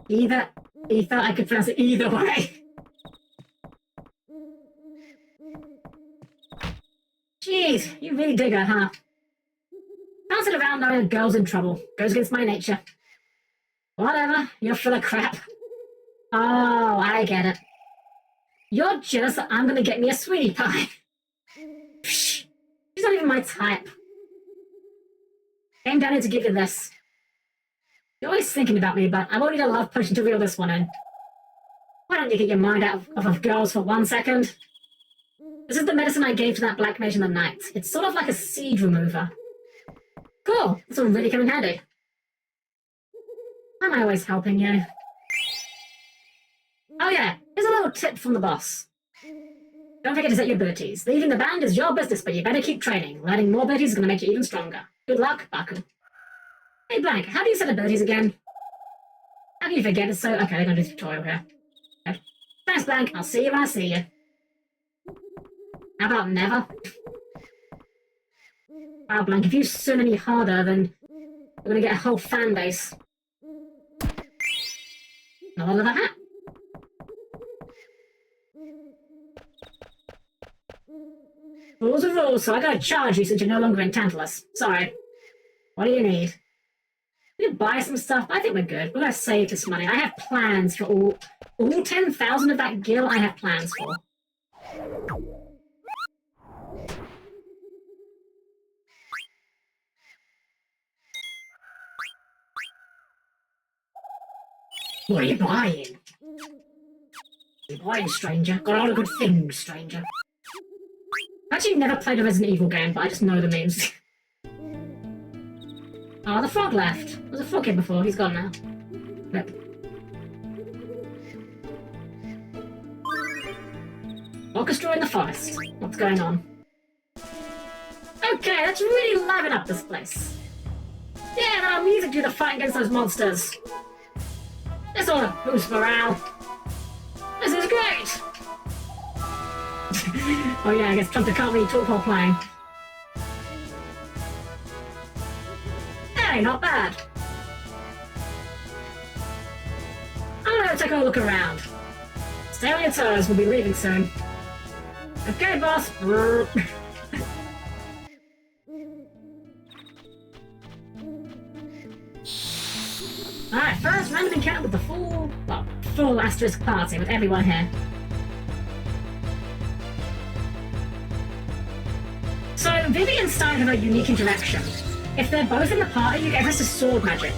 Ether, I could pronounce it either way. Jeez, you really dig her, huh? Bounce it around knowing a girl's in trouble. Goes against my nature. Whatever, you're full of crap. Oh, I get it. You're jealous that I'm gonna get me a sweetie pie. Psh, she's not even my type. Came down here to give you this. You're always thinking about me, but I won't need a love potion to reel this one in. Why don't you get your mind out of girls for 1 second? This is the medicine I gave to that black mage in the night. It's sort of like a seed remover. Cool, this will really come in handy. Why am I always helping you? Oh yeah, here's a little tip from the boss. Don't forget to set your abilities. Leading the band is your business, but you better keep training. Learning more abilities is going to make you even stronger. Good luck, Baku. Hey, Blank, how do you set abilities again? How can you forget it so... Okay, they're going to do a tutorial here. Okay. Thanks, Blank. I'll see you when I see you. How about never? Wow, Blank, if you swim any harder, then we're going to get a whole fan base. Not all of that. Rules are rules, so I gotta charge you since you're no longer in Tantalus. Sorry. What do you need? We can buy some stuff. I think we're good. We're gonna save this money. I have plans for all 10,000 of that gil. I have plans for. What are you buying? What are you buying, stranger? Got a lot of good things, stranger. I've actually never played a Resident Evil game, but I just know the memes. Oh, the frog left. There was a frog here before. He's gone now. Rip. Orchestra in the forest. What's going on? Okay, let's really liven up this place. Yeah, our music do the fight against those monsters. This ought to boost morale. This is great! Oh yeah, I guess Trump can't really talk while playing. Hey, not bad. I'm gonna take a look around. Stay on your toes, we'll be leaving soon. Okay, boss. Alright, first random encounter with the full asterisk party with everyone here. So, Vivi and Stein have a unique interaction. If they're both in the party, you get access to sword magic.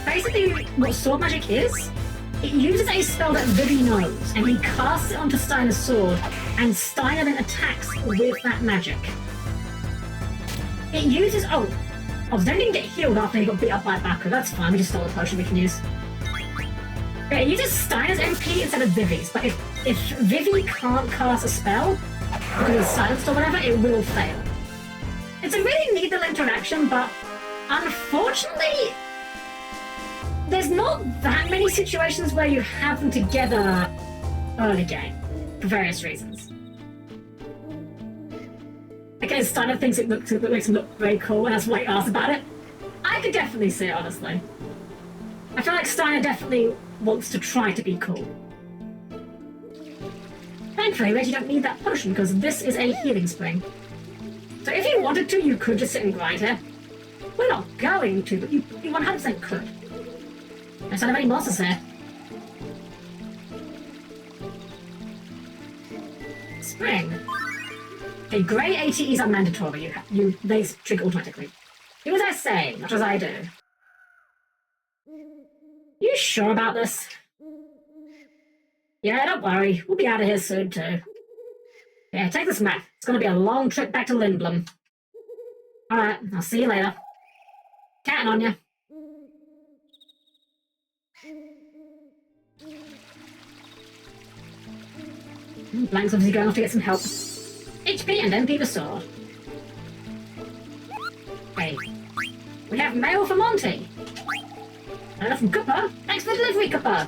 Basically, what sword magic is, it uses a spell that Vivi knows, and he casts it onto Steiner's sword, and Steiner then attacks with that magic. It uses... Oh, does anything get healed after he got beat up by Baku? That's fine, we just stole a potion we can use. Okay, it uses Steiner's MP instead of Vivi's, but if Vivi can't cast a spell, because it's silenced or whatever, it will fail. It's a really neat little interaction, but unfortunately, there's not that many situations where you have them together early game, for various reasons. Okay, Steiner thinks it makes him look very cool, and that's why he asked about it. I could definitely see it, honestly. I feel like Steiner definitely wants to try to be cool. Thankfully, Reggie don't need that potion, because this is a healing spring. So if you wanted to, you could just sit and grind here. We're not going to, but you 100% could. There's not many monsters here. Spring. Okay, grey ATEs are mandatory. They trigger automatically. Do as I say, not as I do. You sure about this? Yeah, don't worry. We'll be out of here soon, too. Yeah, take this map. It's going to be a long trip back to Lindblom. Alright, I'll see you later. Counting on you. Blank's obviously going off to get some help. HP and MP restored. Hey. We have mail for Monty. Hello from Cooper. Thanks for the delivery, Cooper.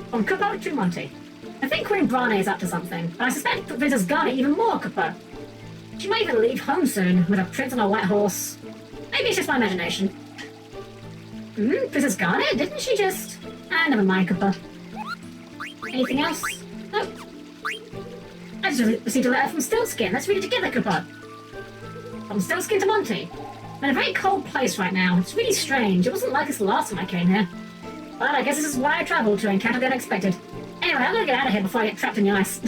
From Cooper to Monty. I think Queen Brane is up to something, but I suspect Princess Garnet even more, Cooper. She might even leave home soon, with a prince on a white horse. Maybe it's just my imagination. Princess Garnet? Didn't she just... never mind, Cooper. Anything else? Nope. I just received a letter from Stillskin. Let's read it together, Cooper. From Stillskin to Monty. I'm in a very cold place right now. It's really strange. It wasn't like this the last time I came here. But I guess this is why I travelled, to encounter the unexpected. Anyway, I'm gonna get out of here before I get trapped in the ice.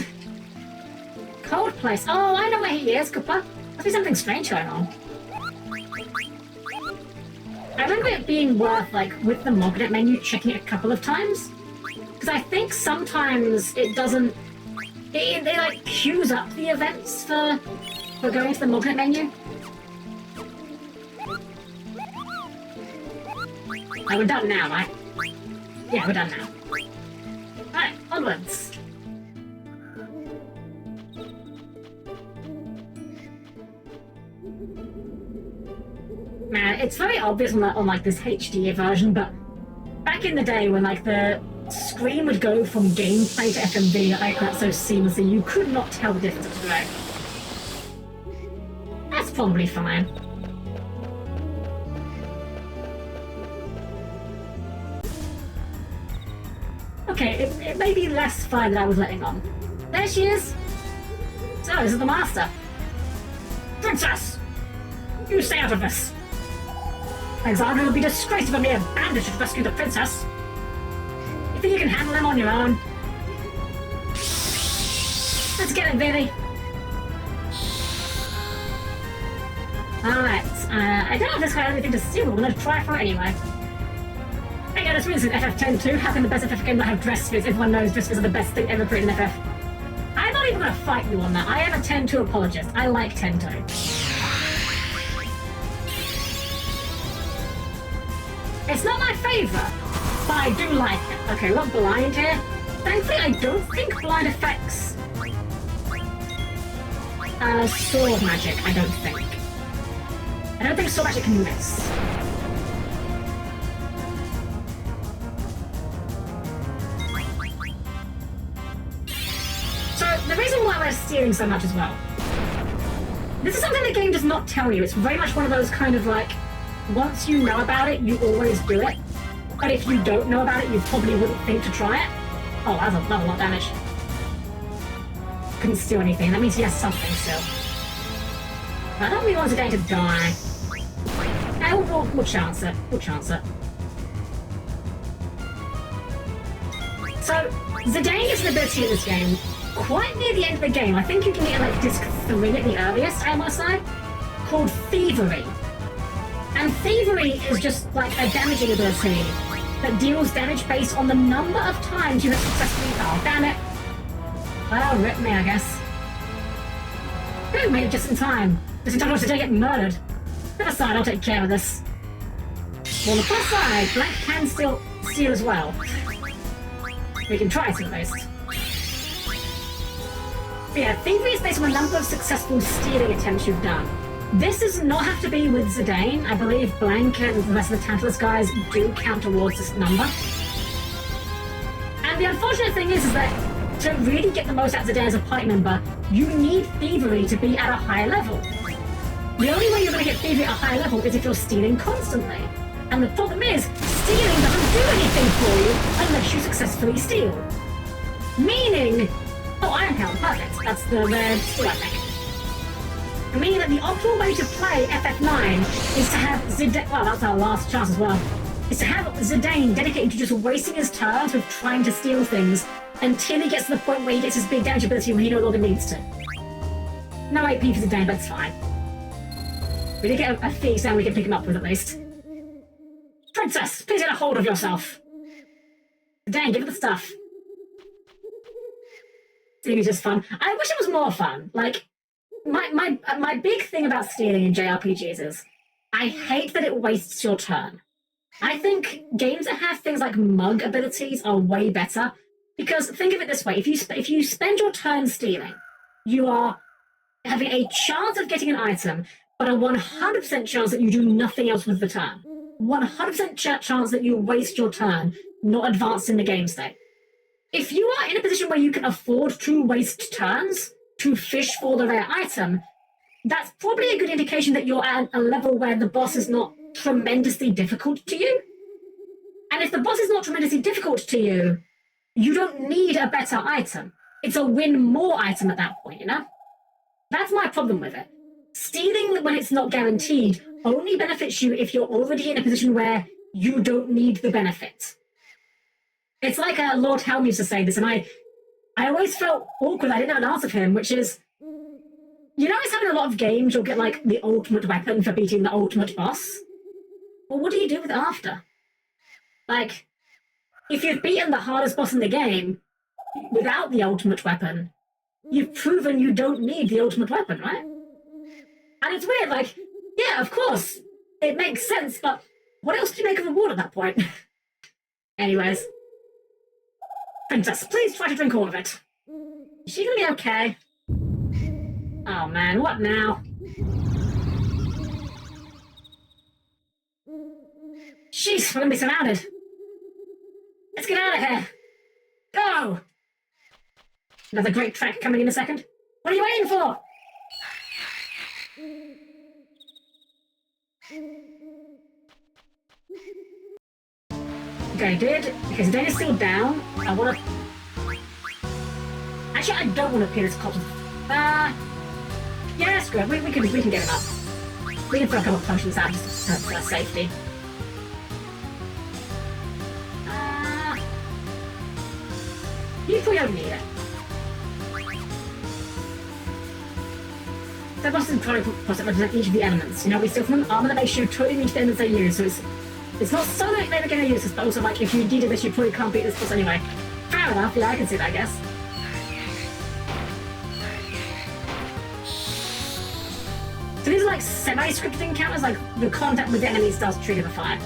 Cold place. Oh, I know where he is, Cooper. Must be something strange going on. I remember it being worth, like, with the Mognet menu, checking it a couple of times. Because I think sometimes it doesn't... It like, queues up the events for going to the Mognet menu. Oh, we're done now, right? Yeah, we're done now. Alright, onwards. man, it's very obvious on like this HD version, but back in the day when like the screen would go from gameplay to FMV like that so seamlessly, you could not tell the difference today. That's probably fine. Okay, it may be less fire than I was letting on. There she is! So, this is the master. Princess! You stay out of this! Alexander would be disgraced if a mere bandit should rescue the princess. You think you can handle them on your own? Let's get it, baby! Alright, I don't know if this guy has anything to steal, but we're gonna try for it anyway. Hey guys, this is FF10-2, how can the best FF game not have dress fits? Everyone knows dress fits are the best thing ever created in FF. I'm not even gonna fight you on that. I am a 10-2 apologist. I like 10-2. It's not my favourite, but I do like it. Okay, we're not blind here. Thankfully, I don't think blind affects sword magic, I don't think. I don't think sword magic can miss. So, the reason why we're stealing so much as well, this is something the game does not tell you. It's very much one of those kind of like, once you know about it, you always do it. But if you don't know about it, you probably wouldn't think to try it. Oh, that's a lot of damage. Couldn't steal anything. That means he has something still. I don't really want Zidane to die. We'll chance it. We'll chance it. So, Zidane gets an ability in this game quite near the end of the game. I think you can get like disc 3 at the earliest, I must say, called Thievery. And Thievery is just like a damaging ability that deals damage based on the number of times you have successfully... Oh, damn it! Well, rip me, I guess. Who made it just in time? Just in time to get murdered. Put aside, I'll take care of this. Well, on the plus side, Black can still steal as well. We can try to at least. But yeah, Thievery is based on the number of successful stealing attempts you've done. This does not have to be with Zidane. I believe Blanket and the rest of the Tantalus guys do count towards this number. And the unfortunate thing is that to really get the most out of Zidane as a party member, you need Thievery to be at a high level. The only way you're going to get Thievery at a high level is if you're stealing constantly. And the problem is, stealing doesn't do anything for you unless you successfully steal. Meaning... Oh, Iron Helm, perfect. That's the rare steal, I think. Meaning that the optimal way to play FF9 is to have Zidane... Well, that's our last chance as well. Is to have Zidane dedicated to just wasting his turns with trying to steal things until he gets to the point where he gets his big damage ability when he no longer needs to. No AP for Zidane, but it's fine. We did get a fee sound we can pick him up with at least. Princess, please get a hold of yourself. Zidane, give it the stuff. Stealing is just fun. I wish it was more fun. Like, my big thing about stealing in JRPGs is I hate that it wastes your turn. I think games that have things like mug abilities are way better because think of it this way: if you spend your turn stealing, you are having a chance of getting an item, but a 100% chance that you do nothing else with the turn. 100% chance that you waste your turn, not advance in the game state. If you are in a position where you can afford to waste turns to fish for the rare item, that's probably a good indication that you're at a level where the boss is not tremendously difficult to you. And if the boss is not tremendously difficult to you, you don't need a better item. It's a win more item at that point, you know? That's my problem with it. Stealing when it's not guaranteed only benefits you if you're already in a position where you don't need the benefit. It's like Lord Helm used to say this, and I always felt awkward. I didn't know an answer for him, which is, you know, it's having a lot of games, you'll get like the ultimate weapon for beating the ultimate boss. Well, what do you do with it after? Like, if you've beaten the hardest boss in the game without the ultimate weapon, you've proven you don't need the ultimate weapon, right? And it's weird, like, yeah, of course, it makes sense, but what else do you make of the reward at that point? Anyways. Princess, please try to drink all of it. Is she gonna be okay? Oh man, what now? Jeez, we're gonna be surrounded. Let's get out of here. Go! Another great track coming in a second. What are you waiting for? Okay, because Dana's still down. I wanna... Actually, I don't want to appear as cops. Yeah, screw it. We can get him up. We can throw a couple of punches out just for safety. You probably don't need it. That must have probably put it represent each of the elements. You know, we steal from them armor that makes you totally each elements they use, so it's not so that they were going to use this, but also like if you needed this, you probably can't beat this boss anyway. Fair enough, yeah, I can see that, I guess. So these are like semi-scripted encounters, like the contact with the enemy starts to trigger the fire.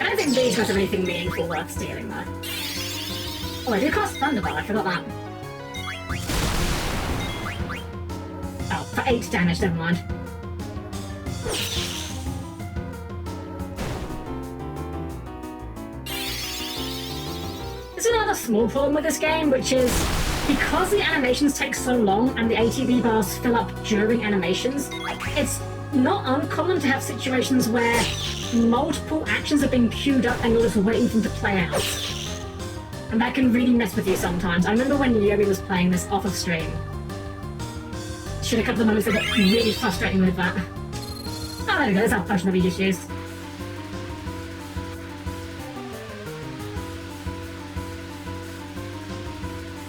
I don't think these guys have anything meaningful worth stealing though. Oh, I did cast Thunderbolt, I forgot that. Oh, for 8 damage, never mind. There's another small problem with this game, which is because the animations take so long and the ATB bars fill up during animations, it's not uncommon to have situations where multiple actions are being queued up and you're just waiting for them to play out. And that can really mess with you sometimes. I remember when Yobi was playing this off of stream. Should a couple of moments that got really frustrating with that. Oh, there we go, there's our potion that we just used.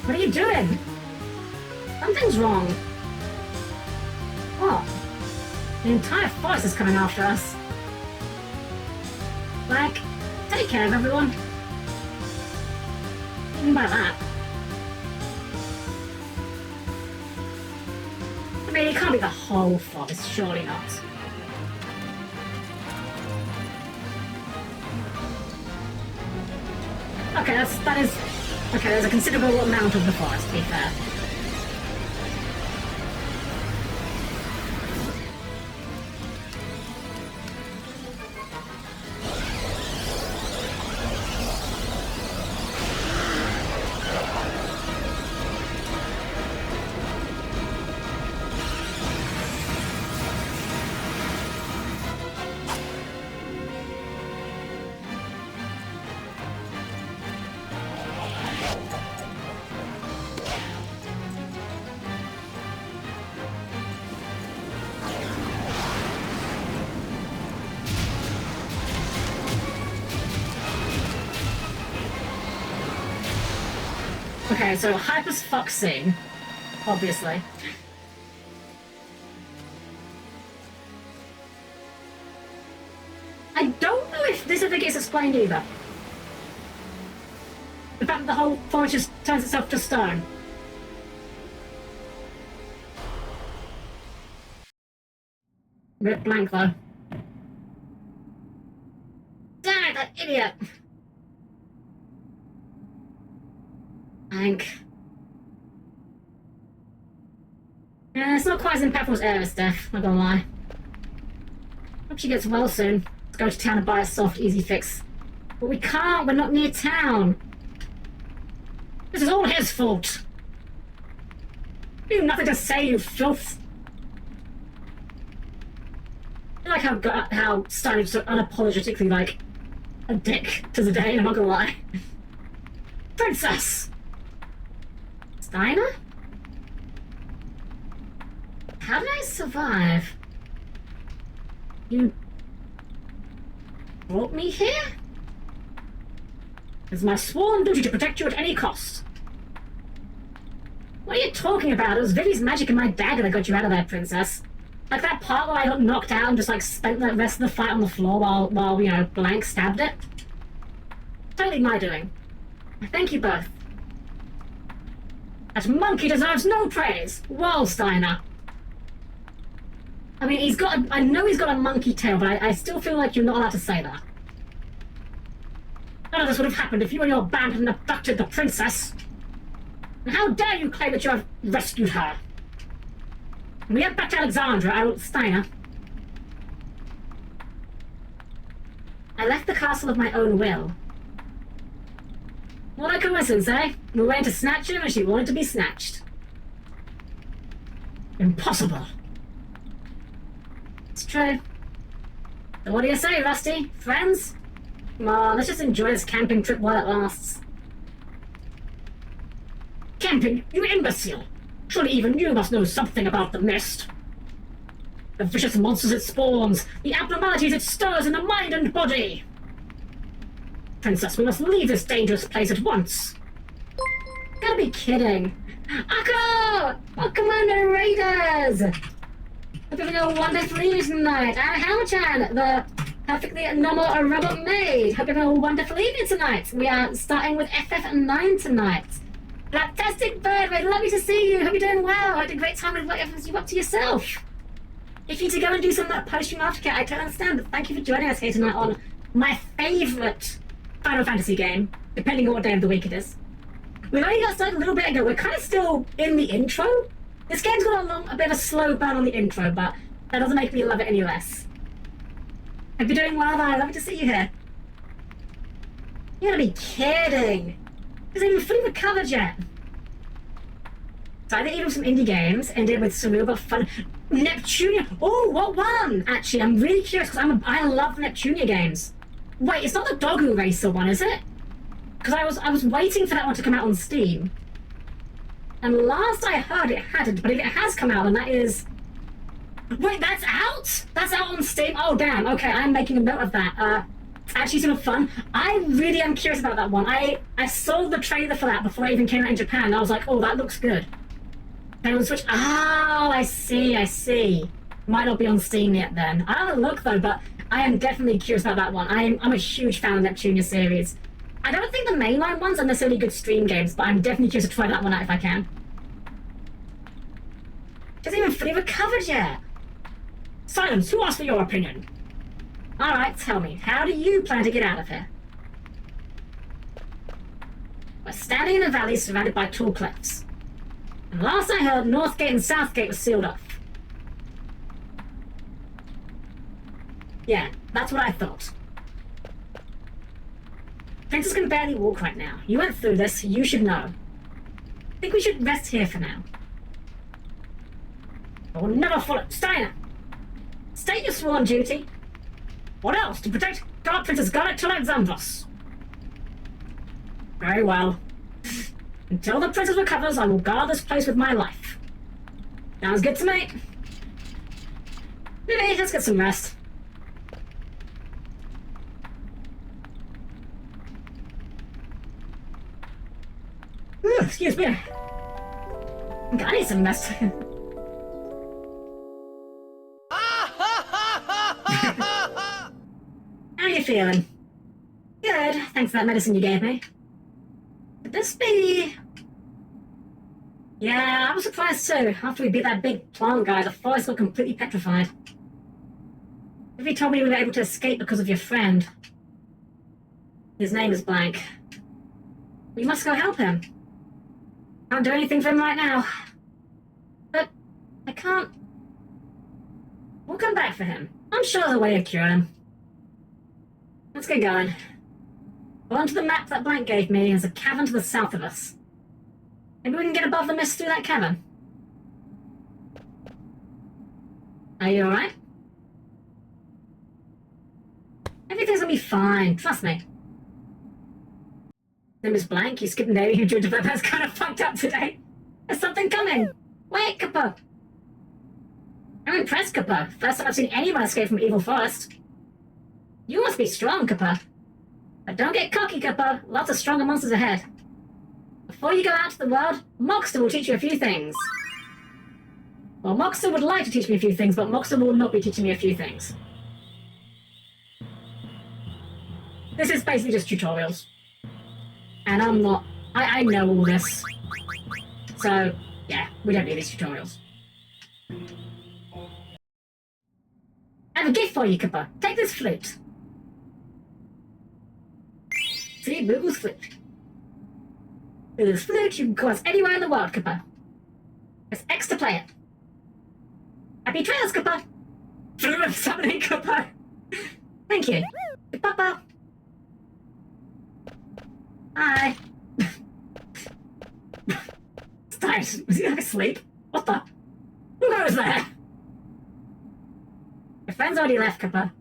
What are you doing? Something's wrong. What? The entire forest is coming after us. Like, take care of everyone. What do you mean by that? I mean, it can't be the whole forest, surely not. Okay, that is... Okay, there's a considerable amount of the forest, to be fair. Okay, so hype as fuck sing, obviously. I don't know if this ever gets explained either. The fact that the whole forest just turns itself to stone. A bit blank though. Damn it, that idiot! Yeah, it's not quite as impactful as Aerith's death, not gonna lie. Hope she gets well soon. Let's go to town and buy a soft, easy fix. But we can't, we're not near town. This is all his fault. You have nothing to say, you filth. I like how Steiner's so unapologetically like a dick to the day, I'm not gonna lie. Princess! Steiner? How did I survive? You brought me here? It's my sworn duty to protect you at any cost. What are you talking about? It was Vivi's magic and my dagger that got you out of there, Princess. Like that part where I got knocked out and just like spent the rest of the fight on the floor while you know, Blank stabbed it. Totally my doing. I thank you both. That monkey deserves no praise. Whoa, Steiner. I mean, I know he's got a monkey tail, but I still feel like you're not allowed to say that. None of this would have happened if you and your band hadn't abducted the princess. And how dare you claim that you have rescued her? we head back to Alexandra, Steiner. I left the castle of my own will. What a coincidence, eh? We went to snatch him and she wanted to be snatched. Impossible. It's true. So what do you say, Rusty? Friends? Come on, let's just enjoy this camping trip while it lasts. Camping? You imbecile! Surely even you must know something about the mist. The vicious monsters it spawns, the abnormalities it stirs in the mind and body. Princess, we must leave this dangerous place at once. You gotta be kidding. Akko! Welcome on the Raiders! Hope you're having a wonderful evening tonight. I'm Helm-Chan, the perfectly normal robot maid. Hope you're having a wonderful evening tonight. We are starting with FF9 tonight. Fantastic bird, we'd lovely to see you. Hope you're doing well. I had a great time with whatever you up to yourself. If you need to go and do some post-stream aftercare, I don't understand, but thank you for joining us here tonight on my favourite Final Fantasy game, depending on what day of the week it is. We've only got started a little bit ago. We're kind of still in the intro. This game's got a bit of a slow burn on the intro, but that doesn't make me love it any less. Hope you're doing well, though. Lovely to see you here. You gotta be kidding. Hasn't even fully recovered yet. So I think even some indie games ended with some real good fun. Neptunia. Oh, what one? Actually, I'm really curious because I love Neptunia games. Wait, it's not the Dogu Racer one, is it? Because I was waiting for that one to come out on Steam. And last I heard it hadn't, but if it has come out, then that is... Wait, that's out? That's out on Steam? Oh, damn. Okay, I'm making a note of that. It's actually sort of fun. I really am curious about that one. I saw the trailer for that before it even came out in Japan, and I was like, oh, that looks good. Then on Switch... Oh, I see. Might not be on Steam yet then. I'll have a look, though, but I am definitely curious about that one. I'm a huge fan of the Neptunia series. I don't think the mainline ones are necessarily good stream games, but I'm definitely curious to try that one out if I can. Hasn't even fully recovered yet. Silence, who asked for your opinion? Alright, tell me, how do you plan to get out of here? We're standing in a valley surrounded by tall cliffs. And last I heard, North Gate and South Gate were sealed off. Yeah, that's what I thought. Princess can barely walk right now. You went through this, you should know. I think we should rest here for now. I will never follow... Steiner! State your sworn duty. What else? To protect Dark Princess Garnet till Alexandros. Very well. Until the princess recovers, I will guard this place with my life. Sounds good to me. Maybe, let's get some rest. Ooh, excuse me. I need some rest. How are you feeling? Good, thanks for that medicine you gave me. Could this be... Yeah, I was surprised too. After we beat that big plant guy, the forest got completely petrified. If you told me we were able to escape because of your friend. His name is blank. We must go help him. Can't do anything for him right now. But I can't... We'll come back for him. I'm sure there's a way of curing him. Let's get going. Well, onto the map that Blank gave me, there's a cavern to the south of us. Maybe we can get above the mist through that cavern. Are you alright? Everything's gonna be fine, trust me. Name is Blank, you skipped an alien who drew that's kind of fucked up today. There's something coming! Wait, Kappa! I'm impressed, Kappa. First time I've seen anyone escape from Evil Forest. You must be strong, Kappa. But don't get cocky, Kappa. Lots of stronger monsters ahead. Before you go out to the world, Moxter will teach you a few things. Well, Moxter would like to teach me a few things, but Moxter will not be teaching me a few things. This is basically just tutorials. And I'm not... I know all this. So, yeah, we don't need these tutorials. I have a gift for you, Kappa. Take this flute. See, Boogle's flute. With this flute, you can cross anywhere in the world, Kappa. Press X to play it. Happy trails, Koopa! Through summoning Koopa! Thank you. Papa! Hi! It's tired. Was he like asleep? What the? Who goes there? Your friend's already left, Koopa.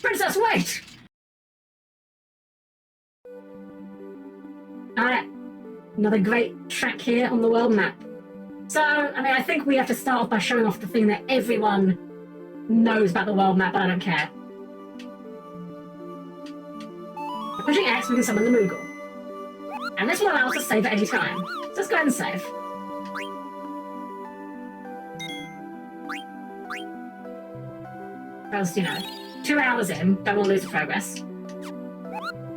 Princess, wait! Alright. Another great track here on the world map. So, I mean, I think we have to start off by showing off the thing that everyone knows about the world map, but I don't care. By pushing X, we can summon the Moogle. And this will allow us to save at any time. So let's go ahead and save. Because, you know, 2 hours in, don't want to lose the progress.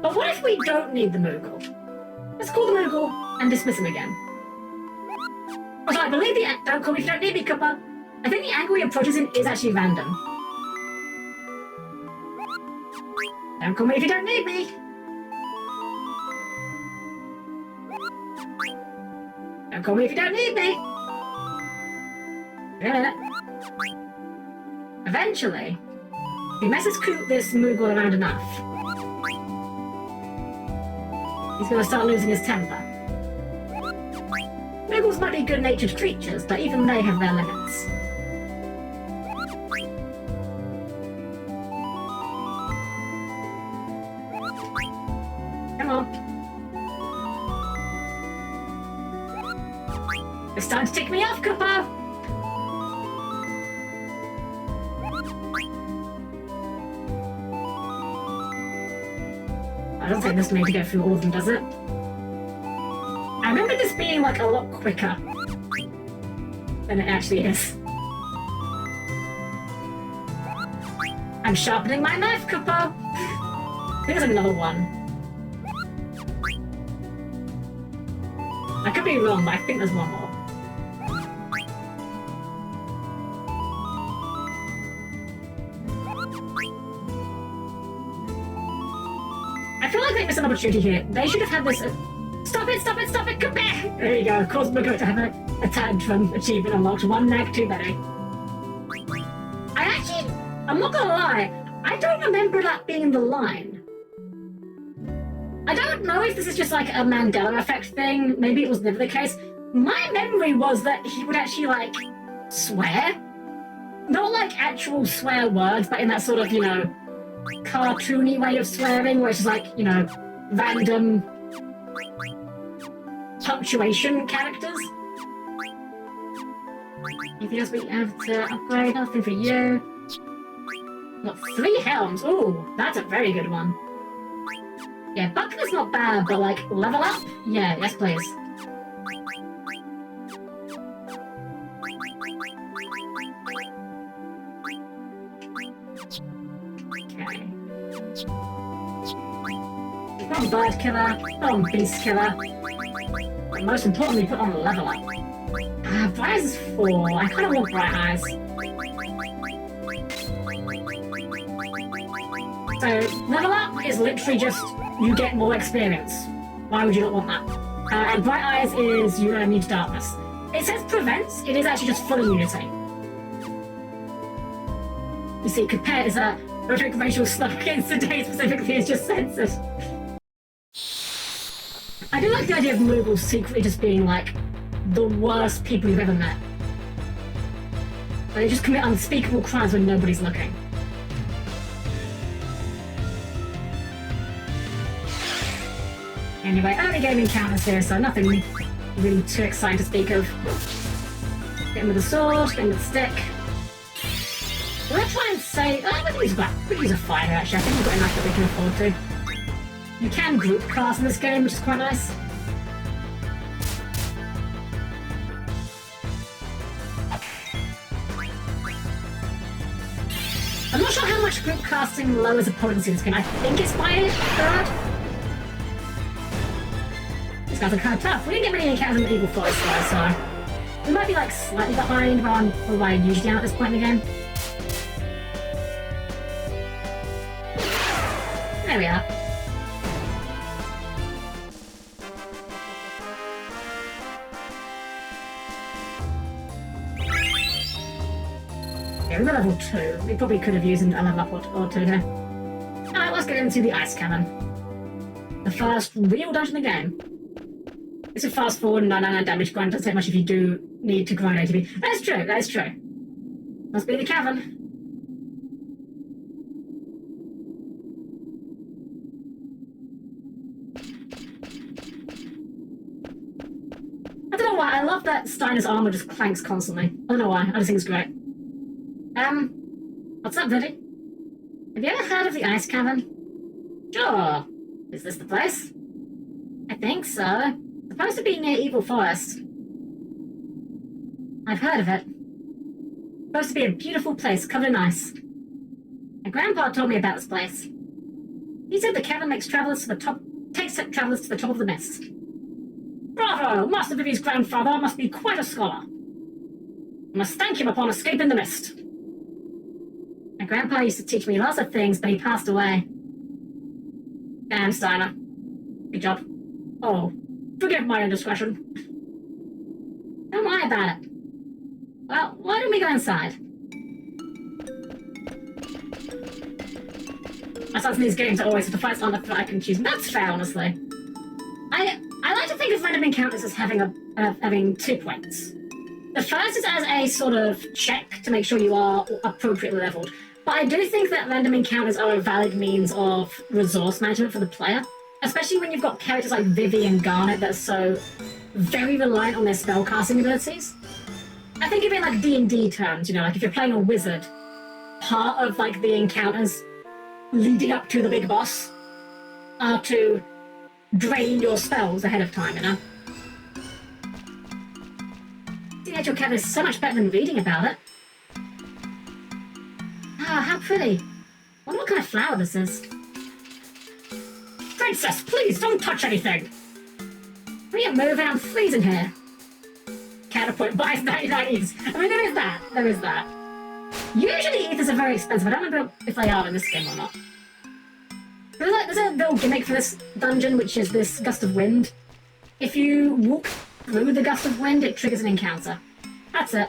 But what if we don't need the Moogle? Let's call the Moogle and dismiss him again. Also, I believe the... Don't call me if you don't need me, Koopa. I think the angle he approaches in is actually random. Don't call me if you don't need me. Don't call me if you don't need me. Eventually, if he messes this Moogle around enough, he's going to start losing his temper. Moogles might be good-natured creatures, but even they have their limits. Come on. It's starting to tick me off, Koopa! I don't think this need to go through all of them, does it? I remember this being like a lot quicker than it actually is. I'm sharpening my knife, Koopa! I think there's another one. I could be wrong, but I think there's one more. I feel like they missed an opportunity here. They should have had this... Stop it, stop it, stop it, come back! There you go, cause we're going to have a tantrum achievement unlocked. One nag too many. I'm not gonna lie, I don't remember that being the line. I don't know if this is just like a Mandela effect thing. Maybe it was never the case. My memory was that he would actually, like, swear. Not like actual swear words, but in that sort of, you know, cartoony way of swearing, where it's just like, you know, random punctuation characters. Anything else we have to upgrade? Nothing for you. Got 3 helms. Ooh, that's a very good one. Yeah, Buckler's not bad, but like, level up? Yeah, yes please. Okay. Put on Bird Killer, put on Beast Killer. But most importantly, put on level up. Bright Eyes is 4. I kind of want Bright Eyes. So, level up is literally just, you get more experience. Why would you not want that? And Bright Eyes is, you are immune to darkness. It says prevents, it is actually just full immunity. You see, compare is a rhetoric racial slur against today specifically is just censored. I do like the idea of Moogles secretly just being like the worst people you've ever met. They just commit unspeakable crimes when nobody's looking. Anyway, only game encounters here, so nothing really too exciting to speak of. Get him with the sword, get him with the stick. We're gonna try and say... we can use a fighter actually, I think we've got enough that we can afford to. You can group cast in this game, which is quite nice. I'm not sure how much group casting lowers opponents in this game. I think it's by a third. These guys are kind of tough. We didn't get many encounters in the Evil Forest though, so... we might be like slightly behind where I usually am at this point in the game. There we are. Yeah, we're level 2. We probably could have used a level up or two here. Alright, let's get into the ice cavern. The first real dungeon in the game. It's a fast forward and 99 damage grind. Doesn't take much if you do need to grind ATB. That's true, that is true. Must be the cavern. I don't know why, I love that Steiner's armor just clanks constantly. I don't know why, I just think it's great. What's up, Vivi? Have you ever heard of the ice cavern? Sure. Is this the place? I think so. It's supposed to be near Evil Forest. I've heard of it. It's supposed to be a beautiful place covered in ice. My grandpa told me about this place. He said the cavern takes travelers to the top of the mist. Bravo! Master Vivi's grandfather must be quite a scholar. I must thank him upon escaping the mist. My grandpa used to teach me lots of things, but he passed away. Damn, Steiner. Good job. Oh, forgive my indiscretion. Don't worry about it. Well, why don't we go inside? My sons in these games are always the fights on the I can choose. That's fair, honestly. I like to think of random encounters as having 2 points. The first is as a sort of check to make sure you are appropriately leveled. But I do think that random encounters are a valid means of resource management for the player. Especially when you've got characters like Vivi and Garnet that are so very reliant on their spellcasting abilities. I think of it in like D&D terms, you know, like if you're playing a wizard, part of like the encounters leading up to the big boss are to drain your spells ahead of time, you know? Seeing that your cavern is so much better than reading about it. Ah, how pretty. I wonder what kind of flower this is. Princess, please don't touch anything! Will you move? I'm freezing here. Counterpoint buys 99 ethers. I mean, there is that. Usually ethers are very expensive. I don't remember if they are in this game or not. There's a little gimmick for this dungeon, which is this gust of wind. If you walk through the gust of wind, it triggers an encounter. That's it.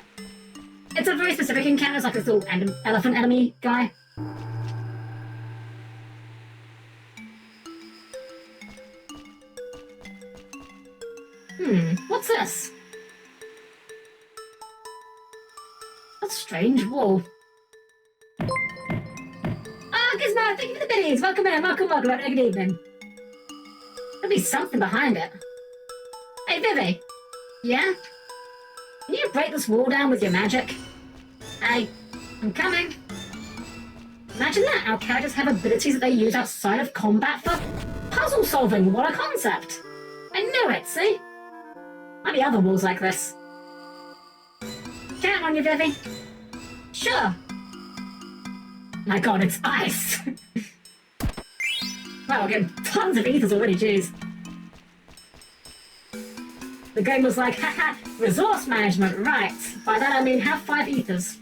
It's a very specific encounter. It's like this little elephant enemy guy. What's this? That's strange. Whoa. Ah, Gizmo, thank you for the biddies. Welcome in, welcome. Good evening. There'll be something behind it. Hey, Vivi. Yeah? Can you break this wall down with your magic? Hey, I'm coming. Imagine that. Our characters have abilities that they use outside of combat for puzzle solving. What a concept. I knew it, see? Might be other walls like this. Count on you, Vivi. Sure. My god, it's ice. Wow, we're getting tons of ethers already, jeez. The game was like, haha, resource management, right. By that I mean have 5 ethers.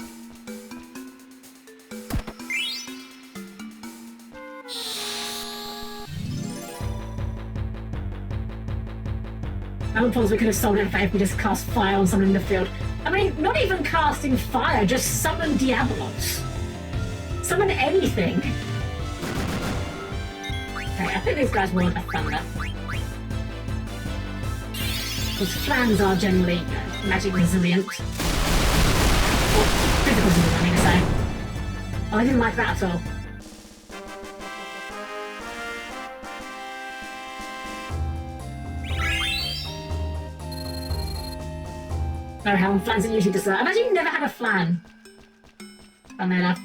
I suppose we could have sold it if we just cast fire on someone in the field. I mean, not even casting fire, just summon Diabolos. Summon anything. Okay, I think these guys want a thunder. Because flans are generally, magic resilient. Or physical resilient, I mean to say. Oh, I didn't like that at all. No, how flans are usually dessert. I imagine you never had a flan. Funnily enough.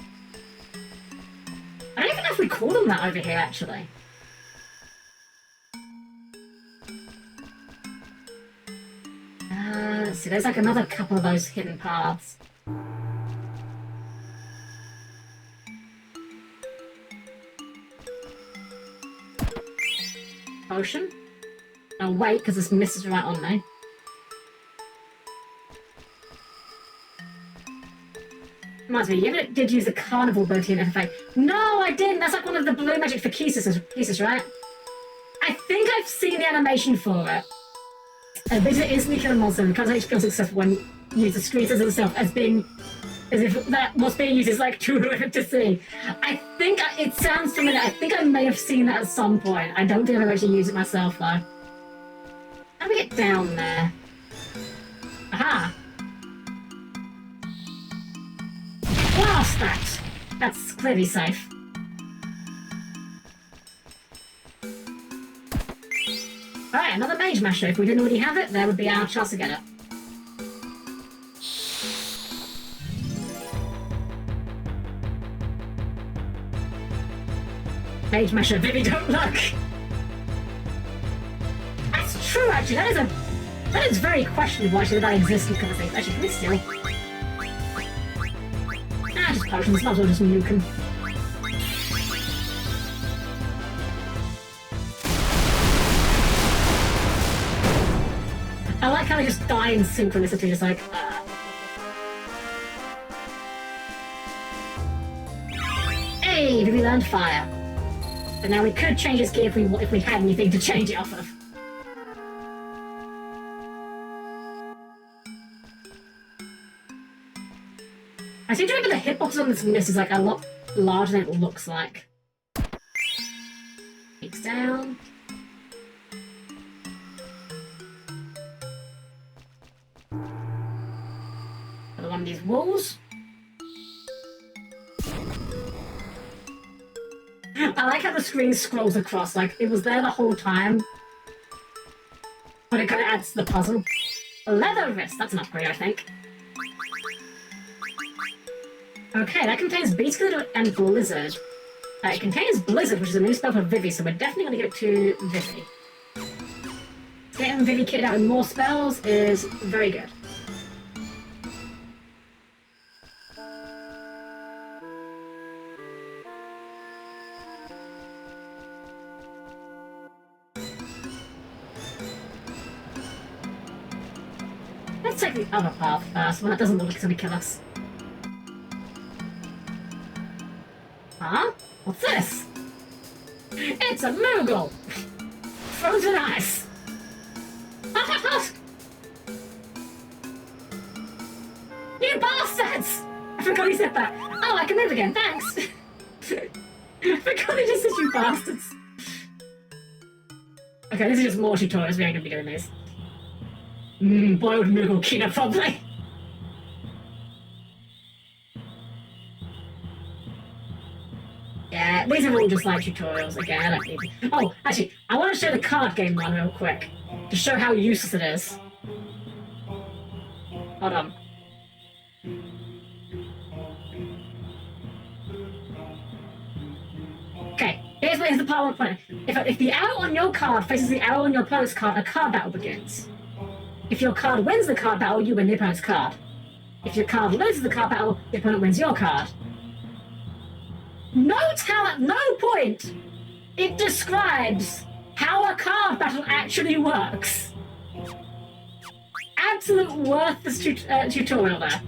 I don't even know if we call them that over here, actually. Let's see, there's like another couple of those hidden paths. Potion? Oh, wait, because this misses right on me. Reminds me, you did use the carnival ability in FFA. No, I didn't. That's like one of the blue magic for pieces, right? I think I've seen the animation for it. This is instantly kill a monster and becomes HP successful when you use the screens as itself as being As if that what's being used is like too horrific to see. I think it sounds familiar. I think I may have seen that at some point. I don't think I've actually used it myself though. How do we get down there? Aha! Blast that! That's clearly safe. Alright, another Mage Masher. If we didn't already have it, there would be our chance to get it. Mage Masher, Vivi, don't look! That's true, actually. That is very questionable, actually, that exists in conversation. Actually, can we steal? Ah, just potions. Might as well just nuke them. I like how they just die in synchronicity, just like, Hey, Vivi learned fire. But now we could change his gear if we had anything to change it off of. I seem to remember the hitboxes on this list is like a lot larger than it looks like. Peeks down. Another one of these walls. I like how the screen scrolls across, like it was there the whole time. But it kind of adds to the puzzle. Leather wrist, that's an upgrade, I think. Okay, that contains Beast Glitter and Blizzard. It contains Blizzard, which is a new spell for Vivi, so we're definitely going to give it to Vivi. Getting Vivi kitted out with more spells is very good. Let's take the other path first, well that doesn't look like it's going to kill us. Huh? What's this? It's a Moogle! Frozen ice! You bastards! I forgot he said that. Oh, I can move again, thanks! I forgot he just said you bastards. Okay, this is just more tutorials, we ain't gonna be doing this. Boiled Moogle Kina probably. Yeah, these are all just like tutorials again. I don't need to... Oh, actually, I want to show the card game one real quick to show how useless it is. Hold on. Okay, here's the part I want to point out. If the arrow on your card faces the arrow on your opponent's card, a card battle begins. If your card wins the card battle, you win the opponent's card. If your card loses the card battle, the opponent wins your card. Note how at no point it describes how a card battle actually works. Absolute worthless tutorial there.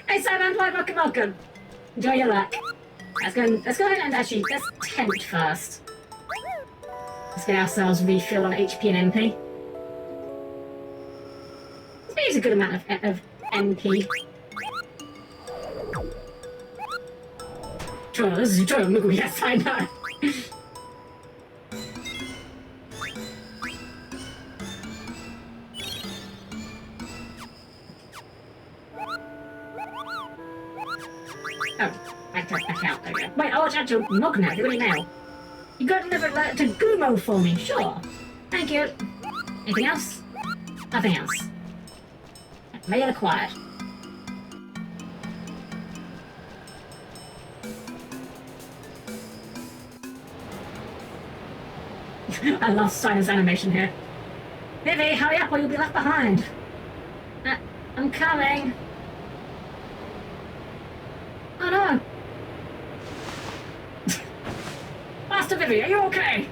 Hey Simon, welcome. Enjoy your luck. Let's go ahead and actually, let's tent first. Let's get ourselves refilled on HP and MP. This is a good amount of MP. Sure, this is a tutorial Moogle, yes, I know. Oh, back out, there we go. Wait, I'll watch out to Nog now, do it now. You got to deliver it to Gumo for me, sure. Thank you. Anything else? Nothing else. Mail acquired. I love Steiner's animation here. Vivi, hurry up or you'll be left behind. I'm coming. Oh no. Master Vivi, are you okay?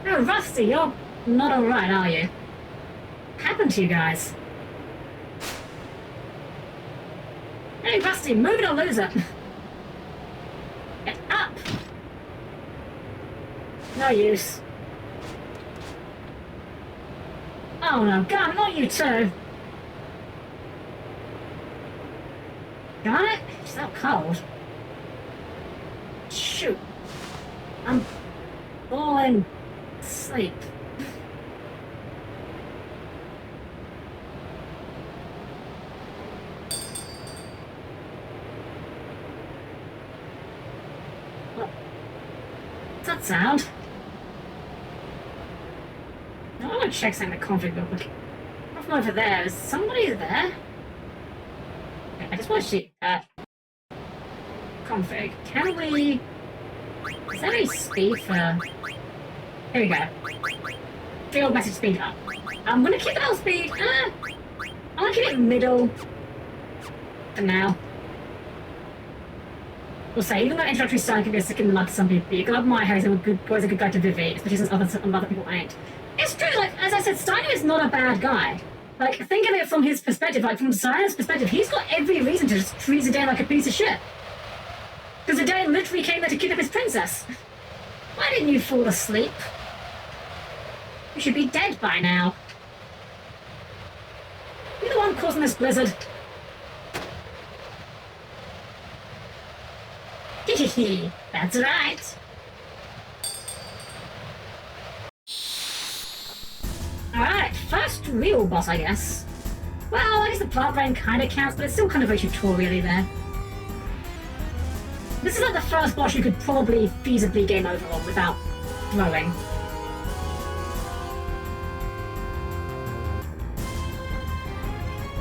Oh, Rusty, you're not alright, are you? What happened to you guys? Hey, Rusty, move it or lose it. Get up! No use. Oh no, God, not you too. Got it? It's so cold. Shoot. I'm falling asleep. What's that sound? I want to check something in the config real quick. From over there, is somebody there? Okay, I just want to see config. Can we... Is there any speed for... Here we go. Field message speed up. I'm gonna keep it on speed. I'm gonna keep it middle for now. We'll say, even though introductory styling can be a stick in the mud to some people, you can admire how he's a good guy to Vivi, especially since other people ain't. It's true, like, as I said, Steiner is not a bad guy. Like, think of it from his perspective, like, from Steiner's perspective, he's got every reason to just treat Zidane like a piece of shit. Because Zidane literally came there to kidnap his princess. Why didn't you fall asleep? You should be dead by now. You're the one causing this blizzard. Hehehe, that's right. Alright, first real boss, I guess. Well, I guess the plant brain kind of counts, but it's still kind of very tutorial-y there. This is like the first boss you could probably feasibly game over on without throwing.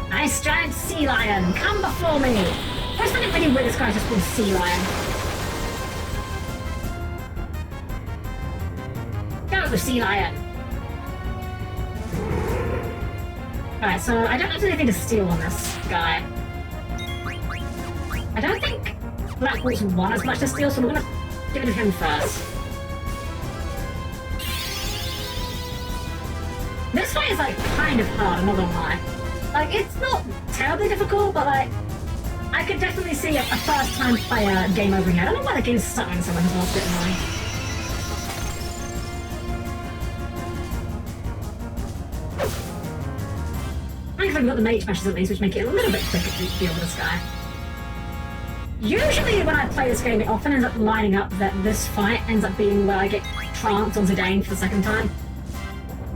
Nice giant sea lion, come before me! I just find it really weird this guy's just called Sea Lion. Go, Sea Lion! Alright, so I don't have anything to steal on this guy. I don't think Black Wolf's won as much to steal, so we're gonna give it to him first. This fight is like kind of hard, I'm not gonna lie. Like, it's not terribly difficult, but like, I could definitely see a first-time player game over here. I don't know why the game's stuttering so much, it's a bit annoying. I think I've got the mage smashes at least, which make it a little bit quicker to deal with this guy. Usually when I play this game, it often ends up lining up that this fight ends up being where I get tranced on Zidane for the second time.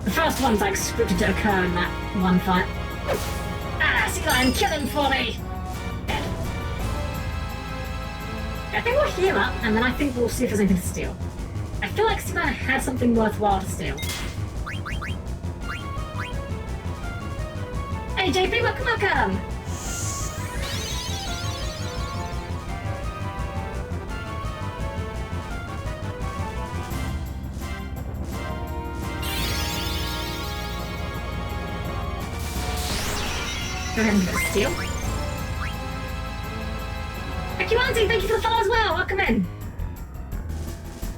The first one's like scripted to occur in that one fight. Ah, Sea Lion, kill him for me! Dead. I think we'll heal up, and then I think we'll see if there's anything to steal. I feel like Sea Lion had something worthwhile to steal. Hey JP, welcome! Go ahead and give it a steal. Thank you, Auntie! Thank you for the follow as well! Welcome in!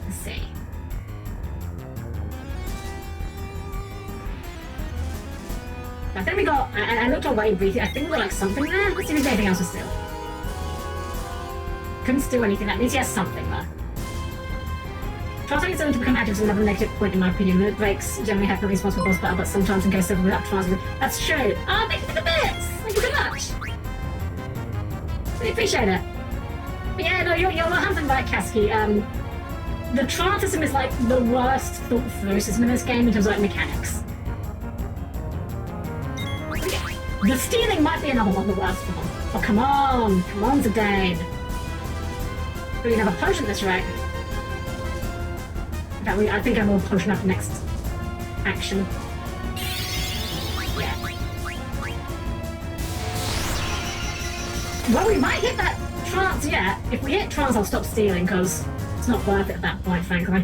Let's see. I think we got... I looked away briefly. I think we got like something there. Let's see if there's anything else to steal. Couldn't steal anything. That means he has something there. Trying something to become active is another negative point in my opinion. Limit breaks generally happen in response to boss battle, but sometimes in case of without transit. That's true. Oh, thank you for the bits! Thank you so much! Really appreciate it. But yeah, no, you're 100% right, Kasky. The trance system is like the worst thought through system in this game in terms of like mechanics. The stealing might be another one, the worst one. Oh, come on! Come on, Zidane! We have a potion at this rate. In fact, I think I will potion up next action. Yeah. Well, we might hit that trance yet. If we hit trance, I'll stop stealing, because it's not worth it at that point, frankly.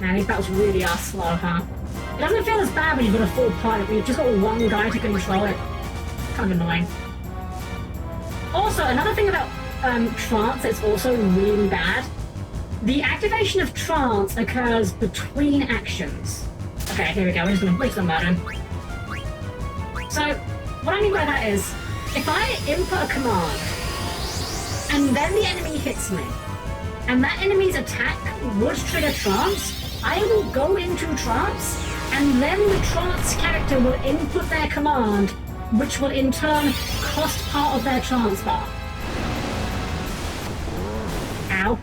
Man, these battles really are slow, huh? It doesn't feel as bad when you've got a full pilot, but you've just got one guy to control it. Kind of annoying. Also, another thing about trance that's also really bad, the activation of trance occurs between actions. Okay, here we go, we're just gonna murder him. So, what I mean by that is, if I input a command, and then the enemy hits me, and that enemy's attack would trigger trance, I will go into trance, and then the trance character will input their command, which will in turn cost part of their trance bar. Ow.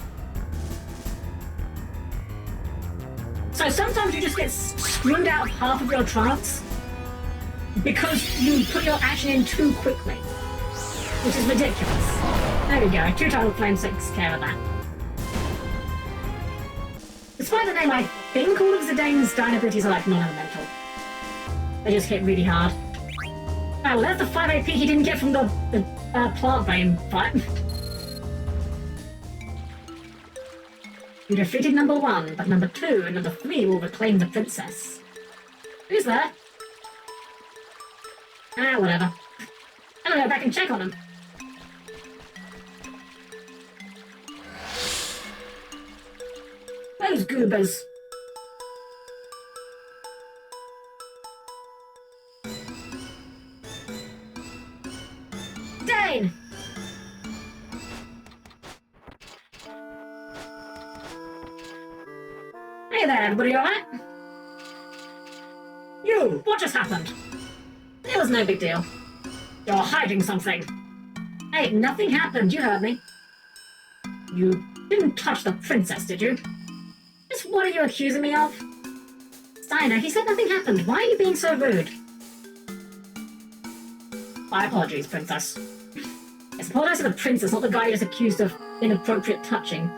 So sometimes you just get screwed out of half of your trance because you put your action in too quickly, which is ridiculous. There we go, 2 Tidal Flame takes care of that. Despite the name, I think all of Zidane's dying abilities are like non-elemental. They just hit really hard. Oh, well, that's the 5 AP he didn't get from the plant vein fight. You defeated number 1, but number 2 and number 3 will reclaim the princess. Who's there? Ah, whatever. I'm gonna go back and check on him. Those goobers. Dane! Hey there, everybody alright? You, what just happened? It was no big deal. You're hiding something. Hey, nothing happened, you heard me. You didn't touch the princess, did you? Just what are you accusing me of? Steiner, he said nothing happened. Why are you being so rude? My apologies, princess. Yes, apologize to the princess, not the guy who's accused of inappropriate touching.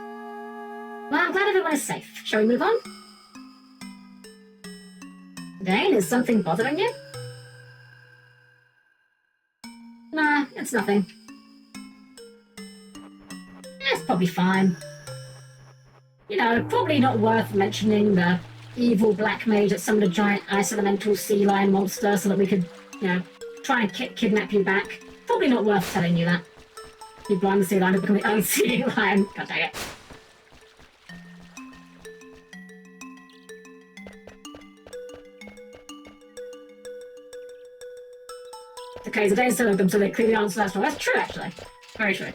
Well, I'm glad everyone is safe. Shall we move on? Dane, is something bothering you? Nah, it's nothing. It's probably fine. You know, probably not worth mentioning the evil black mage that summoned a giant ice elemental sea lion monster so that we could, you know, try and kidnap you back. Probably not worth telling you that. You blind the sea lion to become the own sea lion. God dang it. Okay, so Dane's telling them so they clearly answer that. That's true, actually. Very true.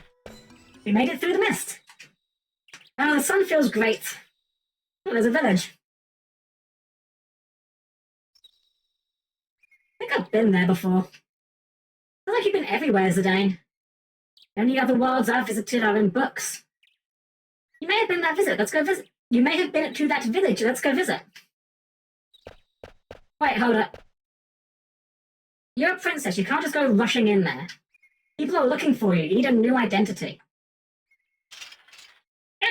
We made it through the mist. Oh, the sun feels great. Oh, there's a village. I think I've been there before. I feel like you've been everywhere, Zidane. The only other worlds I've visited are in books. You may have been that visit. Let's go visit. You may have been to that village. Let's go visit. Wait, hold up. You're a princess. You can't just go rushing in there. People are looking for you. You need a new identity.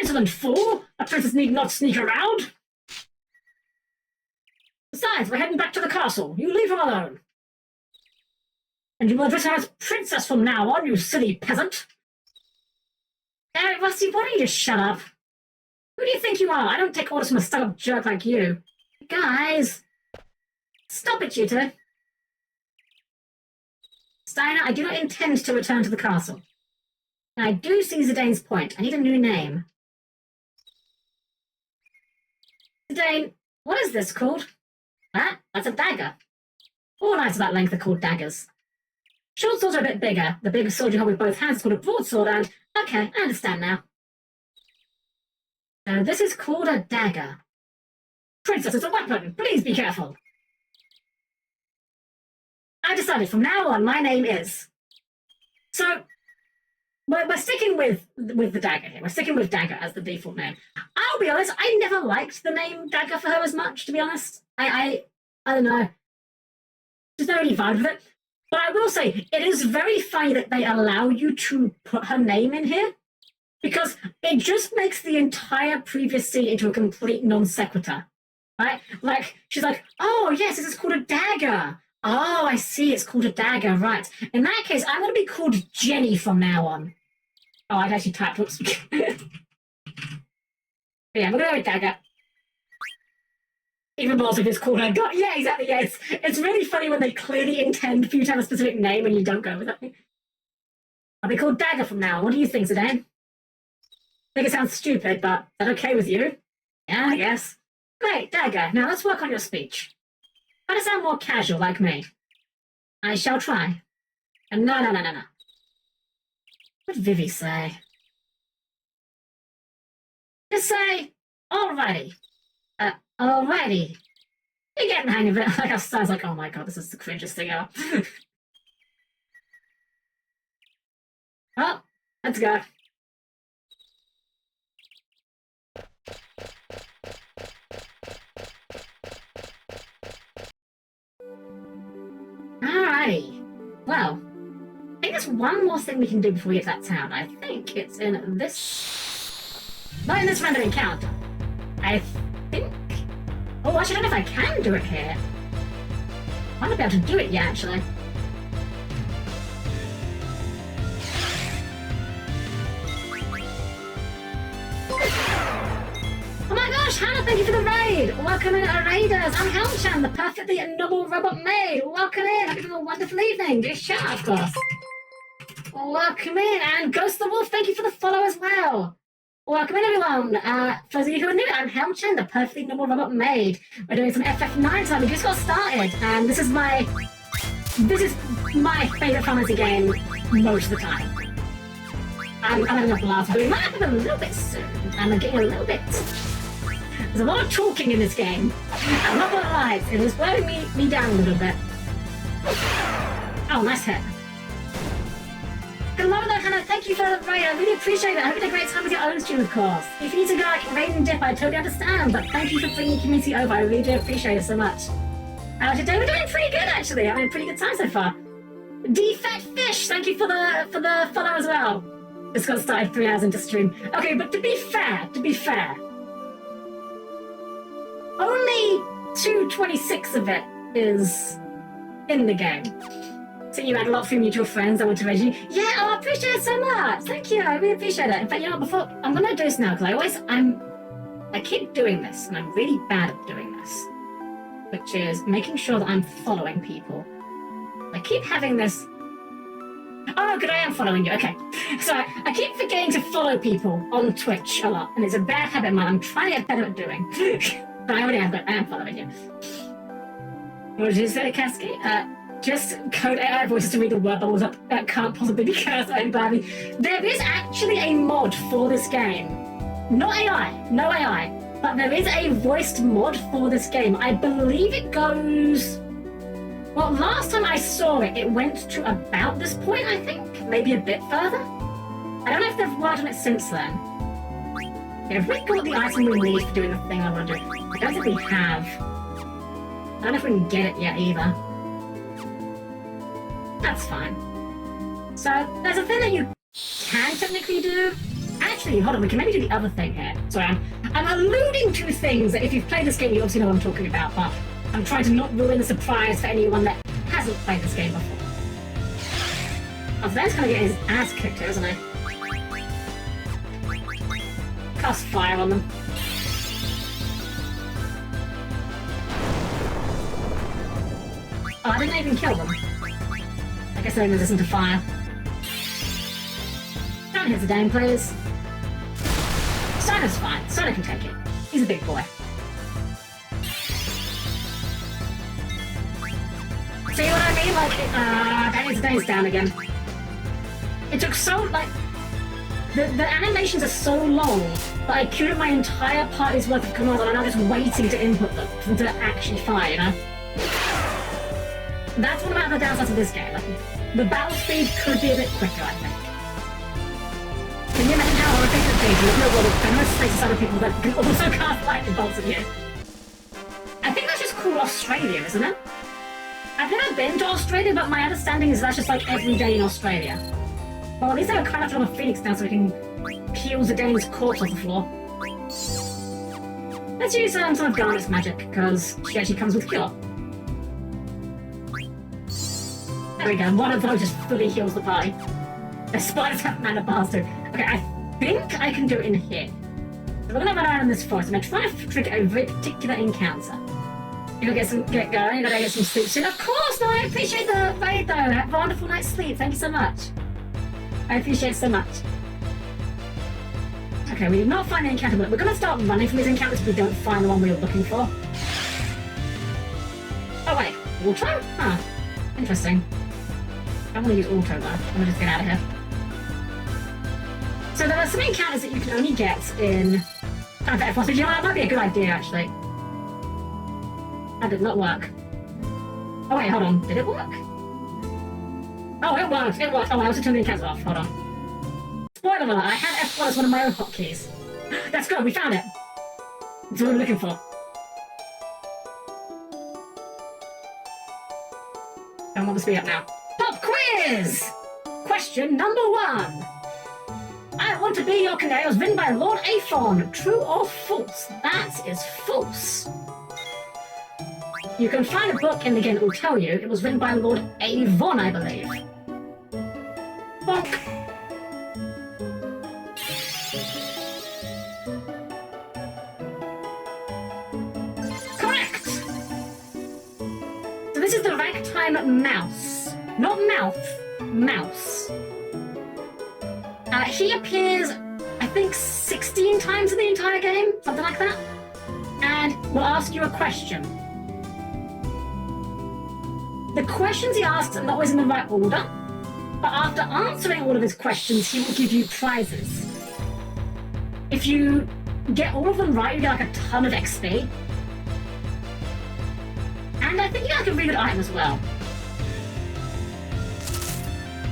Insolent fool! A princess need not sneak around! Besides, we're heading back to the castle. You leave her alone. And you will address her as princess from now on, you silly peasant! Hey, Rusty, why don't you just shut up? Who do you think you are? I don't take orders from a stuck-up jerk like you. Guys! Stop it, you two. Steiner, I do not intend to return to the castle. Now, I do see Zidane's point. I need a new name. Zidane, what is this called? Ah, that's a dagger. All knives of that length are called daggers. Short swords are a bit bigger. The big sword you hold with both hands is called a broadsword, and... Okay, I understand now. So this is called a dagger. Princess, it's a weapon. Please be careful. I decided from now on my name is... So, we're sticking with the dagger here. We're sticking with dagger as the default name. I'll be honest, I never liked the name dagger for her as much, to be honest. I don't know. Just don't really vibe with it. But I will say, it is very funny that they allow you to put her name in here, because it just makes the entire previous scene into a complete non sequitur, right? Like, she's like, oh, yes, this is called a dagger. Oh, I see, it's called a dagger, right. In that case, I'm going to be called Jenny from now on. Oh, I'd actually typed, whoops. Yeah, we're going to go with dagger. Even more if it's called her god. Yeah, exactly, yeah. It's really funny when they clearly intend for you to have a specific name and you don't go with it. I'll be called Dagger from now on. What do you think, Zidane? I think it sounds stupid, but is that okay with you? Yeah, I guess. Great, Dagger. Now let's work on your speech. Try to sound more casual like me. I shall try. No, no, no, no, no. What did Vivi say? Just say, alrighty. Alrighty. You're getting the hang of it. Like, I was like, oh my god, this is the cringiest thing ever. Well, let's go. Alrighty. Well, I think there's one more thing we can do before we get to that town. I think it's in this... Not in this random encounter. I think... Oh, actually, I don't know if I can do it here. I might not be able to do it yet, actually. Oh my gosh, Hannah, thank you for the raid! Welcome in, our raiders! I'm Helm-Chan, the perfectly normal robot maid! Welcome in! Hope you're having a wonderful evening! Just shout, of course! Welcome in! And Ghost the Wolf, thank you for the follow as well! Welcome in, everyone! For those of you who are new, I'm Helm-Chan, the perfectly normal robot maid. We're doing some FF9 tonight, we just got started, and this is my favourite fantasy game most of the time. I'm having a blast, but we might have a little bit soon. I'm getting a little bit... There's a lot of talking in this game. I'm not gonna lie, it was wearing me down a little bit. Oh, nice hit. Hello there, Hannah. Thank you for the raid. I really appreciate it. I hope you had a great time with your own stream, of course. If you need to go like raid and dip, I totally understand. But thank you for bringing the community over. I really do appreciate it so much. Today we're doing pretty good, actually. Having a pretty good time so far. D-Fat Fish, thank you for the follow as well. Just got started 3 hours into stream. Okay, but to be fair, only 226 of it is in the game. So you had a lot of mutual friends that went to Reggie. Yeah, oh, I appreciate it so much. Thank you, I really appreciate it. In fact, you know, before I'm gonna do this now because I keep doing this, and I'm really bad at doing this, which is making sure that I'm following people. I keep having this. Oh, good, I am following you. Okay, so I keep forgetting to follow people on Twitch a lot, and it's a bad habit of mine. I'm trying to get better at doing. But I already have, but I am following you. What did you say, Kasky? Just code AI voices to read the word bubbles up. That can't possibly be cursed anybody. There is actually a mod for this game. Not AI, no AI. But there is a voiced mod for this game. I believe it goes... Well, last time I saw it, it went to about this point, I think. Maybe a bit further. I don't know if they've worked on it since then. Yeah, have we got the item we need for doing the thing I want to do? I don't think we have. I don't know if we can get it yet either. That's fine. So, there's a thing that you can technically do. Actually, hold on, we can maybe do the other thing here. Sorry, I'm alluding to things that if you've played this game, you obviously know what I'm talking about, but I'm trying to not ruin the surprise for anyone that hasn't played this game before. Oh, so Ben's kind of getting his ass kicked here, isn't he? Cast fire on them. Oh, I didn't even kill them. I guess they're resistant to fire. Don't hit the damn players. Sona's fine. Sona can take it. He's a big boy. See what I mean? Like, Danny's down again. It took so, like... The animations are so long that I queued up my entire party's worth of commands and I'm now just waiting to input them for them to actually fire, you know? That's one about the downsides of this game. Like, the battle speed could be a bit quicker, I think. Can you imagine how horrific it would be to live in a world of venomous faces other people that can also cast lightning bolts at you? I think that's just called Australia, isn't it? I've never been to Australia, but my understanding is that's just like every day in Australia. Well, at least I have a climate from a phoenix now so we can peel Zidane's corpse off the floor. Let's use some of Garnet's magic, because she actually comes with cure. There we go, one of those just fully heals the party. The spiders have mana bars too. Okay, I think I can do it in here. So we're gonna run around in this forest. I'm gonna try to trigger a very particular encounter. You gotta get going, you gotta get some sleep soon. Of course, no, I appreciate the raid though. Have a wonderful night's sleep, thank you so much. I appreciate it so much. Okay, we did not find the encounter, but we're gonna start running from these encounters if we don't find the one we were looking for. Oh wait, we'll try? Huh, interesting. I want to use auto though. I'm gonna just get out of here. So there are some encounters that you can only get in kind of F1. So you know, that might be a good idea actually. That did not work. Oh wait, hold on. Did it work? Oh, it worked. It worked. Oh, I also turned the encounters off. Hold on. Spoiler alert, I had F1 as one of my own hotkeys. Let's go, we found it. That's what we were looking for. I want the speed up now. Pop quiz! Question number 1. I Want to Be Your Canary was written by Lord Aphon. True or false? That is false. You can find a book in the game that will tell you it was written by Lord Avon, I believe. Bonk. Correct! So this is the ragtime mouse. Not mouth, mouse. He appears, I think, 16 times in the entire game, something like that. And we'll ask you a question. The questions he asks are not always in the right order, but after answering all of his questions, he will give you prizes. If you get all of them right, you get like a ton of XP. And I think you get like a really good item as well.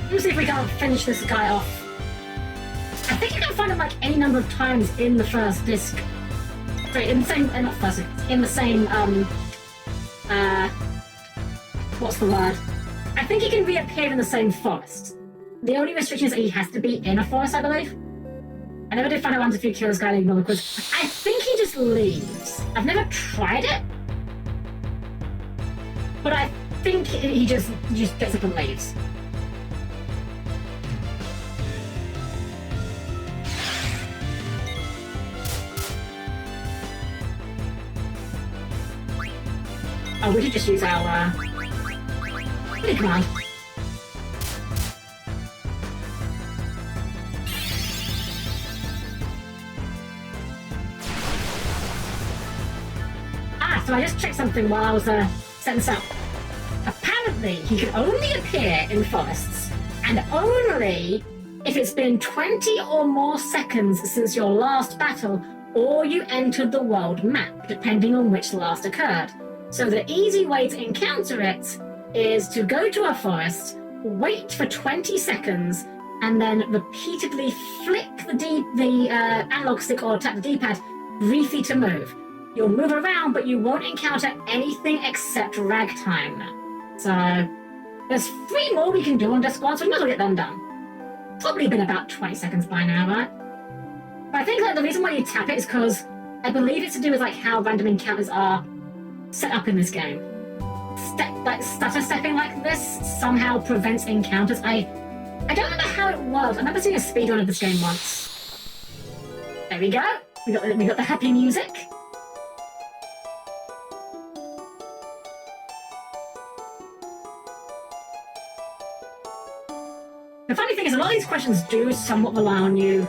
Let's see if we can't finish this guy off. I think you can find him like any number of times in the first disc. Sorry, in the same, not first disc, in the same, what's the word? I think he can reappear in the same forest. The only restriction is that he has to be in a forest, I believe. I never did find out once if you kill this guy and ignore the quiz. I think he just leaves. I've never tried it. But I think he just gets up and leaves. Oh, we should just use our, really command. So I just checked something while I was setting this up. Apparently, he can only appear in forests, and only if it's been 20 or more seconds since your last battle, or you entered the world map, depending on which last occurred. So the easy way to encounter it is to go to a forest, wait for 20 seconds, and then repeatedly flick the analog stick or tap the D-pad briefly to move. You'll move around, but you won't encounter anything except ragtime. So there's 3 more we can do on Disc 1, so we might as well get them done. Probably been about 20 seconds by now, right? But I think like the reason why you tap it is because I believe it's to do with like how random encounters are set up in this game. Stutter stepping like this somehow prevents encounters. I don't remember how it works. I remember seeing a speedrun of this game once. There we go. We got the happy music. The funny thing is, a lot of these questions do somewhat rely on you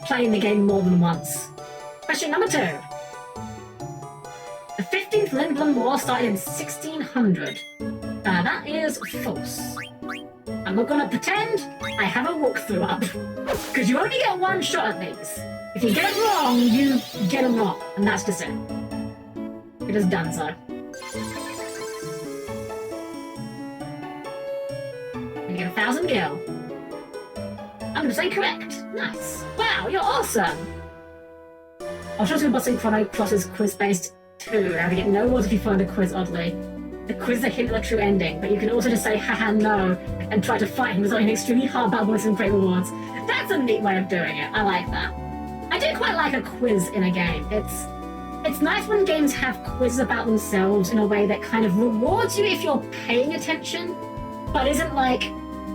playing the game more than once. Question number 2. The 15th Lindblom War started in 1600. That is false. I'm not gonna pretend I have a walkthrough up, because you only get 1 shot at these. If you get it wrong, you get them wrong, and that's just it. It is done so. You get 1,000 gil. 100% correct. Nice. Wow, you're awesome. I'll show you Bossing Chrono Cross's quiz-based 2. Now we get no awards if you find a quiz, oddly. The quiz is a hint at the true ending, but you can also just say haha no and try to fight him, resulting in extremely hard battle with some great rewards. That's a neat way of doing it. I like that. I do quite like a quiz in a game. It's nice when games have quizzes about themselves in a way that kind of rewards you if you're paying attention, but isn't like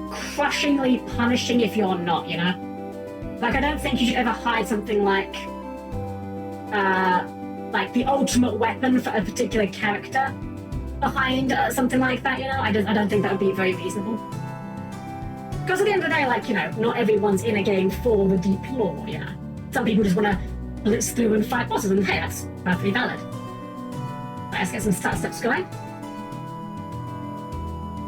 crushingly punishing if you're not, you know? Like, I don't think you should ever hide something like the ultimate weapon for a particular character behind something like that, you know? I don't think that would be very reasonable. Because at the end of the day, like, you know, not everyone's in a game for the deep lore, you know? Some people just want to blitz through and fight bosses, and hey, that's perfectly valid. Right, let's get some start steps going.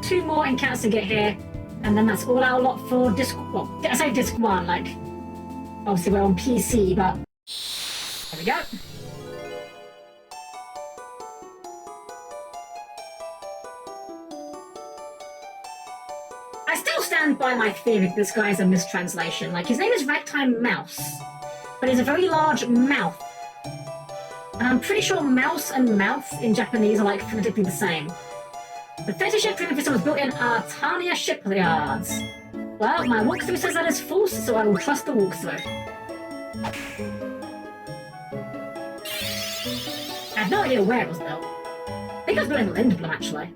2 more encounters to get here. And then that's all our lot for disc. Well, I say disc 1, like, obviously we're on PC, but there we go. I still stand by my theory that this guy is a mistranslation. Like, his name is Ragtime Mouse, but he's a very large mouth. And I'm pretty sure mouse and mouth in Japanese are, like, phonetically the same. The 30-ship training system was built in Artania shipyards. Well, my walkthrough says that is false, so I will trust the walkthrough. I have no idea where it was built. I think it was built in Lindblom, actually.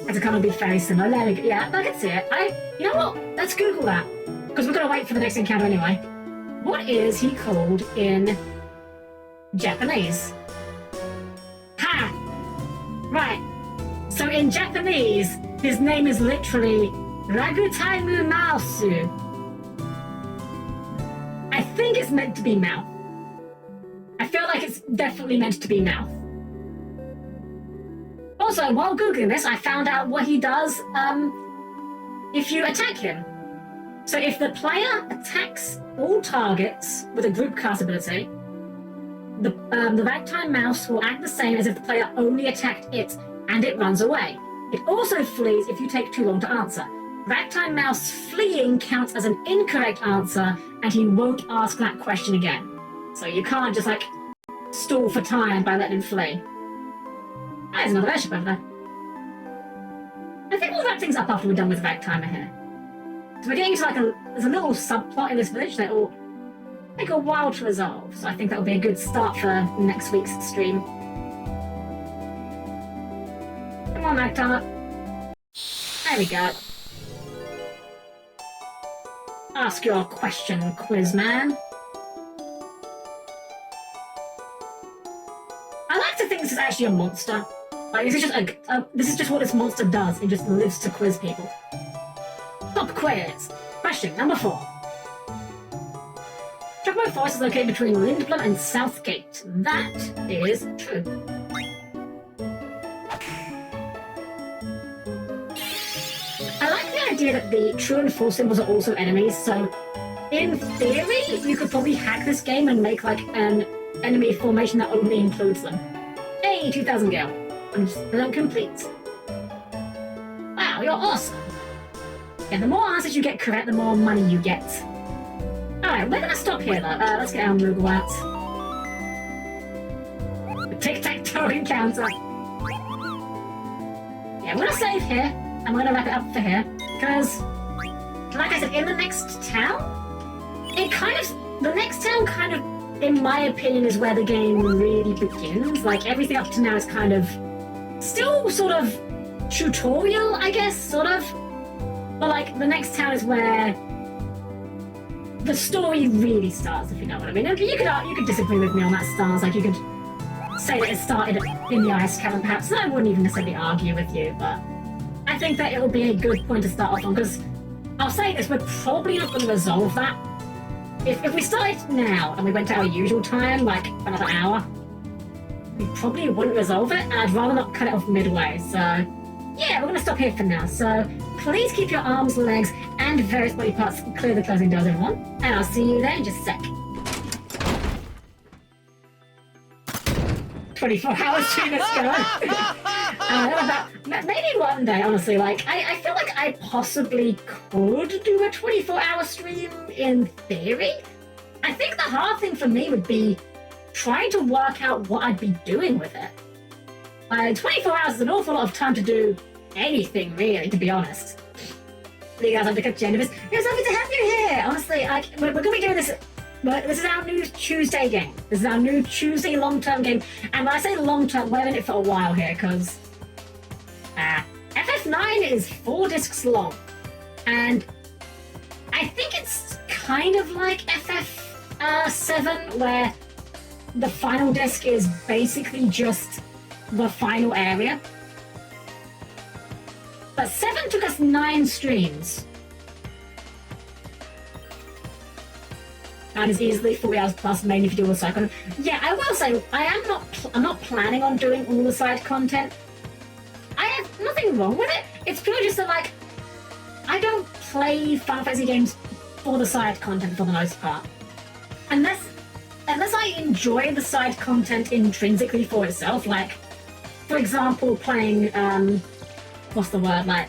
It's kind of be very similar. There we go. Yeah, I can see it. You know what? Let's Google that. Because we're going to wait for the next encounter anyway. What is he called in Japanese? Ha! Right. So in Japanese, his name is literally Ragutaimu Mausu. I think it's meant to be mouth. I feel like it's definitely meant to be mouth. Also, while Googling this, I found out what he does if you attack him. So if the player attacks all targets with a group cast ability, the Ragtime Mouse will act the same as if the player only attacked it, and it runs away. It also flees if you take too long to answer. Ragtime Mouse fleeing counts as an incorrect answer, and he won't ask that question again. So you can't just, like, stall for time by letting him flee. There's another airship over there. I think we'll wrap things up after we're done with Ragtimer here. So we're getting to, like, there's a little subplot in this village that will take a while to resolve. So I think that will be a good start for next week's stream. Come on, Ragtimer. There we go. Ask your question, Quizman. I like to think this is actually a monster. Like, this is just what this monster does. It just lives to quiz people. Top quiz. Question number 4. Chocobo Forest is located between Lindblom and Southgate. That is true. I like the idea that the true and false symbols are also enemies, so in theory, you could probably hack this game and make, like, an enemy formation that only includes them. Hey, 2000 Gale. I'm still complete. Wow, you're awesome. Yeah, the more answers you get correct, the more money you get. Alright, we're gonna stop here though. Let's get our Moogle out. The tic-tac-toe encounter. Yeah, we're gonna save here, and we're gonna wrap it up for here, because, like I said, in the next town, the next town kind of, in my opinion, is where the game really begins. Like, everything up to now is kind of still sort of tutorial, I guess, sort of. But, like, the next town is where the story really starts, if you know what I mean. You could disagree with me on that stance. Like, you could say that it started in the Ice Cavern, perhaps, and I wouldn't even necessarily argue with you, but I think that it'll be a good point to start off on, because I'll say this, we're probably not going to resolve that. If we started now and we went to our usual time, like another hour, we probably wouldn't resolve it, and I'd rather not cut it off midway. So, yeah, we're going to stop here for now. So, please keep your arms, legs, and various body parts clear of the closing doors, everyone. And I'll see you there in just a sec. 24 hours stream is going. Maybe one day, honestly. Like, I feel like I possibly could do a 24-hour stream in theory. I think the hard thing for me would be trying to work out what I'd be doing with it. 24 hours is an awful lot of time to do anything, really, to be honest. You guys have to catch the end of this. It was lovely to have you here. Honestly, we're going to be doing this. This is our new Tuesday game. This is our new Tuesday long-term game. And when I say long-term, we're in it for a while here, because FF9 is 4 discs long. And I think it's kind of like FF7, where the final disc is basically just the final area. But 7 took us 9 streams. That is easily 40 hours plus, mainly if you do all the side content. Yeah, I will say, I'm not planning on doing all the side content. I have nothing wrong with it. it's purely just that, like, I don't play Final Fantasy games for the side content for the most part. Unless I enjoy the side content intrinsically for itself, like, for example, playing, what's the word, like,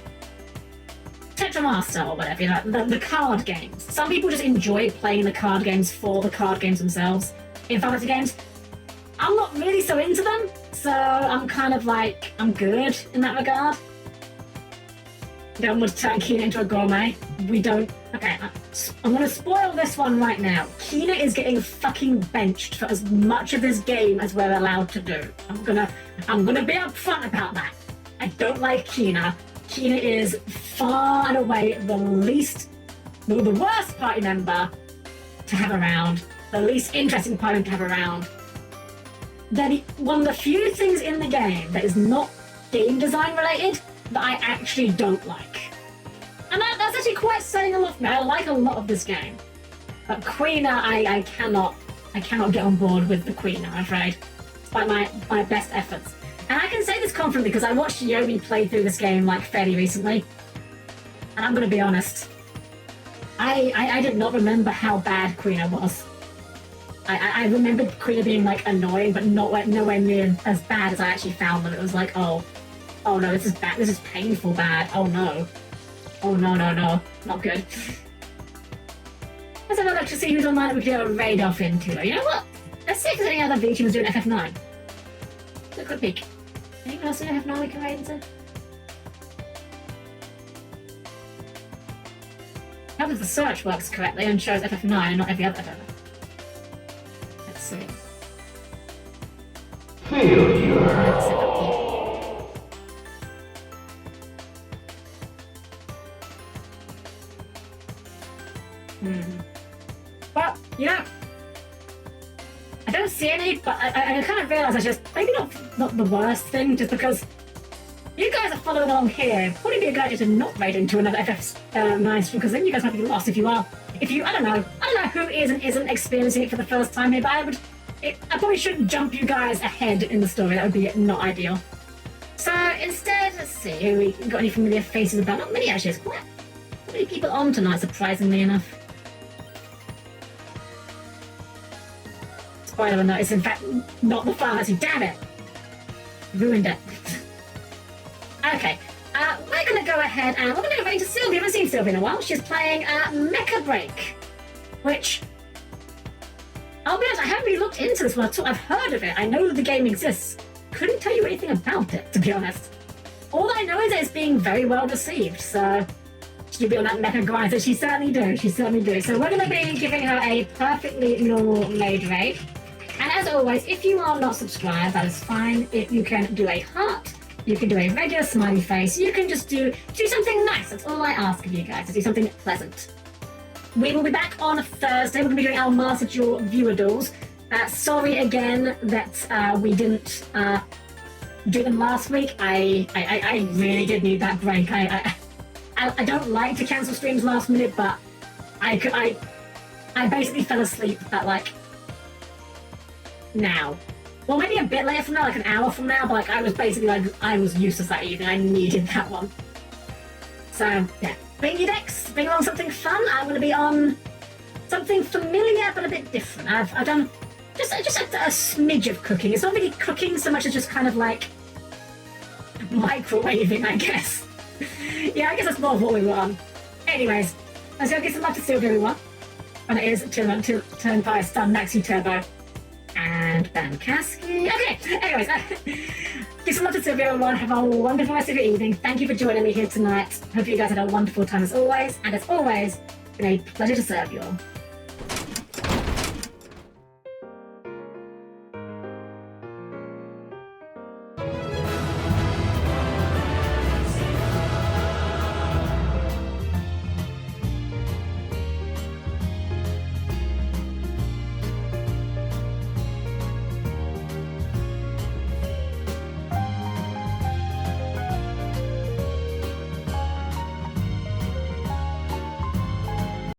Tetramaster or whatever, you know, the card games. Some people just enjoy playing the card games for the card games themselves. In Final Fantasy games, I'm not really so into them, so I'm kind of like, I'm good in that regard. Don't want to turn Kina into a gourmet. We don't. Okay, I'm gonna spoil this one right now. Kina is getting fucking benched for as much of this game as we're allowed to do. I'm gonna be upfront about that. I don't like Kina. Kina is far and away the worst party member to have around, the least interesting party member to have around. They're one of the few things in the game that is not game design related that I actually don't like. And that's actually quite saying a lot for me. I like a lot of this game. But Queener, I cannot get on board with the Queen, I'm afraid. Despite my best efforts. And I can say this confidently because I watched Yobi play through this game like fairly recently. And I'm gonna be honest. I did not remember how bad Queener was. I remembered Queener being like annoying, but nowhere near as bad as I actually found them. It was like, oh no, this is bad. This is painful bad. Oh no, not good. Let's have a look to see who's online that we can do a raid off into. You know what? Let's see if there's any other VTubers doing FF9. Let's quick peek. Anyone else doing FF9 we can raid into? How does the search works correctly and shows FF9 and not every other FF9? Let's see. Failure. Well, you know, I don't see any, but I kind of realise I just maybe not the worst thing, just because you guys are following along here. It'd probably be a good idea to not raid into another FF9 stream, because then you guys might be lost if you are. I don't know who is and isn't experiencing it for the first time here, but I probably shouldn't jump you guys ahead in the story. That would be not ideal. So instead, let's see who we got any familiar faces about. Not many actually. There's quite many people on tonight, surprisingly enough. Spoiler alert, it's in fact not the pharmacy, damn it! Ruined it. Okay, we're gonna go ahead and we're gonna go into Sylvia. We haven't seen Sylvia in a while. She's playing Mecha Break, which, I'll be honest, I haven't really looked into this one at all. I've heard of it, I know that the game exists. Couldn't tell you anything about it, to be honest. All I know is that it's being very well received, so she'll be on that mecha grind, so she certainly do. So we're gonna be giving her a perfectly normal maid raid. And as always, if you are not subscribed, that is fine. If you can do a heart, you can do a regular smiley face, you can just do something nice. That's all I ask of you guys, to do something pleasant. We will be back on Thursday. We're going to be doing our Master Duel viewer duels. Sorry again that we didn't do them last week. I really did need that break. I don't like to cancel streams last minute, but I basically fell asleep at like now. Well, maybe a bit later from now, like an hour from now, but like I was basically like, I was useless that evening. I needed that one. So, yeah. Bring your decks, bring along something fun. I'm going to be on something familiar but a bit different. I've done just a smidge of cooking. It's not really cooking so much as just kind of like microwaving, I guess. Yeah, I guess that's more of what we were on. Anyways, let's go give some love to Sylvia, everyone. And it is Turn 5 Stun Maxi Turbo and Bankaski. Okay, anyways, give some love to Sylvia, everyone. Have a wonderful rest of your evening. Thank you for joining me here tonight. Hope you guys had a wonderful time as always. And as always, it's been a pleasure to serve you all.